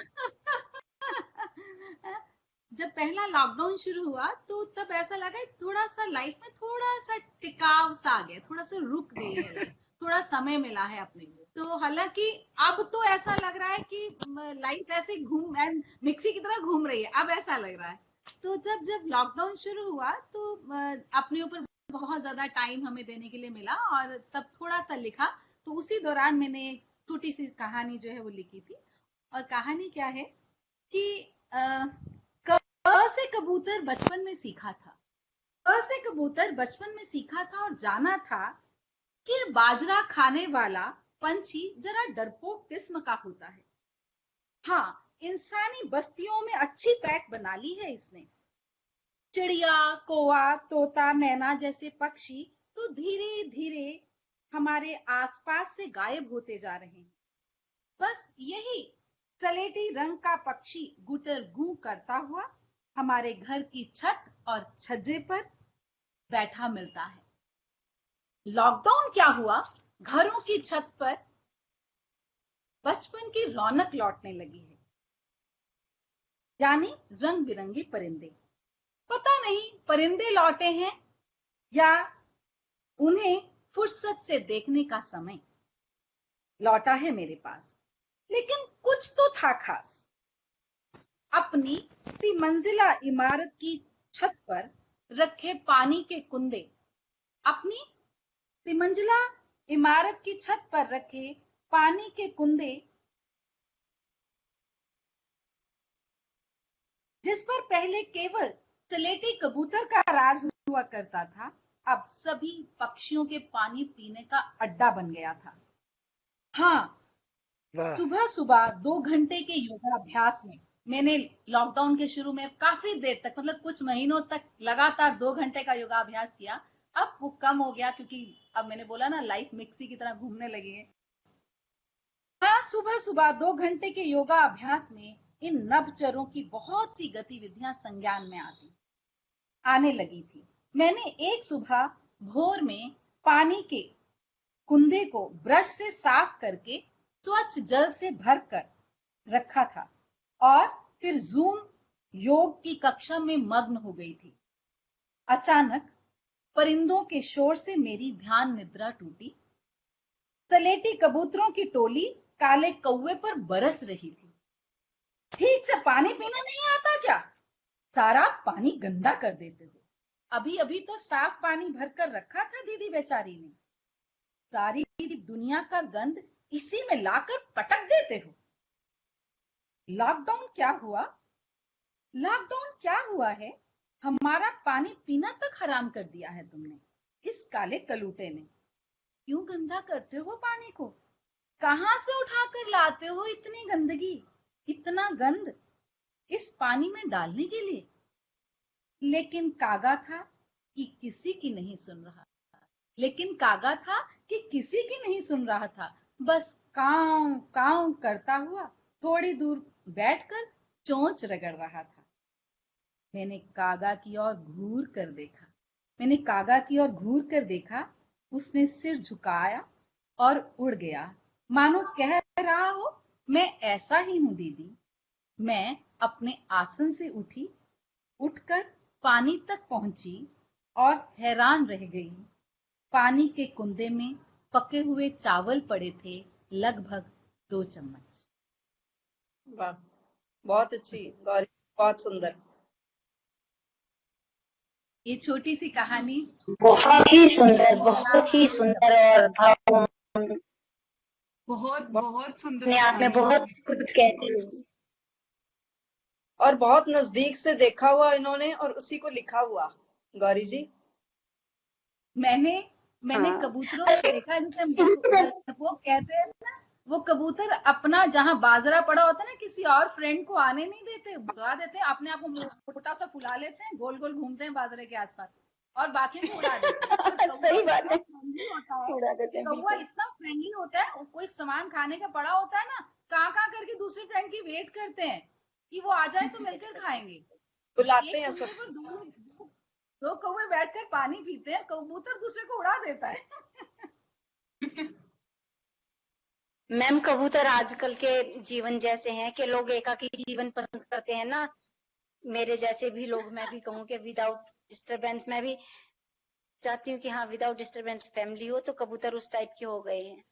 जब पहला लॉकडाउन शुरू हुआ तो तब ऐसा लगा थोड़ा सा लाइफ में थोड़ा सा टिकाव सा आ गया, थोड़ा सा रुक गई है लाइफ, थोड़ा समय मिला है अपने को। तो हालांकि अब तो ऐसा लग रहा है कि लाइफ ऐसे घूम मिक्सी की तरह घूम रही है, अब ऐसा लग रहा है। तो जब जब लॉकडाउन शुरू हुआ तो अपने ऊपर बहुत ज्यादा टाइम हमें देने के लिए मिला और तब थोड़ा सा लिखा। तो उसी दौरान मैंने एक छोटी सी कहानी जो है वो लिखी थी। और कहानी क्या है कि क से कबूतर बचपन में सीखा था, क से कबूतर बचपन में सीखा था और जाना था कि बाजरा खाने वाला पंछी जरा डरपोक किस्म का होता है। हाँ, इंसानी बस्तियों में अच्छी पैठ बना ली है इसने। चिड़िया, कौवा, तोता, मैना जैसे पक्षी तो धीरे धीरे हमारे आसपास से गायब होते जा रहे हैं। बस यही सलेटी रंग का पक्षी गुटर गू करता हुआ हमारे घर की छत और छज्जे पर बैठा मिलता है। लॉकडाउन क्या हुआ, घरों की छत पर बचपन की रौनक लौटने लगी है, यानी रंग बिरंगे परिंदे। पता नहीं परिंदे लौटे हैं या उन्हें फुर्सत से देखने का समय लौटा है मेरे पास। लेकिन कुछ तो था खास। अपनी तिमंजिला इमारत की छत पर रखे पानी के कुंदे, अपनी तिमंजिला इमारत की छत पर रखे पानी के कुंदे, जिस पर पहले केवल स्लेटी कबूतर का राज हुआ करता था, अब सभी पक्षियों के पानी पीने का अड्डा बन गया था। हाँ, वाह। सुबह सुबह 2 घंटे के योगाभ्यास में मैंने लॉकडाउन के शुरू में काफी देर तक, मतलब कुछ महीनों तक लगातार 2 घंटे का योगाभ्यास किया। अब वो कम हो गया क्योंकि अब मैंने बोला ना लाइफ मिक्सी की तरह घूमने लगी है। हाँ, सुबह सुबह 2 घंटे के योगा अभ्यास में इन नभचरों की बहुत सी गतिविधियां संज्ञान में आने लगी थी। मैंने एक सुबह भोर में पानी के कुंदे को ब्रश से साफ करके स्वच्छ जल से भरकर रखा था और फिर जूम योग की कक्षा में मग्न हो गई थी। अचानक परिंदों के शोर से मेरी ध्यान निद्रा टूटी। सलेटी कबूतरों की टोली काले कौवे पर बरस रही थी। ठीक से पानी पीना नहीं आता क्या? सारा पानी गंदा कर देते हो। अभी अभी तो साफ पानी भरकर रखा था दीदी बेचारी ने। सारी दुनिया का गंद इसी में लाकर पटक देते हो। लॉकडाउन क्या हुआ? लॉकडाउन क्या हुआ है? हमारा पानी पीना तक हराम कर दिया है तुमने, इस काले कलूटे ने। क्यों गंदा करते हो पानी को? कहां से उठाकर लाते हो इतनी गंदगी, इतना गंद इस पानी में डालने के लिए? लेकिन कागा था कि किसी की नहीं सुन रहा था। लेकिन कागा था कि किसी की नहीं सुन रहा था। बस काव काव करता हुआ थोड़ी दूर बैठकर चोंच रगड़ रहा था। मैंने कागा की ओर घूर कर देखा। मैंने कागा की ओर घूर कर देखा। उसने सिर झुकाया और उड़ गया, मानो कह रहा हो, मैं ऐसा ही हूं दीदी। मैं अपने आसन से उठकर पानी तक पहुंची और हैरान रह गई। पानी के कुंदे में पके हुए चावल पड़े थे, लगभग 2 चम्मच। वाह, बहुत अच्छी गौरी, बहुत सुंदर। ये छोटी सी कहानी बहुत ही सुंदर, बहुत ही सुंदर और भावपूर्ण, बहुत सुंदर अपने आप में कहानी। बहुत कुछ कहती है। और बहुत नजदीक से देखा हुआ इन्होंने और उसी को लिखा हुआ। गौरी जी, मैंने हाँ। कबूतरों को देखा, जैसे वो कहते हैं ना, वो कबूतर अपना जहां बाजरा पड़ा होता है ना, किसी और फ्रेंड को आने नहीं देते, भगा देते हैं, अपने आप को मोटा सा फुला लेते हैं, गोल गोल घूमते हैं बाजरे के आसपास और बाकी को उड़ा देते हैं। सही बात है, उड़ा देते हैं। कौवा इतना फ्रेंडली होता है, कोई सामान खाने का पड़ा होता है ना, कहाँ करके दूसरे फ्रेंड की वेट करते हैं कि वो आ जाए तो मिलकर खाएंगे। बुलाते हैं सब। एक पर दो कौवे बैठकर पानी पीते हैं, कबूतर दूसरे को उड़ा देता है। मैम, कबूतर आजकल के जीवन जैसे हैं कि लोग एकाकी जीवन पसंद करते हैं ना, मेरे जैसे भी लोग, मैं भी कहूँ कि विदाउट डिस्टरबेंस, मैं भी चाहती हूँ कि हाँ विदाउट डिस्टरबेंस फैमिली हो, तो कबूतर उस टाइप के हो गए हैं।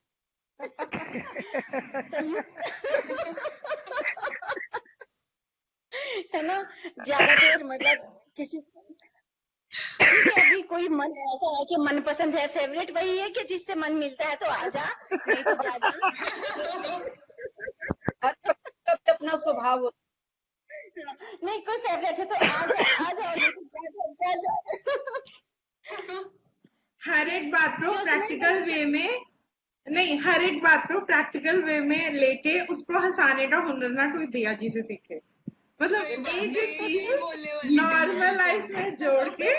है ना, ज्यादा देर मतलब किसी, ठीक है, अभी कोई मन ऐसा है कि मन पसंद है, फेवरेट वही है कि जिससे मन मिलता है तो आ जा, नहीं तो जा जा। हर का भी अपना स्वभाव होता नहीं, कोई फेवरेट है तो आ जा, आ जा, और नहीं तो जा जा, जा जा। हर एक बात को क्यों प्रैक्टिकल वे में, नहीं, हर एक बात को प्रैक्टिकल वे में लेके उसको हंसाने का हुनर ना कोई दिया जी से सीखे। मतलब सही बात, एक मैं एक यही चीज बोलने वाली थी। नॉर्मल लाइफ में जोड़ के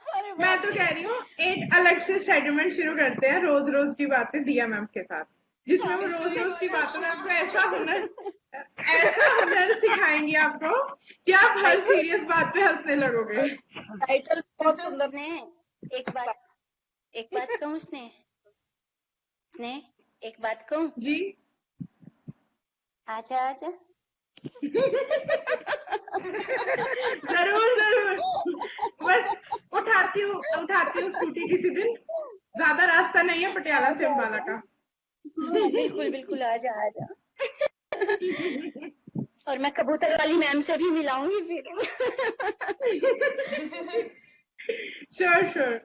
अरे मैं बाप तो रे, कह रही हूँ एक अलग से सेगमेंट शुरू करते हैं, रोज रोज की बातें दिया मैम के साथ, जिसमें वो रोज रोज की बातों में आपको ऐसा हुनर सिखाएंगे आपको कि आप हर सीरियस बात पे हंसने लगोगे। टाइटल बहुत सुंदर स्नेह, एक बात कहूँ स्नेह, एक बात कहूँ, जी आजा आजा। जरूर जरूर, बस उठाती हूँ स्कूटी किसी दिन, ज्यादा रास्ता नहीं है पटियाला से आजा अम्बाला आजा, का। बिल्कुल बिल्कुल, आजा आजा। और मैं कबूतर वाली मैम से भी मिलाऊंगी फिर। Sure sure.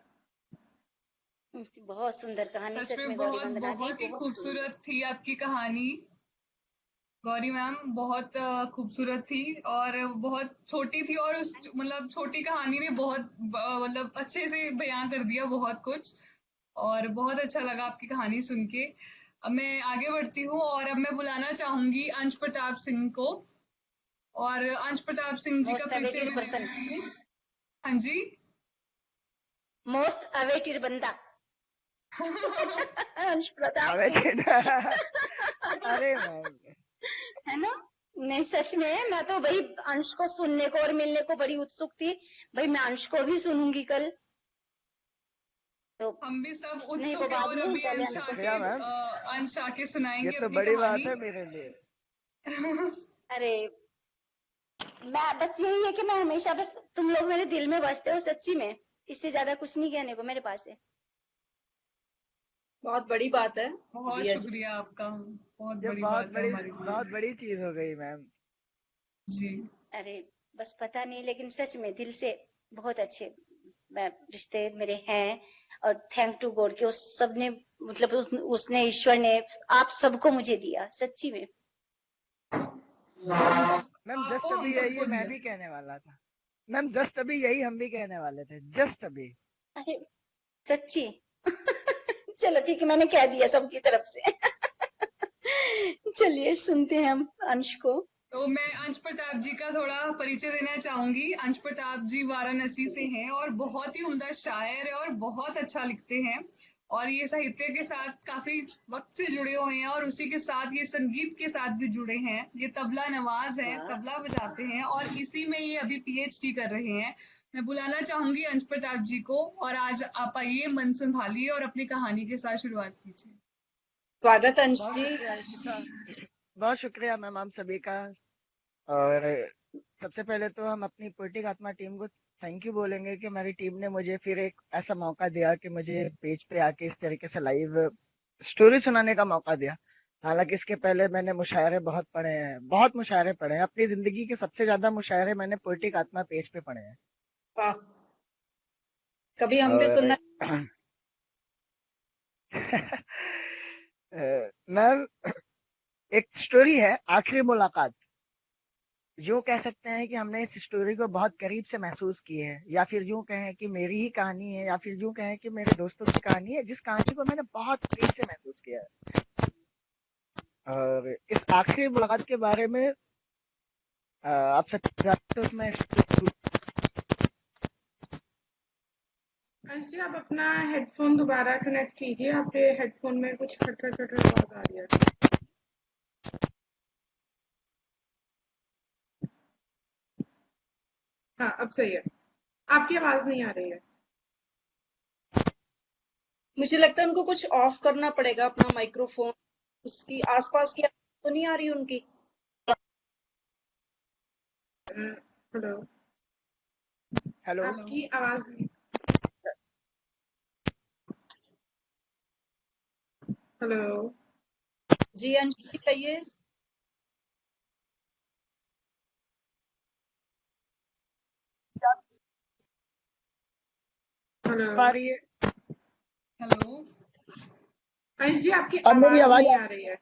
बहुत सुंदर कहानी, सच सच में में गौरी बहुत वंदना जी, बहुत ही बहुत सुंदर। खूबसूरत थी आपकी कहानी गौरी मैम, बहुत खूबसूरत थी और बहुत छोटी थी, और उस मतलब छोटी कहानी ने बहुत मतलब अच्छे से बयां कर दिया बहुत कुछ, और बहुत अच्छा लगा आपकी कहानी सुन के। अब मैं आगे बढ़ती हूँ और अब मैं बुलाना चाहूंगी अंश प्रताप सिंह को, और अंश प्रताप सिंह जी का मोस्ट परिचय अवेटेड मैं पर्सन, देती हूँ। हाँ जी। मोस्ट अवेटेड बंदा। अंश प्रताप अबे सिंह, तेरा अरे मैम, है ना। नहीं सच में, मैं तो भाई अंश को सुनने को और मिलने को बड़ी उत्सुक थी। भाई मैं अंश को भी सुनूंगी कल, तो हम भी सब स्नेह को उत्सुक है, बाद और में, अभी पहले अंश अंश को। आके शुक्रिया मैम, अंश आके ये सुनाएंगे तो अपनी बड़ी बात कहानी। है मेरे लिए। अरे मैं बस यही है कि मैं हमेशा, बस तुम लोग मेरे दिल में बसते हो सच्ची में, इससे ज्यादा कुछ नहीं कहने को मेरे पास है। बहुत बड़ी बात है बहुत दिया जी। शुक्रिया आपका, बहुत ये बड़ी बात है हमारे बहुत लिए। बड़ी चीज हो गई मैम। जी। अरे बस पता नहीं, लेकिन सच में दिल से बहुत अच्छे रिश्ते मेरे हैं, और थैंक टू गॉड कि उस सब ने, मतलब उसने, ईश्वर ने आप सबको मुझे दिया, सच्ची में। हम सब मैम जस्ट आपको, हम अभी यही सबको मैं दिया। भी कहने वाला था। मैम जस्ट अभी यही हम भी कहने वाले थे, जस्ट अभी। अरे सच्ची। चलो ठीक है, मैंने कह दिया सबकी तरफ से। चलिए सुनते हैं हम अंश को। तो मैं अंश प्रताप जी का थोड़ा परिचय देना चाहूंगी। अंश प्रताप जी वाराणसी से हैं और बहुत ही उम्दा शायर है और बहुत अच्छा लिखते हैं, और ये साहित्य के साथ काफी वक्त से जुड़े हुए हैं, और उसी के साथ ये संगीत के साथ भी जुड़े हैं। ये तबला नवाज हैं, वाह, तबला बजाते हैं, और इसी में ये अभी पीएचडी कर रहे हैं। मैं बुलाना चाहूंगी अंश प्रताप जी को, और आज आप आइए, मन संभालिए और अपनी कहानी के साथ शुरुआत कीजिए। स्वागत अंश बहुत जी। शुक्रिया इशिता, बहुत शुक्रिया मैम आप सभी का। और सबसे पहले तो हम अपनी पोएटिक आत्मा टीम को थैंक यू बोलेंगे कि हमारी टीम ने मुझे फिर एक ऐसा मौका दिया कि मुझे पेज पे आके इस तरीके से लाइव स्टोरी सुनाने का मौका दिया। हालांकि इसके पहले मैंने मुशायरे बहुत पढ़े हैं, बहुत मुशायरे पढ़े हैं। अपनी जिंदगी के सबसे ज्यादा मुशायरे मैंने पोएटिक आत्मा पेज पे पढ़े हैं। वाह, कभी हम भी और सुनना। मैम एक स्टोरी है, आखिरी मुलाकात। यूं कह सकते हैं कि हमने इस स्टोरी को बहुत करीब से महसूस की है, या फिर यूं कहें कि मेरी ही कहानी है, या फिर यूं कहें कि मेरे दोस्तों की कहानी है, जिस कहानी को मैंने बहुत करीब से महसूस किया है। और इस आखिरी मुलाकात के बारे में आप सब जानते हो, मैं अंश जी आप अपना हेडफोन दोबारा कनेक्ट कीजिए, आपके हेडफोन में कुछ खटर खटर आवाज आ रही है। हाँ अब सही है, आपकी आवाज नहीं आ रही है। मुझे लगता है उनको कुछ ऑफ करना पड़ेगा अपना माइक्रोफोन। उसकी आसपास की आवाज तो नहीं आ रही उनकी। Hello, hello. आपकी आवाज नहीं। हेलो, जी अंशु कहिए। हेलो। अब आ रही है? हेलो। अंश जी, आपकी अब मेरी आवाज आवाज नहीं आ रही है।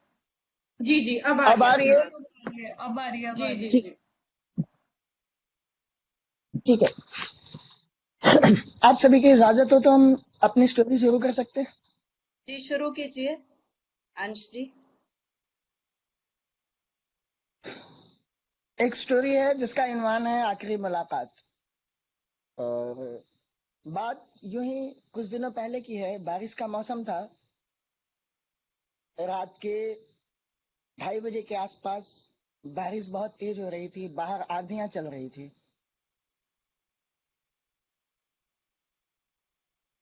जी जी, अब आ अब रही है आ रही आपकी है? आवाज। अब आ रही है, अब आ जी रही जी है। ठीक, जी। ठीक है। आप सभी की इजाजत हो तो हम अपनी स्टोरी शुरू कर सकते हैं। जी शुरू कीजिए अंश जी। एक स्टोरी है जिसका इन्वान है आखिरी मुलाकात। और बात यूं ही कुछ दिनों पहले की है। बारिश का मौसम था। रात के 2:30 बजे के आसपास बारिश बहुत तेज हो रही थी। बाहर आंधियां चल रही थी।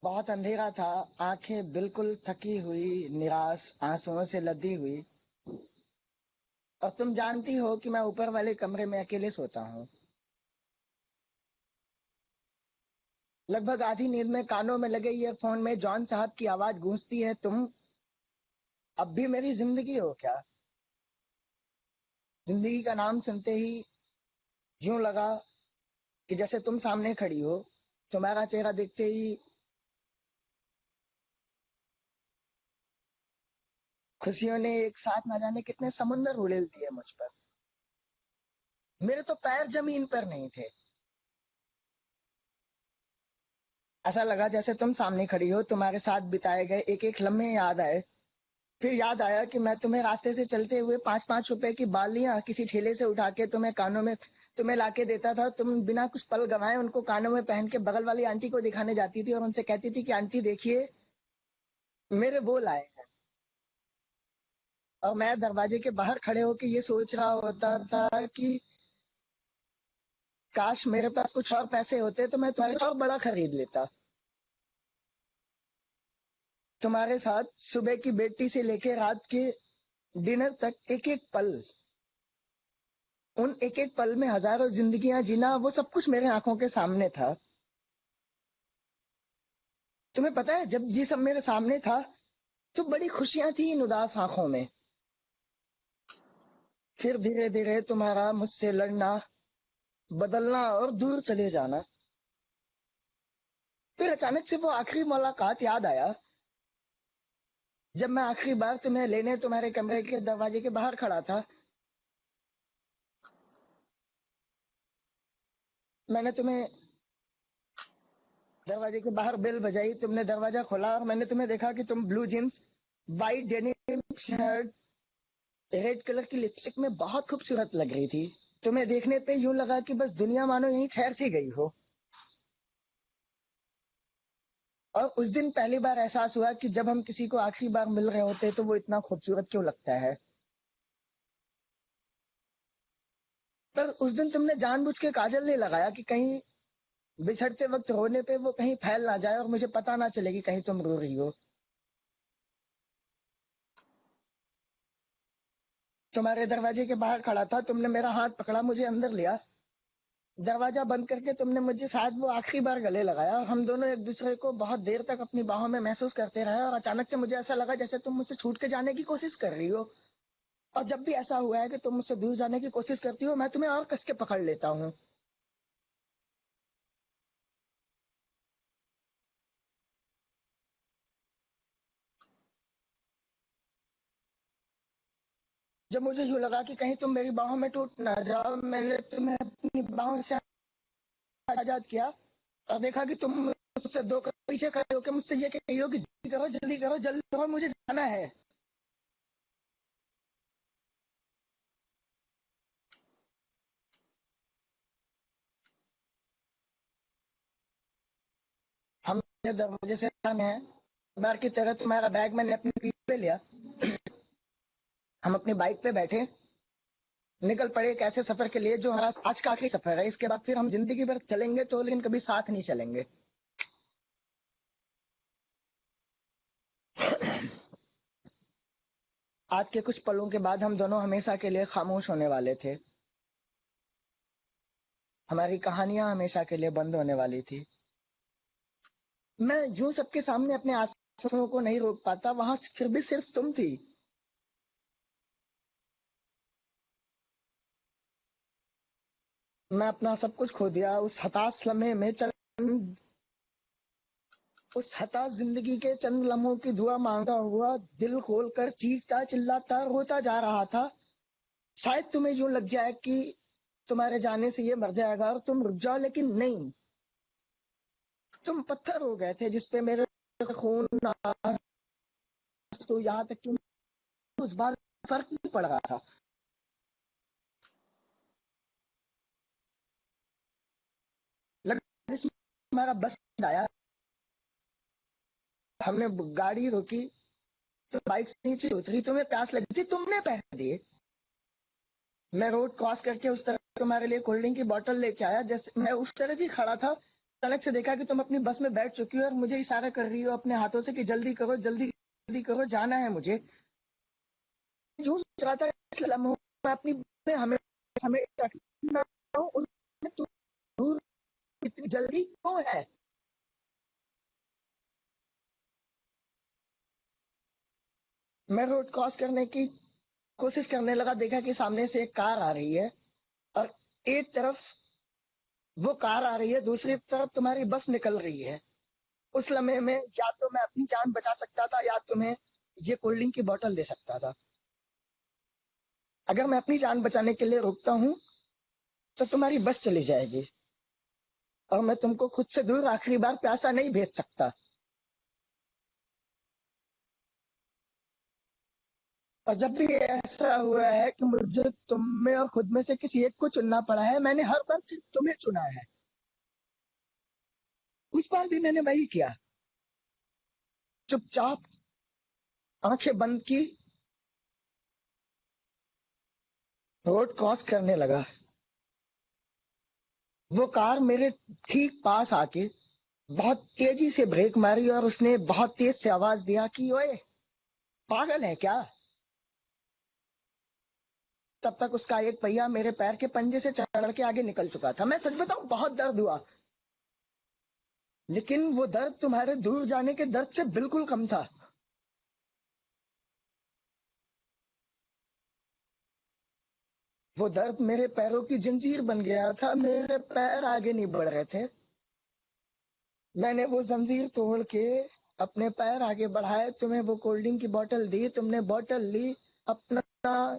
बहुत अंधेरा था। आंखें बिल्कुल थकी हुई, निराश, आंसुओं से लदी हुई। और तुम जानती हो कि मैं ऊपर वाले कमरे में अकेले सोता हूँ। लगभग आधी नींद में कानों में लगे ईयरफोन में जॉन साहब की आवाज गूंजती है, तुम अब भी मेरी जिंदगी हो क्या? जिंदगी का नाम सुनते ही यूं लगा कि जैसे तुम सामने खड़ी हो। तुम्हारा चेहरा देखते ही खुशियों ने एक साथ ना जाने कितने समुंदर उड़ेल दिए मुझ पर। मेरे तो पैर जमीन पर नहीं थे। ऐसा लगा जैसे तुम सामने खड़ी हो, तुम्हारे साथ बिताए गए एक एक लम्हे याद आए। फिर याद आया कि मैं तुम्हें रास्ते से चलते हुए 5-5 रुपए की बालियां किसी ठेले से उठा के तुम्हें कानों में तुम्हें लाके देता था। तुम बिना कुछ पल गंवाए उनको कानों में पहन के बगल वाली आंटी को दिखाने जाती थी और उनसे कहती थी कि आंटी देखिए, मेरे बोल आए हैं। और मैं दरवाजे के बाहर खड़े होके ये सोच रहा होता था कि काश मेरे पास कुछ और पैसे होते तो मैं तुम्हारे और बड़ा खरीद लेता। तुम्हारे साथ सुबह की बेटी से लेके रात के डिनर तक एक एक पल, उन एक एक पल में हजारों जिंदगियां जीना, वो सब कुछ मेरे आंखों के सामने था। तुम्हें पता है, जब ये सब मेरे सामने था तो बड़ी खुशियां थी इन उदास आंखों में। फिर धीरे धीरे तुम्हारा मुझसे लड़ना, बदलना और दूर चले जाना। फिर अचानक से वो आखिरी मुलाकात याद आया, जब मैं आखिरी बार तुम्हें लेने तुम्हारे कमरे के दरवाजे के बाहर खड़ा था। मैंने तुम्हें दरवाजे के बाहर बेल बजाई, तुमने दरवाजा खोला और मैंने तुम्हें देखा कि तुम blue jeans, white denim shirt, red colour की लिपस्टिक में बहुत खूबसूरत लग रही थी। तुम्हें देखने पे यूं लगा कि बस दुनिया मानो यहीं ठहर सी गई हो। और उस दिन पहली बार एहसास हुआ कि जब हम किसी को आखिरी बार मिल रहे होते तो वो इतना खूबसूरत क्यों लगता है। पर उस दिन तुमने जानबूझ के काजल नहीं लगाया कि कहीं बिछड़ते वक्त रोने पे वो कहीं फैल ना जाए और मुझे पता ना चले कि कहीं तुम रो रही हो। तुम्हारे दरवाजे के बाहर खड़ा था, तुमने मेरा हाथ पकड़ा, मुझे अंदर लिया। दरवाजा बंद करके तुमने मुझे शायद वो आखिरी बार गले लगाया और हम दोनों एक दूसरे को बहुत देर तक अपनी बाहों में महसूस करते रहे। और अचानक से मुझे ऐसा लगा जैसे तुम मुझसे छूट के जाने की कोशिश कर रही हो। और जब भी ऐसा हुआ है कि तुम मुझसे दूर जाने की कोशिश करती हो, मैं तुम्हें और कस के पकड़ लेता हूँ। जब मुझे यूं लगा कि कहीं तुम मेरी बाहों में टूट ना जाओ, मैंने तुम्हें अपनी बाहों से आजाद किया और देखा कि तुम मुझसे 2 कदम पीछे खड़े होकर मुझसे ये कह रही हो कि जल्दी करो, जल्दी करो, जल्दी करो, मुझे जाना है। हम दरवाजे से हैं, बार की तरह तुम्हारा बैग मैंने अपनी पीठ पे लिया। हम अपनी बाइक पे बैठे, निकल पड़े एक ऐसे सफर के लिए जो हमारा आज का आखिरी सफर है। इसके बाद फिर हम जिंदगी भर चलेंगे तो, लेकिन कभी साथ नहीं चलेंगे। आज के कुछ पलों के बाद हम दोनों हमेशा के लिए खामोश होने वाले थे। हमारी कहानियां हमेशा के लिए बंद होने वाली थी। मैं यूं सबके सामने अपने आंसुओं को नहीं रोक पाता, वहां फिर भी सिर्फ तुम थी। मैं अपना सब कुछ खो दिया उस हताश लम्हे में। उस हताश जिंदगी के चंद लम्हों की दुआ मांगता हुआ, दिल खोलकर चीखता चिल्लाता रोता जा रहा था। शायद तुम्हें यूं लग जाए कि तुम्हारे जाने से ये मर जाएगा और तुम रुक जाओ, लेकिन नहीं। तुम पत्थर हो गए थे जिसपे मेरे खून, तो यहाँ तक कि उस बार फर्क नहीं पड़ रहा था। लगा इसमें हमारा बस आया। हमने गाड़ी रोकी तो बाइक से नीचे उतरी। तुम्हें प्यास लगी थी, तुमने पैसे दिए। मैं रोड क्रॉस करके उस तरफ तुम्हारे लिए कोल्ड ड्रिंक की बोतल लेके आया। जैसे मैं उस तरफ ही खड़ा था, अचानक से देखा कि तुम अपनी बस में बैठ चुकी हो और मुझे इशारा कर रही हो अपने हाथों से कि जल्दी करो, जल्दी जल्दी करो, जाना है मुझे। यूं सोच रहा था इस लम्हों में अपनी में हमें हमें रखना हो, उससे तू दूर इतनी जल्दी क्यों है? मैं रोड क्रॉस करने की कोशिश करने लगा, देखा कि सामने से एक कार आ रही है और एक तरफ वो कार आ रही है, दूसरी तरफ तुम्हारी बस निकल रही है। उस लम्हे में या तो मैं अपनी जान बचा सकता था या तुम्हें ये कोल्ड ड्रिंक की बोतल दे सकता था। अगर मैं अपनी जान बचाने के लिए रुकता हूँ तो तुम्हारी बस चली जाएगी और मैं तुमको खुद से दूर आखिरी बार प्यासा नहीं भेज सकता। और जब भी ऐसा हुआ है कि मुझे तुम में और खुद में से किसी एक को चुनना पड़ा है, मैंने हर बार सिर्फ तुम्हें चुना है। उस बार भी मैंने वही किया, चुपचाप आंखें बंद की, रोड क्रॉस करने लगा। वो कार मेरे ठीक पास आके बहुत तेजी से ब्रेक मारी और उसने बहुत तेज से आवाज दिया कि ओए, पागल है क्या? तब तक उसका एक पहिया मेरे पैर के पंजे से चढ़ के आगे निकल चुका था। मैं सच बताऊं, बहुत दर्द हुआ, लेकिन वो दर्द तुम्हारे दूर जाने के दर्द से बिल्कुल कम था। वो दर्द मेरे पैरों की जंजीर बन गया था। मेरे पैर आगे नहीं बढ़ रहे थे। मैंने वो जंजीर तोड़ के अपने पैर आगे बढ़ाए, तुम्हें वो कोल्ड ड्रिंक की बोतल दी, तुमने बोतल ली, अपना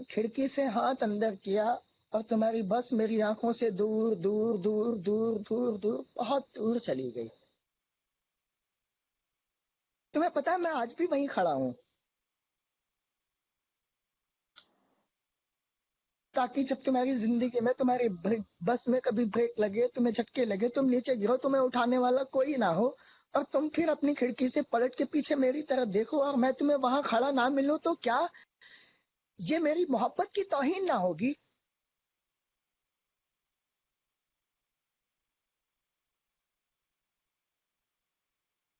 खिड़की से हाथ अंदर किया और तुम्हारी बस मेरी आंखों से दूर दूर दूर दूर दूर दूर बहुत दूर चली गई। तुम्हें पता है, मैं आज भी वहीं खड़ा हूँ, ताकि जब तुम्हारी जिंदगी में तुम्हारी बस में कभी ब्रेक लगे, तुम्हें झटके लगे, तुम नीचे गिरो, तुम्हें उठाने वाला कोई ना हो और तुम फिर अपनी खिड़की से पलट के पीछे मेरी तरफ देखो और मैं तुम्हें वहां खड़ा ना मिलूं, तो क्या ये मेरी मोहब्बत की तौहीन ना होगी?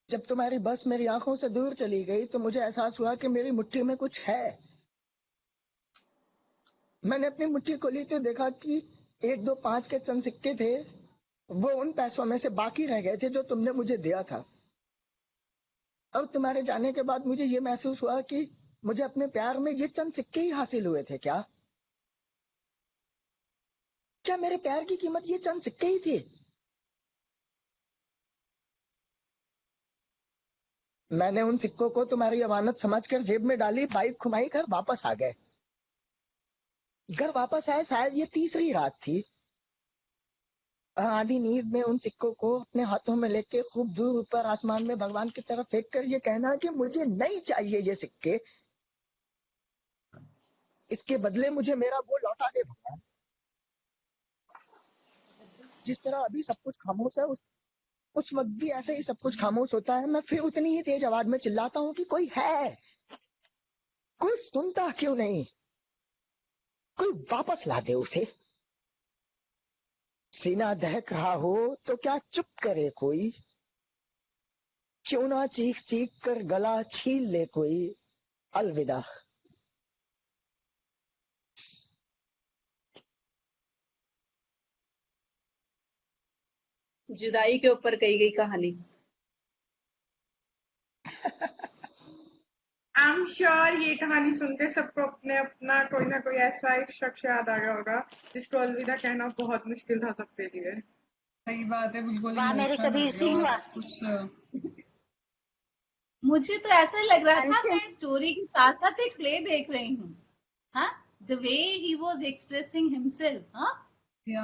जब तुम्हारी बस मेरी आंखों से दूर चली गई तो मुझे एहसास हुआ कि मेरी मुट्ठी में कुछ है। मैंने अपनी मुट्ठी खोली तो देखा कि 1, 2, 5 के चंद सिक्के थे। वो उन पैसों में से बाकी रह गए थे जो तुमने मुझे दिया था। और तुम्हारे जाने के बाद मुझे ये महसूस हुआ कि मुझे अपने प्यार में ये चंद सिक्के ही हासिल हुए थे। क्या क्या मेरे प्यार की कीमत ये चंद सिक्के ही थी? मैंने उन सिक्कों को तुम्हारी अमानत समझकर जेब में डाली, बाइक घुमाई, घर वापस आ गए। घर वापस आए, शायद ये तीसरी रात थी। आधी नींद में उन सिक्कों को अपने हाथों में लेके खूब दूर ऊपर आसमान में भगवान की तरफ फेंक कर ये कहना कि मुझे नहीं चाहिए ये सिक्के, इसके बदले मुझे मेरा वो लौटा दे भगवान। जिस तरह अभी सब कुछ खामोश है, उस वक्त भी ऐसे ही सब कुछ खामोश होता है। मैं फिर उतनी ही तेज आवाज में चिल्लाता हूँ कि कोई है, कोई सुनता क्यों नहीं, कोई वापस ला दे उसे। सीना दहक रहा हो तो क्या चुप करे कोई, क्यों ना चीख चीख कर गला छीन ले कोई। अलविदा। जुदाई के ऊपर कही गई कहानी। आई एम श्योर ये कहानी सुन के सबको अपने अपना कोई ना कोई ऐसा एक शख्स याद आ गया होगा जिसको अलविदा कहना बहुत मुश्किल था सबके लिए। सही बात है, बिल्कुल वाह मेरे इमोशनल हो कबीर गए सिंह और वाह। कुछ मुझे तो ऐसा लग रहा था अनशन मैं स्टोरी के साथ साथ एक प्ले देख रही हूँ। हाँ, the way he was expressing himself. हाँ, या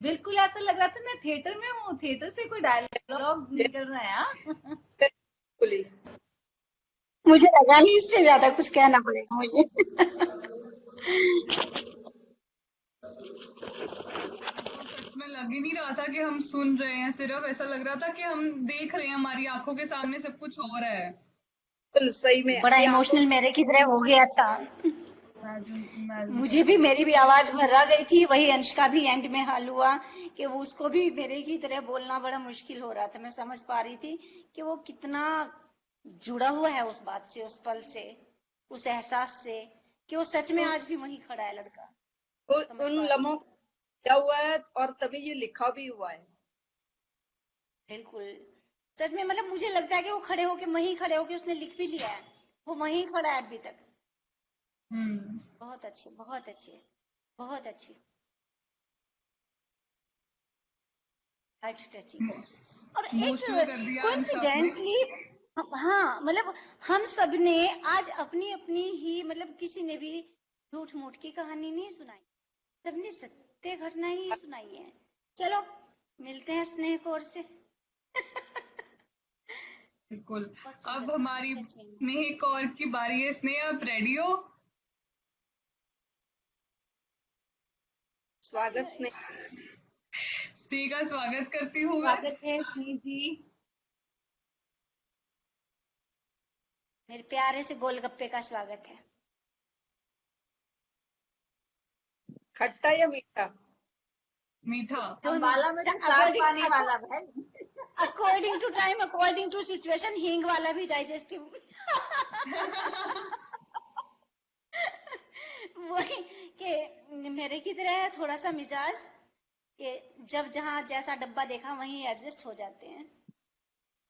बिल्कुल ऐसा लग रहा था मैं थिएटर में हूँ, थिएटर से कोई डायलॉग निकल रहा है। हाँ? पुलिस मुझे लगा नहीं इससे ज्यादा कुछ कहना पड़ेगा मुझे। तो सच में लग ही नहीं रहा था कि हम सुन रहे हैं, सिर्फ ऐसा लग रहा था कि हम देख रहे हैं, हमारी आंखों के सामने सब कुछ हो रहा है। सही में बड़ा अपनी आंखों इमोशनल मेरे की तरह हो गया था। इमेजिन इमेजिन कर मुझे भी, सकते मेरी भी आवाज भर्रा गई थी। वही अंश का भी एंड में हाल हुआ कि वो उसको भी मेरे की तरह बोलना बड़ा मुश्किल हो रहा था। मैं समझ पा रही थी कि वो कितना जुड़ा हुआ है उस बात से, उस पल से, उस एहसास से, कि वो सच में आज भी वहीं खड़ा है लड़का। समझ उन पा रही लम्हों हूँ। को क्या हुआ है और तभी ये लिखा भी हुआ है। बिल्कुल सच में, मतलब मुझे लगता है कि वो खड़े होके, वहीं खड़े होके उसने लिख भी लिया है। वो वहीं खड़ा है अभी तक। बहुत अच्छे, बहुत अच्छे, बहुत अच्छी, हार्ट टचिंग। और एक इमोशनल कर दिया अंश आपने। कोइंसिडेंटली, हाँ मतलब हम सब ने आज अपनी अपनी ही, मतलब किसी ने भी झूठ मूठ की कहानी नहीं सुनाई, सबने सत्य घटना ही सुनाई है। चलो मिलते हैं स्नेह कौर से। बिल्कुल। बहुत सुंदर अब कहानी हमारी सच में। स्नेह कौर की बारी है। स्नेह, आप रेडी हो? स्वागत स्नेह। स्नेह का स्वागत करती हूँ मैं। स्वागत है स्नेह जी। मेरे प्यारे से गोलगप्पे का स्वागत है। खट्टा या मीठा? मीठा। दोनों। अम्बाला में तो चाट पानी वाला है। According to time, according to situation, हींग वाला भी डाइजेस्टिव। वही कि मेरे की तरह है थोड़ा सा मिजाज, कि जब जहाँ जैसा डब्बा देखा वहीं एडजस्ट हो जाते हैं।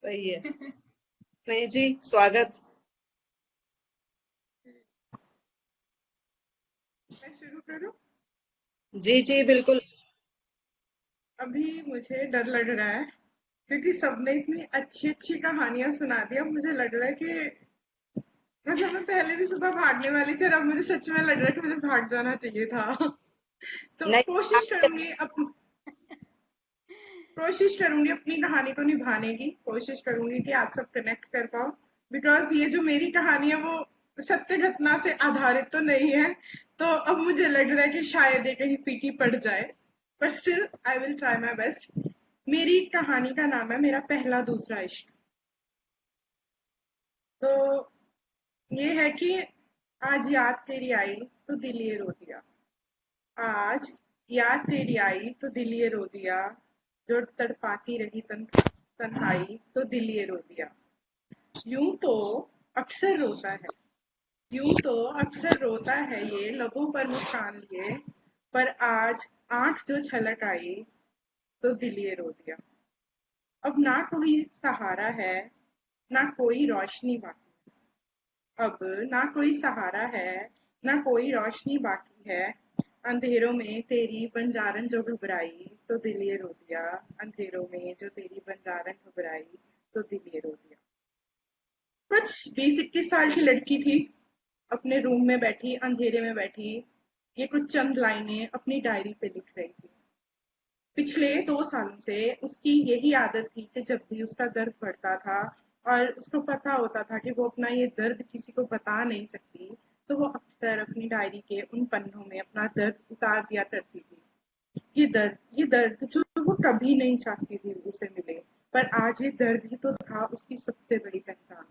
सही है स्नेह जी, स्वागत। मैं शुरू करूँ? जी जी बिल्कुल। अभी मुझे डर लग रहा है क्योंकि सबने इतनी अच्छी अच्छी कहानियां सुना दी। अब मुझे लग रहा है कि मतलब मैं पहले भी सुबह भागने वाली थी और अब मुझे सच में लग रहा है कि मुझे भाग जाना चाहिए था। तो नहीं, कोशिश करूंगी अपनी कहानी को निभाने की। कोशिश करूंगी कि आप सब कनेक्ट कर पाओ, बिकॉज ये जो मेरी कहानी है वो सत्य घटना से आधारित तो नहीं है। तो अब मुझे लग रहा है कि शायद ये कहीं फीकी पड़ जाए, पर still I will try my best. मेरी कहानी का नाम है मेरा पहला दूसरा इश्क। तो ये है कि आज याद तेरी आई तो दिल ये रो दिया। आज याद तेरी आई तो दिल ये रो दिया, जो तड़पाती रही तन्हाई तो दिल ये रो दिया। यूं तो अक्सर रोता है, यूं तो अक्सर रोता है ये लबों पर मुस्कान लिए, पर आज आंख जो छलक आई तो दिल ये रो दिया। अब ना कोई सहारा है, ना कोई रोशनी बाकी। अब ना कोई सहारा है, ना कोई रोशनी बाकी है। अंधेरों में तेरी बंजारन जो घबराई तो दिल ये रो दिया। अंधेरों में जो तेरी बंजारन घबराई तो दिल ये रो दिया। कुछ 20-21 साल की लड़की थी, अपने रूम में बैठी, अंधेरे में बैठी, ये कुछ चंद लाइनें अपनी डायरी पे लिख रही थी। पिछले 2 सालों से उसकी यही आदत थी कि जब भी उसका दर्द बढ़ता था और उसको पता होता था कि वो अपना ये दर्द किसी को बता नहीं सकती, तो वो अक्सर अपनी डायरी के उन पन्नों में अपना दर्द उतार दिया करती थी। ये दर्द जो वो कभी नहीं चाहती थी उसे मिले, पर आज ये दर्द ही तो था उसकी सबसे बड़ी पहचान।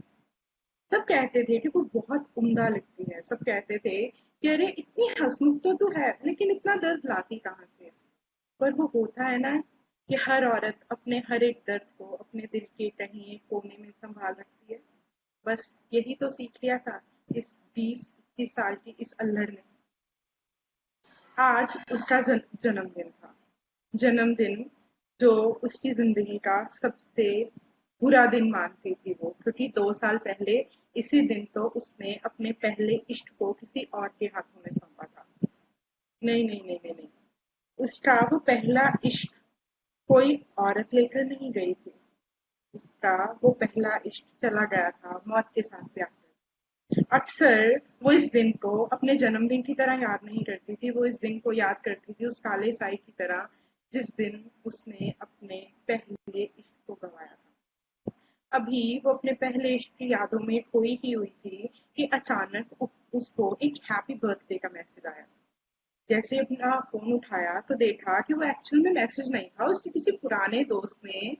सब कहते थे कि वो बहुत उम्दा लगती है, सब कहते थे कि अरे इतनी हंसमुख तो तू है लेकिन इतना दर्द लाती कहाँ से। पर वो होता है ना कि हर औरत अपने हर एक दर्द को अपने दिल के कहीं एक कोने में संभाल रखती है। बस यही तो सीख लिया था इस 20-21 साल की इस अल्लड़ ने। आज उसका जन्मदिन था। जन्मदिन जो उसकी जिंदगी का सबसे बुरा दिन मानती थी वो, क्योंकि 2 साल पहले इसी दिन तो उसने अपने पहले इष्ट को किसी और के हाथों में सौंपा था। नहीं नहीं नहीं नहीं नहीं, उसका वो पहला इश्क कोई औरत लेकर नहीं गई थी। उसका वो पहला इश्क चला गया था मौत के साथ प्यार करके। अक्सर वो इस दिन को अपने जन्मदिन की तरह याद नहीं करती थी, वो इस दिन को याद करती थी उस काले साई की तरह जिस दिन उसने अपने पहले इश्क को गंवाया था। अभी वो अपने पहले इश्क की यादों में खोई ही हुई थी कि अचानक उसको एक हैप्पी बर्थडे का मैसेज आया। जैसे ही अपना फोन उठाया तो देखा कि वो एक्चुअल में मैसेज नहीं था, उसके किसी पुराने दोस्त ने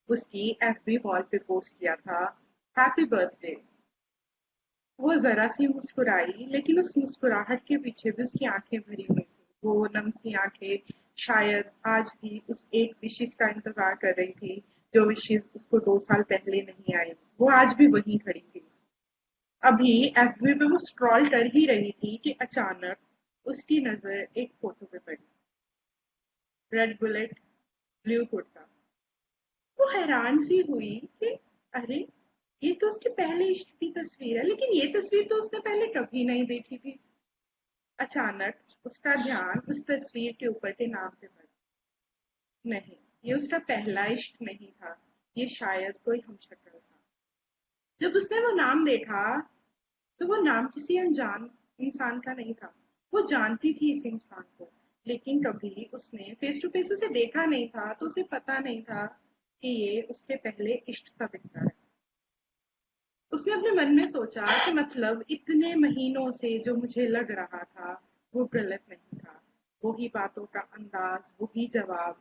उसकी एफबी वॉल पे पोस्ट किया था, हैप्पी बर्थडे। वो जरा सी मुस्कुराई, लेकिन उस मुस्कुराहट के पीछे भी उसकी आंखें भरी हुई थी। वो नम सी आंखें शायद आज भी उस एक विशेष का इंतजार कर रही थी जो विशेष उसको 2 साल पहले नहीं आई। वो आज भी वहीं खड़ी थी। अभी एफबी पे वो स्क्रॉल कर ही रही थी कि अचानक उसकी नजर एक फोटो पे पड़ी। Red bullet, blue kurta. वो हैरान सी हुई कि अरे, ये तो उसके पहले इश्क की तस्वीर है, लेकिन ये तस्वीर तो उसने पहले कभी नहीं देखी थी। अचानक उसका ध्यान उस तस्वीर के ऊपर के नाम पे पड़ा। नहीं, ये उसका पहला इश्क नहीं था, ये शायद कोई हमशक्ल था। जब उसने वो नाम देखा तो वो नाम किसी अनजान इंसान का नहीं था। वो जानती थी इस इंसान को, लेकिन कभी उसने फेस टू फेस उसे देखा नहीं था, तो उसे पता नहीं था कि ये उसके पहले इश्क सा दिखता है। उसने अपने मन में सोचा कि मतलब इतने महीनों से जो मुझे लग रहा था वो गलत नहीं था। वो ही बातों का अंदाज, वो ही जवाब,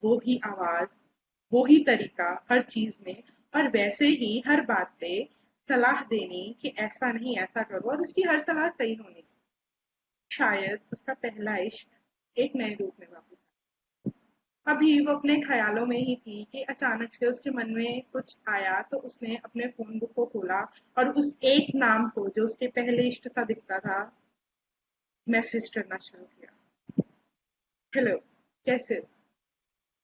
वो ही आवाज, वो ही तरीका हर चीज में, और वैसे ही हर बात पे सलाह देनी कि ऐसा नहीं ऐसा करो, और उसकी हर सलाह सही होनी। शायद उसका पहला इश्क एक नए रूप में वापस अभी वो अपने ख्यालों में ही थी कि अचानक से उसके मन में कुछ आया, तो उसने अपने फोन बुक को खोला और उस एक नाम को जो उसके पहले इष्ट सा दिखता था मैसेज करना शुरू किया। हेलो, कैसे हो?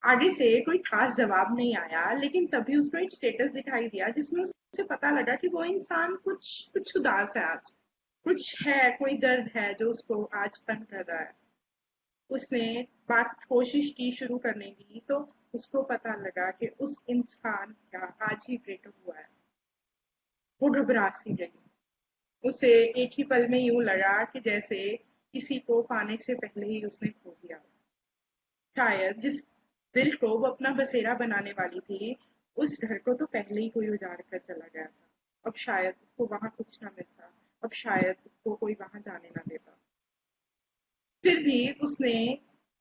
आगे से कोई खास जवाब नहीं आया, लेकिन तभी उसको एक स्टेटस दिखाई दिया जिसमें उसे पता लगा कि वो इंसान कुछ कुछ उदास है आज। कुछ है, कोई दर्द है जो उसको आज तंग कर रहा है। उसने बात कोशिश की शुरू करने की, तो उसको पता लगा कि उस इंसान का आज ही ब्रेकअप हुआ है। वो घबरा सी गई। उसे एक ही पल में यूं लगा कि जैसे किसी को पाने से पहले ही उसने खो दिया। शायद जिस दिल को वो अपना बसेरा बनाने वाली थी, उस घर को तो पहले ही कोई उजाड़ कर चला गया था। अब शायद उसको वहां कुछ ना मिलता, अब शायद उसको कोई वहां जाने ना देता। फिर भी उसने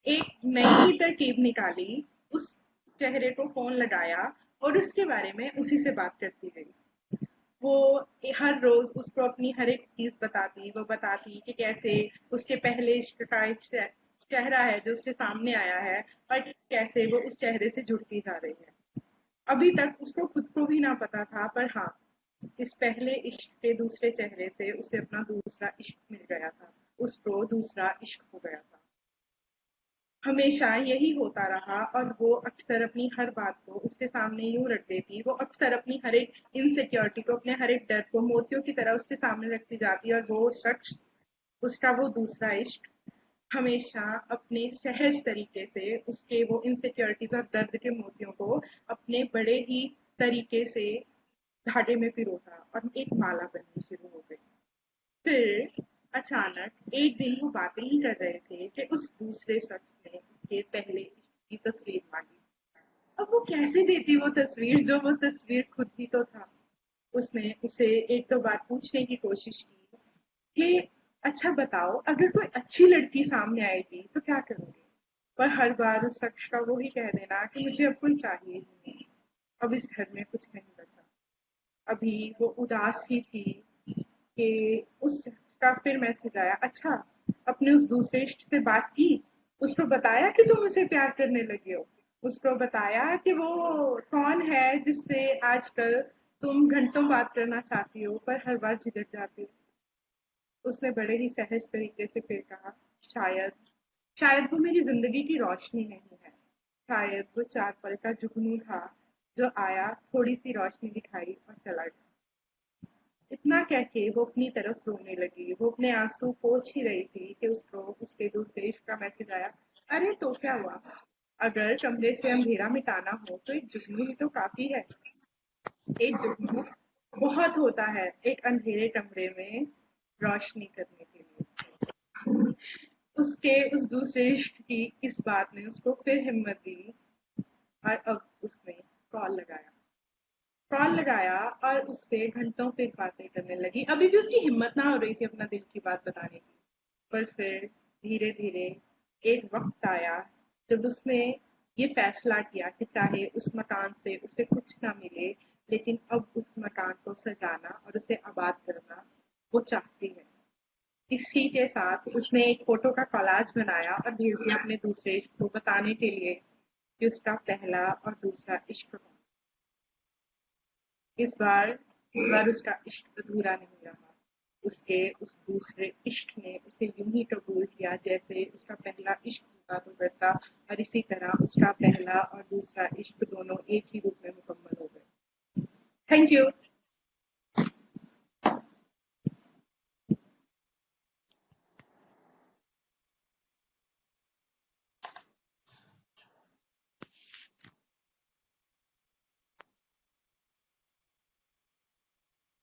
एक नई तरकीब निकाली, उस चेहरे को फोन लगाया और उसके बारे में उसी से बात करती गई। वो हर रोज उसको अपनी हर एक चीज बताती, वो बताती कि कैसे उसके पहले इश्क का एक चेहरा है जो उसके सामने आया है, और कैसे वो उस चेहरे से जुड़ती जा रही है। अभी तक उसको खुद को भी ना पता था, पर हाँ, इस पहले इश्क के दूसरे चेहरे से उसे अपना दूसरा इश्क मिल गया था, उसको दूसरा इश्क हो गया था। हमेशा यही होता रहा, और वो अक्सर अपनी हर बात को उसके सामने यूं रख देती, वो अक्सर अपनी हर एक इनसिक्योरिटी को, अपने हर एक डर को मोतियों की तरह उसके सामने रखती जाती, और वो शख्स, उसका वो दूसरा इश्क, हमेशा अपने सहज तरीके से उसके वो इनसिक्योरिटीज और दर्द के मोतियों को अपने बड़े ही तरीके से धागे में पिरोता और एक माला बननी शुरू हो गई। फिर अचानक एक दिन वो बातें ही कर रहे थे कि उस दूसरे शख्स ने उसके पहले की तस्वीर मांगी। अब वो कैसे देती वो तस्वीर, जो वो तस्वीर खुद ही तो था। उसने उसे एक दो बार पूछने की कोशिश की कि अच्छा बताओ, अगर कोई अच्छी लड़की सामने आएगी तो क्या करोगे? पर हर बार उस शख्स का वो ही कह देना कि मुझे अब कोई चाहिए ही नहीं, अब इस घर में कुछ नहीं बचा। अभी वो उदास ही थी कि उसका फिर मैसेज आया। अच्छा, अपने उस दूसरे इश्क से बात की? उसको बताया कि तुम उसे प्यार करने लगे हो? उसको बताया कि वो कौन है जिससे आजकल तुम घंटों बात करना चाहती हो पर हर बार झिझक जाती हो? उसने बड़े ही सहज तरीके से फिर कहा, शायद शायद वो मेरी जिंदगी की रोशनी नहीं है, शायद वो 4 पल का जुगनू था जो आया, थोड़ी सी रोशनी दिखाई और चला गया। इतना कह के वो अपनी तरफ रोने लगी। वो अपने आंसू पोंछ ही रही थी कि उसको उसके दूसरे इश्क का मैसेज आया। अरे तो क्या हुआ, अगर कमरे से अंधेरा मिटाना हो तो एक जुगनू ही तो काफी है। एक जुगनू बहुत होता है एक अंधेरे कमरे में रोशनी करने के लिए। उसके उस दूसरे इश्क की इस बात ने उसको फिर हिम्मत दी और अब उसने कॉल लगाया। कॉल लगाया और उससे घंटों फिर बातें करने लगी। अभी भी उसकी हिम्मत ना हो रही थी अपना दिल की बात बताने की, पर फिर धीरे धीरे एक वक्त आया जब उसने ये फैसला किया कि चाहे उस मकान से उसे कुछ ना मिले, लेकिन अब उस मकान को सजाना और उसे आबाद करना वो चाहती है। इसी के साथ उसने एक फोटो का कोलाज बनाया और भेज दिया अपने दूसरे इश्क को बताने के लिए कि उसका पहला और दूसरा इश्क कौन। इस बार उसका इश्क अधूरा नहीं रहा। उसके उस दूसरे इश्क ने उसे यूं ही कबूल किया जैसे उसका पहला इश्क हुआ तो करता, और इसी तरह उसका पहला और दूसरा इश्क दोनों एक ही रूप में मुकम्मल हो गए। Thank you.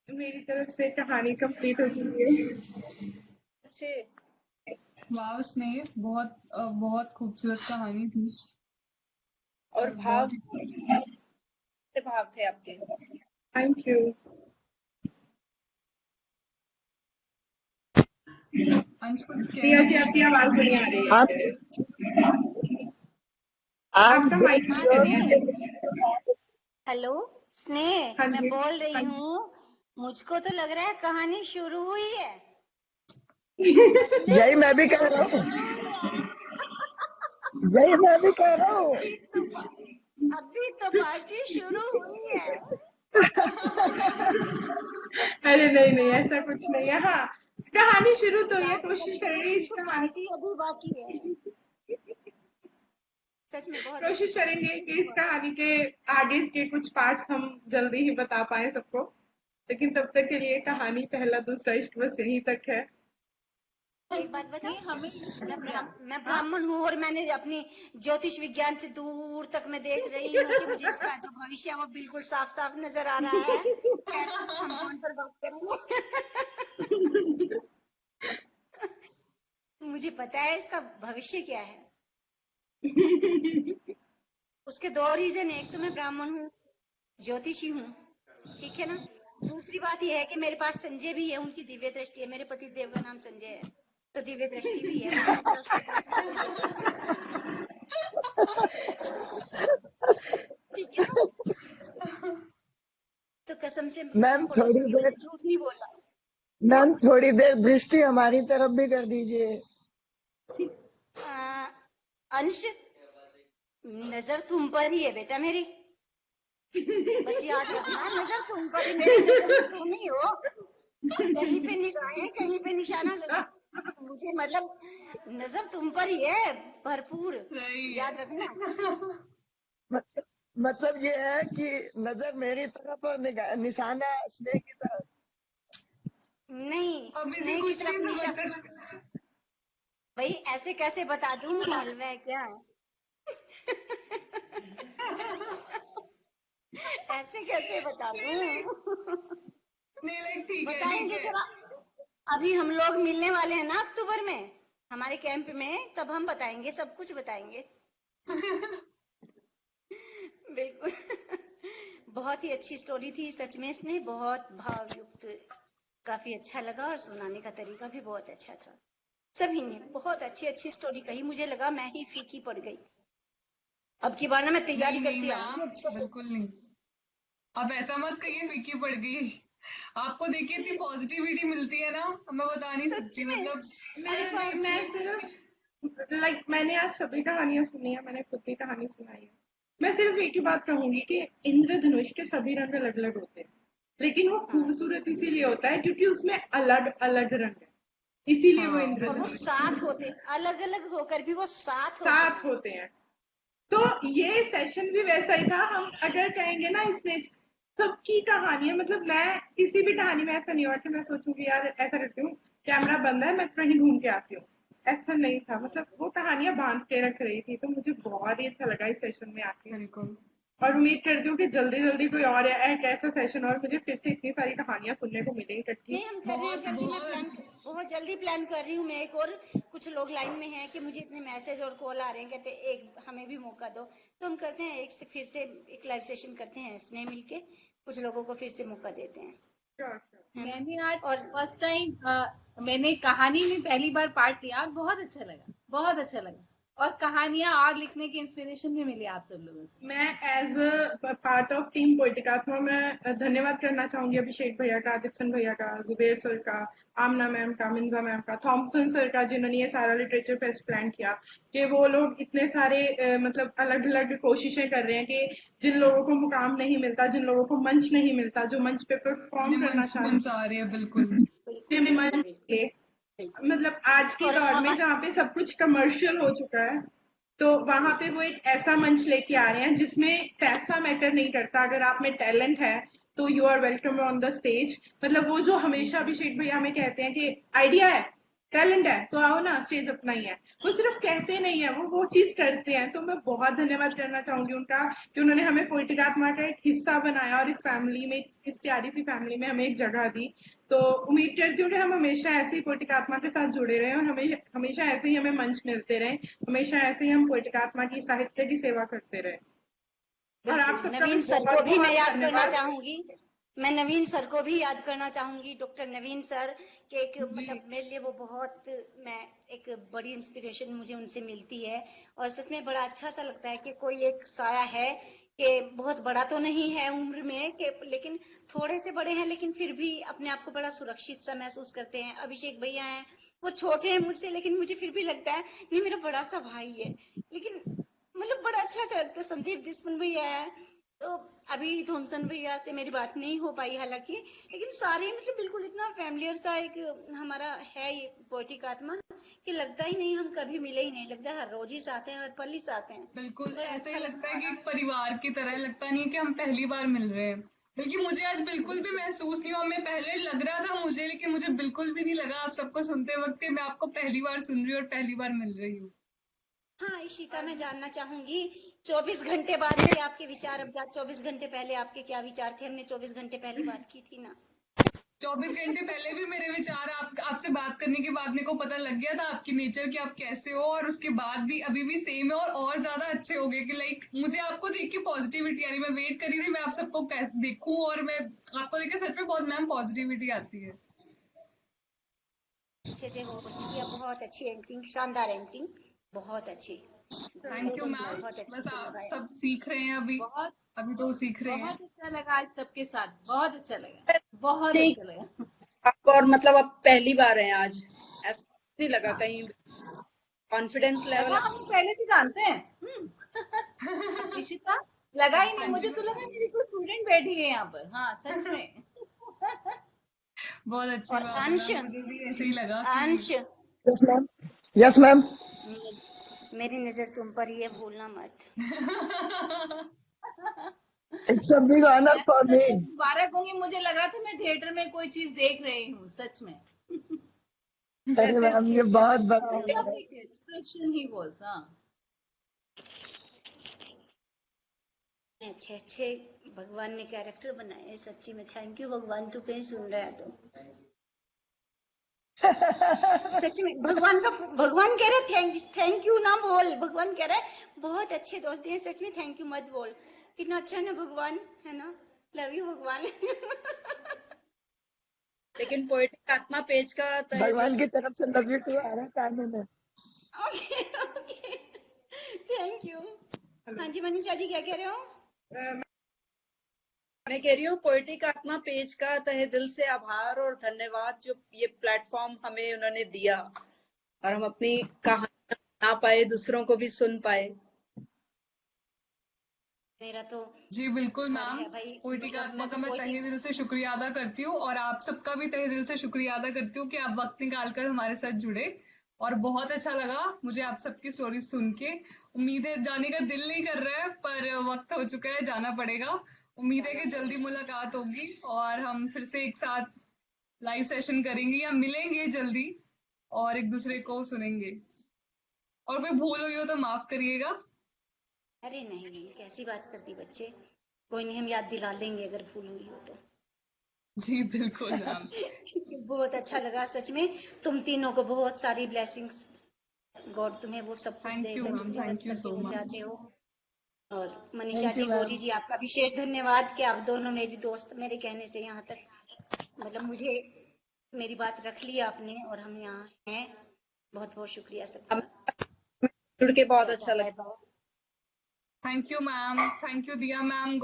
मेरी तरफ से कहानी कंप्लीट हो चुकी है। अच्छे वाह स्नेह, बहुत खूबसूरत कहानी थी और और भाव बहुत ही से भाव थे आपके। Thank you. अंश कुछ कह प्रिया रही जी थी। आपकी आवाज नहीं आ रही आप है। आप आपका माइक हाँ ऑन स्नेह, करिए। हेलो स्नेह, हाँ मैं जी। बोल रही हाँ जी। हूँ, मुझको तो लग रहा है कहानी शुरू हुई है। सच में यही मैं भी कह रहा हूँ, शुरू हुई है। यही मैं भी कह रहा हूँ। अभी तो पार्टी शुरू हुई है। अरे नहीं नहीं, बहुत ऐसा कुछ मजे नहीं है। हाँ, कहानी शुरू तो हुई है, यार, कोशिश सच में करेंगे इस तो कहानी पार्टी अभी बाकी है। सच में बहुत अच्छी कोशिश कहानी करेंगे थी, कि इस बहुत। कहानी के आगे के कुछ पार्ट्स हम जल्दी ही बता पाए सबको, लेकिन तब तक के लिए कहानी पहला दूसरा इश्क बस यहीं तक है। एक बात बताओ, नहीं हमें मैं हाँ ब्राह्मण हूँ और मैंने अपनी ज्योतिष विज्ञान से दूर तक मैं देख रही हूँ कि मुझे इसका जो भविष्य है वो बिल्कुल साफ साफ नजर आ रहा है। खैर, हम फोन पर बात करेंगे। मुझे पता है इसका भविष्य क्या है। उसके दो रीजन है, एक तो मैं ब्राह्मण हूँ, ज्योतिषी हूँ, ठीक है ना। दूसरी बात यह है कि मेरे पास संजय भी है, उनकी दिव्य दृष्टि है। मेरे पति देव का नाम संजय है, तो दिव्य दृष्टि भी है, वो हमेशा उसको देखते हैं। ठीक है ना। तो कसम से मैम झूठ पड़ोस थोड़ी की देर झूठ नहीं बोला। मैम थोड़ी देर दृष्टि हमारी तरफ भी कर दीजिए। अंश, नजर तुम पर ही है बेटा मेरी, बस याद रखना, नजर तुम पर ही, मेरी नजर में तुम ही हो। कहीं पे निगाहें, कहीं पे निशाना, मुझे मतलब नजर तुम पर ही है भरपूर, सही है। याद रखना। मतलब ये है कि नजर मेरी तरफ और निशाना स्नेह की तरफ। नहीं, अभी से स्नेह की कुछ तरफ नहीं निशा, समझ सकते। भाई ऐसे कैसे बता दूं मैं हलवा है क्या है। ऐसे कैसे बता दूं। नहीं लाइक ठीक है ठीक बताएंगे है। जरा, अभी हम लोग मिलने वाले हैं ना अक्टूबर में हमारे कैंप में, तब हम बताएंगे, सब कुछ बताएंगे। बिल्कुल। बहुत ही अच्छी स्टोरी थी सच में, इसने बहुत भावयुक्त, काफी अच्छा लगा और सुनाने का तरीका भी बहुत अच्छा था। सभी ने बहुत अच्छी अच्छी स्टोरी कही, मुझे लगा मैं ही फीकी पड़ गई। अब की बार ना मैं तैयारी नहीं नहीं करती आऊंगी मैम, अच्छे से। बिल्कुल नहीं। आप ऐसा मत कहिए फीकी पड़ गई। आपको देखिए इतनी पॉजिटिविटी मिलती है ना, मैं बता नहीं सच सकती। में, मतलब सच में मैं सिर्फ मैंने आज सभी कहानियां सुनी है, मैंने खुद भी कहानी सुनाई है। मैं सिर्फ एक ही बात कहूंगी कि इंद्रधनुष के सभी रंग अलग अलग होते हैं, लेकिन वो हाँ, खूबसूरत इसीलिए होता है क्योंकि उसमें अलग अलग रंग है, इसीलिए वो हाँ और वो इंद्रधनुष साथ होते, अलग अलग होकर भी वो साथ होते साथ हैं। होते हैं। तो ये सेशन भी वैसा ही था। हम अगर कहेंगे ना इसमें सबकी कहानियां, मतलब मैं किसी भी कहानी में ऐसा नहीं हुआ कि मैं सोचूंगी यार ऐसा करती हूँ, कैमरा बंद है मैं कहीं घूम के आती हूँ, ऐसा नहीं था। मतलब वो कहानियां बांध के रख रही थी, तो मुझे बहुत ही अच्छा लगा इस सेशन में आके। बिल्कुल। और उम्मीद करती हूँ कि जल्दी जल्दी कोई और एक ऐसा सेशन और मुझे फिर से इतनी सारी कहानियां सुनने को मिले इकट्ठी। नहीं, हम कर रहे हैं बहुत जल्दी। मैं बहुत बहुत जल्दी प्लान कर रही हूँ मैं एक और। कुछ लोग लाइन में हैं कि मुझे इतने मैसेज और कॉल आ रहे हैं, कहते हैं एक हमें भी मौका दो। तो हम करते हैं एक से फिर से एक लाइव सेशन करते हैं स्नेह मिलके, कुछ लोगों को फिर से मौका देते हैं, Sure, sure. है ना। मैंने आज और फर्स्ट टाइम मैंने कहानी में पहली बार पार्ट लिया, बहुत अच्छा लगा, बहुत अच्छा लगा। और कहानियां और लिखने की इंस्पिरेशन भी मिली आप सब लोगों से। मैं as a part of team पोएटिकात्मा मैं धन्यवाद करना चाहूंगी अभिषेक भैया का, दीप्सन भैया का, जुबेर सर का, आमना मैम का, मिंजा मैम का, थॉमसन सर का, जिन्होंने ये सारा लिटरेचर फेस्ट प्लान किया। कि वो लोग इतने सारे मतलब अलग अलग कोशिशें कर रहे हैं कि जिन लोगों को मुकाम नहीं मिलता, जिन लोगों को मंच नहीं मिलता, जो मंच पे परफॉर्म करना मंच चाहते पहुंचा रही है। बिल्कुल बिल्कुल हैं, बिल्कुल मंच बिल्कुल के बिल्कुल। मतलब आज के और दौर में हमारे जहाँ पे सब कुछ कमर्शियल हो चुका है, तो वहां पे वो एक ऐसा मंच लेके आ रहे हैं जिसमें पैसा मैटर नहीं करता। अगर आप में टैलेंट है तो you are welcome on the stage. मतलब वो जो हमेशा अभिषेक भैया हमें कहते हैं कि आइडिया है, टैलेंट है, तो आओ ना, स्टेज अपना ही है। वो सिर्फ कहते नहीं है, वो चीज करते हैं। तो मैं बहुत धन्यवाद करना चाहूंगी उनका कि उन्होंने हमें पोएटिकात्मा का एक हिस्सा बनाया और इस फैमिली में, इस प्यारी सी फैमिली में हमें एक जगह दी। तो उम्मीद करती हूँ कि हम हमेशा ऐसे ही पोएटिकात्मा के साथ जुड़े रहें और हमें हमेशा ऐसे ही हमें मंच मिलते रहें, हमेशा ऐसे ही हम पोएटिकात्मा की, साहित्य की सेवा करते रहें। और आप बिल्कुल सबका भी नवीन सर को बहुत भी मैं बहुत याद करना धन्यवाद। चाहूंगी। मैं नवीन सर को भी याद करना चाहूंगी, डॉक्टर नवीन सर के एक जी। मतलब मेरे लिए वो बहुत, मैं एक बड़ी इंस्पिरेशन मुझे उनसे मिलती है। और सच में बड़ा अच्छा सा लगता है कि कोई एक साया है कि बहुत बड़ा तो नहीं है उम्र में कि, लेकिन थोड़े से बड़े हैं लेकिन फिर भी अपने आप को बड़ा सुरक्षित सा महसूस करते हैं। अभिषेक भैया हैं, वो छोटे हैं मुझसे लेकिन मुझे फिर भी लगता है नहीं मेरा बड़ा सा भाई है। लेकिन मतलब बड़ा अच्छा सा लगता है। संदीप दिसपुन भैया है, तो अभी थॉमसन भैया से मेरी बात नहीं हो पाई हालांकि, लेकिन सारे मतलब बिल्कुल इतना फैमिलियर सा एक हमारा है ये पोएटिक आत्मा कि लगता ही नहीं हम कभी मिले ही नहीं, लगता है हर रोज ही साथ हैं, हर पल ही साथ हैं। बिल्कुल बड़ा ऐसे ही अच्छा लगता लगता है कि है। एक परिवार की तरह, लगता नहीं है कि हम पहली बार मिल रहे हैं। बल्कि मुझे आज बिल्कुल भी महसूस नहीं हुआ। मैं पहले लग रहा था मुझे, लेकिन मुझे बिल्कुल भी नहीं लगा आप सबको सुनते वक्त कि मैं आपको पहली बार सुन रही हूँ और पहली बार मिल रही हूँ। हाँ इशिता, मैं जानना चाहूंगी 24 घंटे बाद भी आपके विचार, अब 24 घंटे पहले आपके क्या विचार थे? हमने 24 घंटे पहले बात की थी ना। 24 घंटे पहले भी मेरे विचार आपसे बात करने के बाद मेरे को पता लग गया था आपकी नेचर कि आप कैसे हो, और उसके बाद भी अभी भी सेम है और ज्यादा अच्छे हो गए। कि लाइक मुझे आपको देख के पॉजिटिविटी आ रही, मैं वेट करी थी मैं आप सबको देखूं, और मैं आपको देख के सच में बहुत मैम पॉजिटिविटी आती है। अच्छे से होस्ट किया, बहुत अच्छी एंकरिंग, शानदार एंकरिंग, बहुत अच्छी, थैंक यू मैम। बहुत अच्छे बस से आप निभाया। सब सीख रहे हैं अभी, बहुत अभी तो सीख रहे हैं। बहुत अच्छा लगा आज सबके साथ, बहुत अच्छा लगा, बहुत ठीक। अच्छा लगा। आपको और मतलब आप पहली बार हैं आज, ऐसा नहीं लगा कहीं? कॉन्फिडेंस लेवल लगा हम पहले से जानते हैं। इशिता, लगा ही नहीं, सच मुझे में तो लगा मेरी कोई स्टूडेंट बैठी है यहाँ पर। हाँ सच में। बहुत अच्छी और बात है अंश, मैम, मुझे भी ऐसे ही लगा कि अंश यस मैम। Yes ma'am. मेरी नजर तुम पर ही है, भूलना मत। इट्स अ बिग ऑनर मैं फॉर तो मी। सच में दोबारा कहूंगी, मुझे लगा था मैं थिएटर में कोई चीज देख रही हूँ सच में। अरे जैसे मैम ये बहुत बड़ा ऑनर है। Expression he was. हाँ अच्छे अच्छे भगवान ने कैरेक्टर बनाए, सच्ची में थैंक यू भगवान। तू कहीं सुन रहा है तो सच में भगवान कह रहे थैंक यू ना बोल। भगवान कह रहा है बहुत अच्छे दोस्त हैं, सच में थैंक यू मत बोल। कितना अच्छा है ना भगवान, है ना। लव यू भगवान। लेकिन पोएटिक आत्मा पेज का तहे दिल भगवान की तरफ से लव यू टू आ रहा है कानों में। Okay okay, thank you. हाँ जी मनीषा जी क्या कह रहे हो? मैं कह रही हूँ पोएटिक आत्मा पेज का तहे दिल से आभार और धन्यवाद, जो ये प्लेटफॉर्म हमें उन्होंने दिया और हम अपनी कहानी सुना पाए, दूसरों को भी सुन पाए। मेरा तो जी बिल्कुल घर मैम, है भाई, पोएटिक मतलब आत्मा मैं का तो मैं तहे पोएटिक। दिल से शुक्रिया अदा करती हूँ, और आप सबका भी तहे दिल से शुक्रिया अदा करती हूँ कि आप वक्त निकाल कर हमारे साथ जुड़े। और बहुत अच्छा लगा मुझे आप सबकी स्टोरी सुन के। उम्मीद है, जाने का दिल नहीं कर रहा है पर वक्त हो चुका है, जाना पड़ेगा। उम्मीद है कि जल्दी मुलाकात होगी और हम फिर से एक साथ लाइव सेशन करेंगे या मिलेंगे जल्दी और एक दूसरे को सुनेंगे। और कोई भूल हुई हो तो माफ करिएगा। अरे नहीं नहीं, कैसी बात करती बच्चे, कोई नहीं, हम याद दिला देंगे अगर भूल हुई हो तो। जी बिल्कुल मैम। बहुत अच्छा लगा सच में, तुम तीनों को बहुत सारी ब्लेसिंग्स, गॉड तुम्हें वो सब कुछ थैंक यू देगा जो मैम, डिजर्व थैंक यू करके सो तुम मच। चाहते हो। और मनीषा थैंक जी, यू गौरी मैम। जी, आपका विशेष धन्यवाद कि आप दोनों मेरी दोस्त, मेरे कहने से यहाँ तक, मतलब मुझे, मेरी बात रख ली आपने और हम यहाँ हैं। बहुत बहुत शुक्रिया हम सबका। जुड़ के बहुत टाटा अच्छा बाय लगा। Bye. Thank you ma'am, thank you दिया मैम।